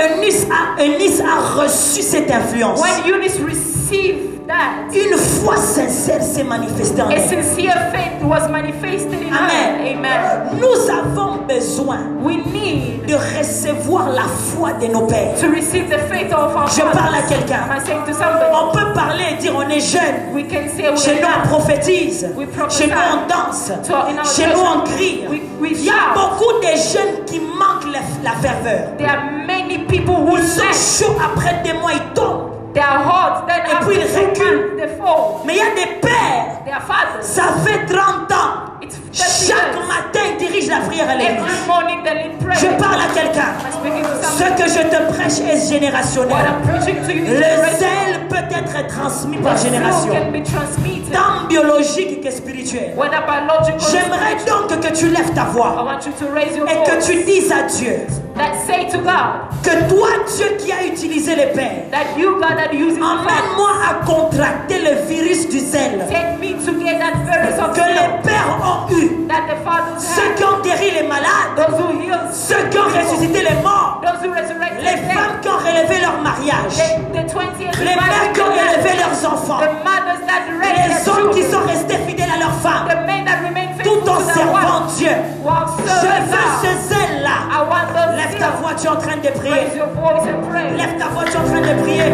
Eunice a reçu cette influence, When Eunice received that, une foi sincère s'est manifestée en a elle. sincere faith was manifested in Amen. her. Amen. Nous avons besoin We need de recevoir la foi de nos pères. to receive the faith of our Je parle à fathers. quelqu'un. Am I saying to somebody? On peut parler et dire on est jeune. We can say we Chez nous are on prophétise. We prophesy. Chez nous on danse. So in our Chez nous on crie. we Il y a shout. beaucoup de jeunes qui manquent la ferveur. There are many people who Ils sont lack. chauds, après 2 mois ils tombent. They are hot, then Et puis after ils 2 reculent. months they fall. Mais il y a des pères, They are fathers. ça fait 30 ans. It's 30 Chaque years. matin ils dirigent la prière à Every l'église. morning they lead prayer. Je parle à quelqu'un. I'm speaking to Ce somebody. que je te prêche est What générationnel. I'm preaching to you is Le generational. zèle peut être The transmis par The génération, flow can be transmitted, tant biologique que spirituel. whether biological or J'aimerais spiritual. donc que tu lèves ta I voix want you to raise your et que voice. tu dises à Dieu That say to God que toi, Dieu qui as utilisé les pères, that you, God, that uses the emmène-moi à contracter le virus du zèle take me to get that virus of que les zeal pères ont eu. that the fathers Ceux have. qui ont guéri les malades, Those who heal, ceux qui ont ressuscité les morts, those who resurrect les the dead, femmes qui ont relevé leur mariage, the 20th les mères qui ont élevé leurs enfants, the mothers that raised les their hommes qui children, sont restés fidèles à leurs femmes, the men that remain faithful tout en to their servant wives, Dieu. while Je serving veux God. ce zèle-là. I want those Lève ta zeal. voix, tu es en train de prier. Raise your voice and pray. Lève ta voix, tu es en train de prier.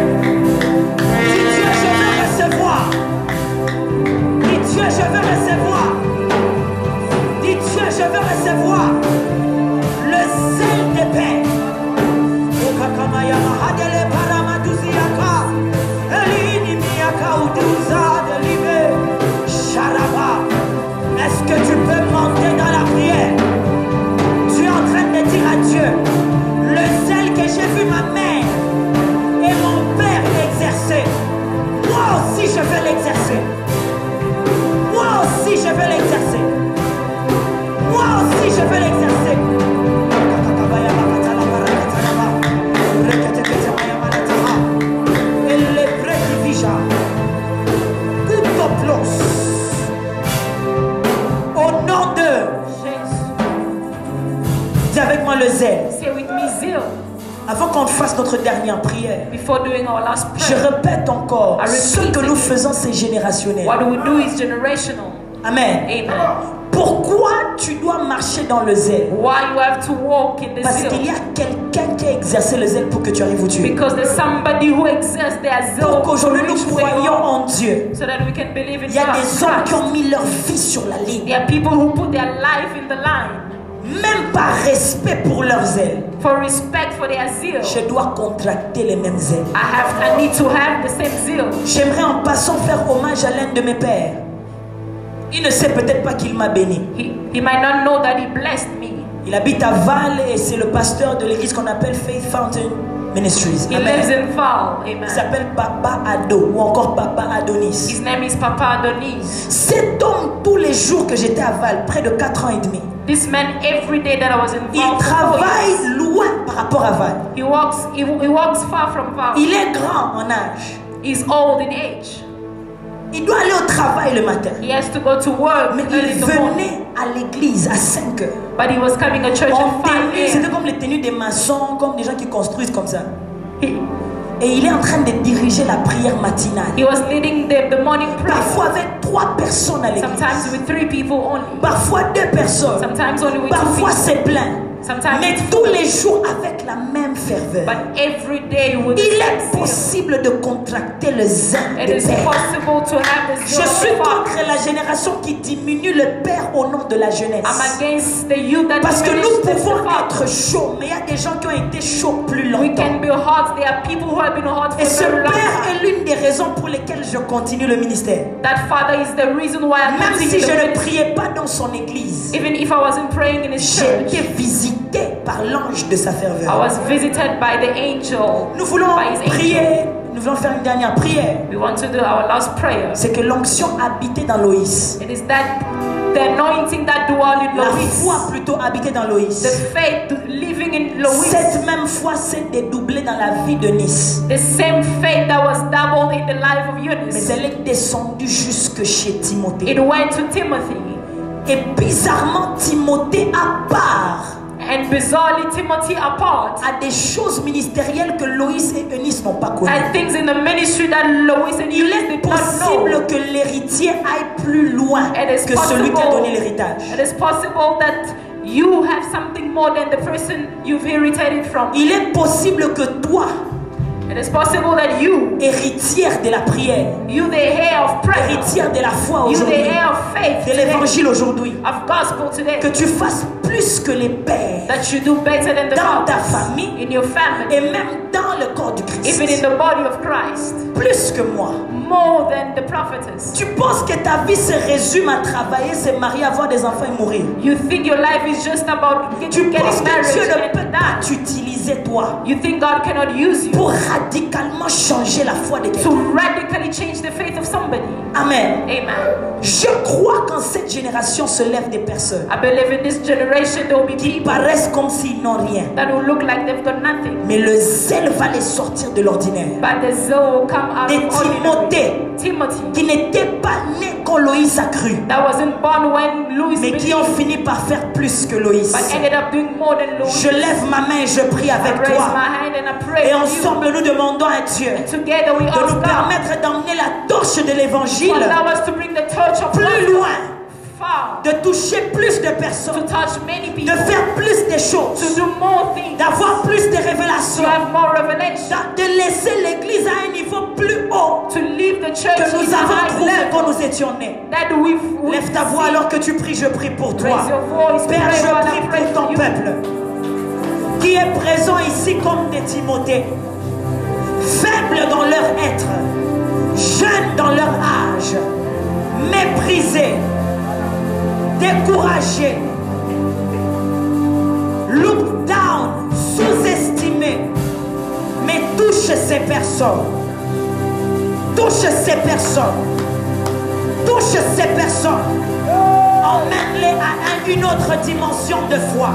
Dis Dieu, je veux recevoir. Dis Dieu, je veux recevoir. Dis Dieu, je veux recevoir le zèle des pères. Okakamaya mahadele paramatuziaka. Elini miyaka uduza delibe. Sharaba. Est-ce que tu peux monter dans la prière? Tu es en train de dire à Dieu, le zèle que j'ai vu ma mère et mon père exercer, moi aussi je veux l'exercer. Moi aussi je veux l'exercer. Moi aussi je veux l'exercer. Au nom de, dis avec moi le zèle. Say with me zeal. Avant qu'on fasse notre dernière prière, Before doing our last je prayer, répète encore, ce que nous faisons c'est générationnel. what we do is generational. Amen. Amen. Pourquoi tu dois marcher dans le zèle? Why you have to walk in the Parce qu'il y zeal? a quelqu'un qui a exercé le zèle pour que tu arrives où tu es. Because there's somebody who exerts their zeal Pour to qu'aujourd'hui reach nous where you croyions are, en Dieu. so that we can believe in Il y a God. des hommes qui ont mis leur vie sur la ligne, There are people who put their life in the line même par respect pour leur zèle. for respect for their zeal. Je dois contracter les mêmes zèles. I need to have the same zeal. J'aimerais en passant faire hommage à l'un de mes pères. Il ne sait peut-être pas qu'il m'a béni. He might not know that he blessed me. Il habite à Val et c'est le pasteur de l'église qu'on appelle Faith Fountain Ministries. He Amen. lives in Val. Amen. Il s'appelle Papa Ado ou encore Papa Adonis. His name is Papa Adonis. Cet homme, tous les jours que j'étais à Val, près de 4 ans et demi, This man, every day that I was in il Val, travaille loin par rapport à Val. he walks far from Val. Il est grand en âge. He's old in age. Il doit aller au travail le matin. He has to go to work Mais early il in the morning. venait à l'église à 5 heures. But he was coming to church En at 5 tenue, c'était a.m. comme les tenues des maçons, comme des gens qui construisent comme ça. He, Et il est en train de diriger la prière matinale. he was leading the morning prayer. Parfois avec 3 personnes à l'église. Sometimes with 3 people only. Parfois 2 personnes. Sometimes only with 2 Parfois people. c'est plein. Sometimes Mais it's tous full. les jours avec la même ferveur. But every day with Il the est same zeal. possible de contracter le zèle It des is pères. possible to have the Je zeal of suis the Father. contre la génération qui diminue le père au nom de la jeunesse. I'm against the youth that Parce que diminish nous the pouvons Father. être chauds, mais il y a des gens qui ont été chauds plus We longtemps. can be hot. There are people who have been hot for Et ce a very long père time. est l'une des raisons pour lesquelles je continue le ministère. That father is the reason why I'm Même si continuing je the ne ministry. priais pas dans son église, Even if I wasn't praying in his j'ai church, été visité par l'ange de sa I ferveur. was visited by the angel. Nous voulons by his angel. prier, nous voulons faire une dernière prière. We want to do our last prayer. C'est que l'onction habitait dans Loïs. It is that the anointing that dwell in La Lois. foi plutôt habitait dans The Loïs. faith living in Lois. Cette même foi s'est dédoublée dans la vie de Nice. The same faith that was doubled in the life of Mais Eunice. elle est descendue jusque chez Timothée. It went to Timothy. Et bizarrement, Timothée, à part, And bizarrely, Timothy apart. a des choses ministérielles que Loïs et Eunice n'ont pas connues. And things in the ministry that Lois and Il Eunice est did not know. possible que l'héritier aille plus loin It is que celui qui a possible. donné l'héritage. It is possible that you have something more than the person you've inherited it from. Il est possible que toi, It is possible that you héritière de la prière, the heir of prayer, héritière de la foi you the aujourd'hui, heir of faith de today, l'évangile aujourd'hui, of gospel today, que tu fasses plus que les pères that you do better than the dans ta fathers famille in your family, et même dans le corps du even in Christ. the body of Christ, Plus que moi. more than the prophetess. Tu penses que ta vie se résume à travailler, se marier, avoir des enfants et mourir. You think your life is just about Tu penses getting que Dieu ne married peut and pas that. t'utiliser toi You think God cannot use you pour radicalement changer la foi de to quelqu'un. radically change the Amen. Amen. Je crois qu'en cette génération se lèvent des personnes I believe in this generation there will be qui people paraissent comme s'ils n'ont rien. that will look like they've got nothing. Mais le zèle va les sortir de l'ordinaire. But the zeal will come out Des of ordinary. Timothée Timothy, qui n'étaient pas nés quand Loïs a cru, that wasn't born when Louis mais qui believed, ont fini par faire plus que Loïs. but ended up doing more than Louis. Je lève ma main et je prie I avec raise toi. my hand and I pray Et for you. ensemble, nous demandons à Dieu Together we de ask nous God permettre d'emmener la torche de l'évangile to allow us to bring the torch of plus gospel loin, far, de toucher plus de to personnes, touch many de people, faire plus de to choses, do more things, d'avoir plus de to révélations, have more revelation, de laisser l'église à un niveau plus haut to leave the church que nous in a avons high trouvé quand level nous étions nés. that we've Lève ta voix alors que tu pries, je prie pour toi. Raise your voice, Père, pray, je Lord, prie I pray pour ton for you. peuple qui est présent ici comme des Timothées, faibles dans leur être, jeunes dans leur âge, méprisés, découragés, look down, sous-estimés. Mais touche ces personnes. Touche ces personnes. Touche ces personnes. Emmène-les à une autre dimension de foi.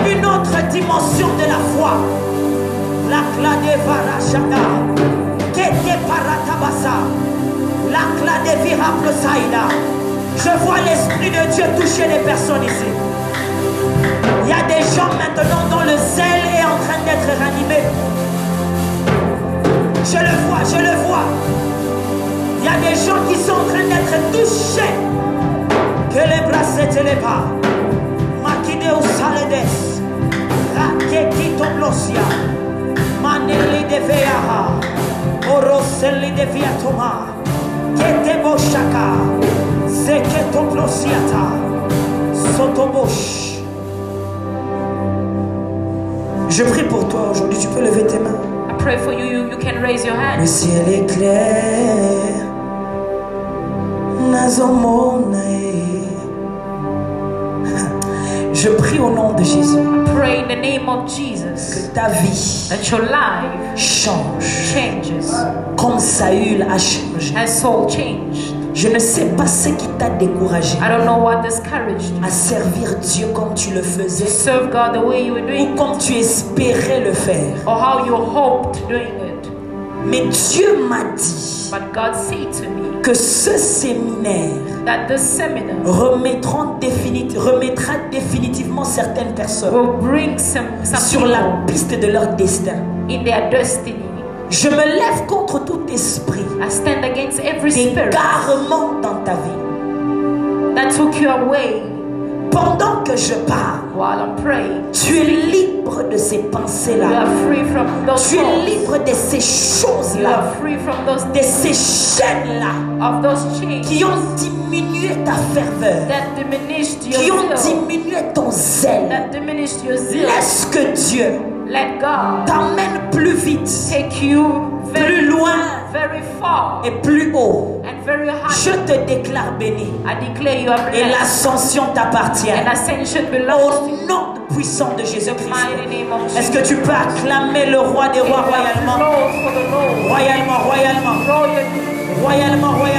Une autre dimension de la foi. La clade varachata. Kete paratabasa. La clade viraplosaïda. Je vois l'Esprit de Dieu toucher les personnes ici. Il y a des gens maintenant dont le zèle est en train d'être ranimé. Je le vois, je le vois. Il y a des gens qui sont en train d'être touchés. Que les bras s'éteignent pas. Makideo saledes. Rakeki toblosia. Maneli de veaha. Oroseli de viatoma. Ketebo shaka. Zeketo plosiata. Sotobosh. Je prie pour toi aujourd'hui, tu peux lever tes mains. I pray for you, you can raise your hand. Le ciel est clair, je prie au nom de Jésus I pray in the name of que Jesus ta vie that your life change changes comme Saül a changé. as Saul changed. Je ne sais pas ce qui t'a découragé I don't know what discouraged you. à servir Dieu comme tu le faisais Serve God the way you were doing ou comme tu espérais le faire. or how you hoped doing it. Mais Dieu m'a dit But God said to me que ce séminaire that this seminar remettra définitivement certaines personnes will bring some sur la people piste de leur destin. in their destiny. Je me lève contre tout esprit I stand against every spirit d'égarement dans ta vie. that took you away Pendant que je parle, while I'm praying. tu es libre de ces You pensées-là. are free from those Tu es thoughts. libre de ces You choses-là, are free from those de ces chaînes-là of those chains qui ont diminué ta ferveur, that diminished qui your ont zeal, diminué ton zèle. that diminished your zeal. Laisse que Dieu Let God t'emmène plus vite, take you plus very, loin very far et plus haut. and very Je high. te déclare béni I declare you are et blessed, l'ascension t'appartient. and ascension belongs to Au you. nom puissant de In the Jésus-Christ. mighty name of Est-ce Jesus. que tu peux acclamer le roi des rois royalement? Applause for the Lord. Royalement, royalement, Royally. royalement, royalement.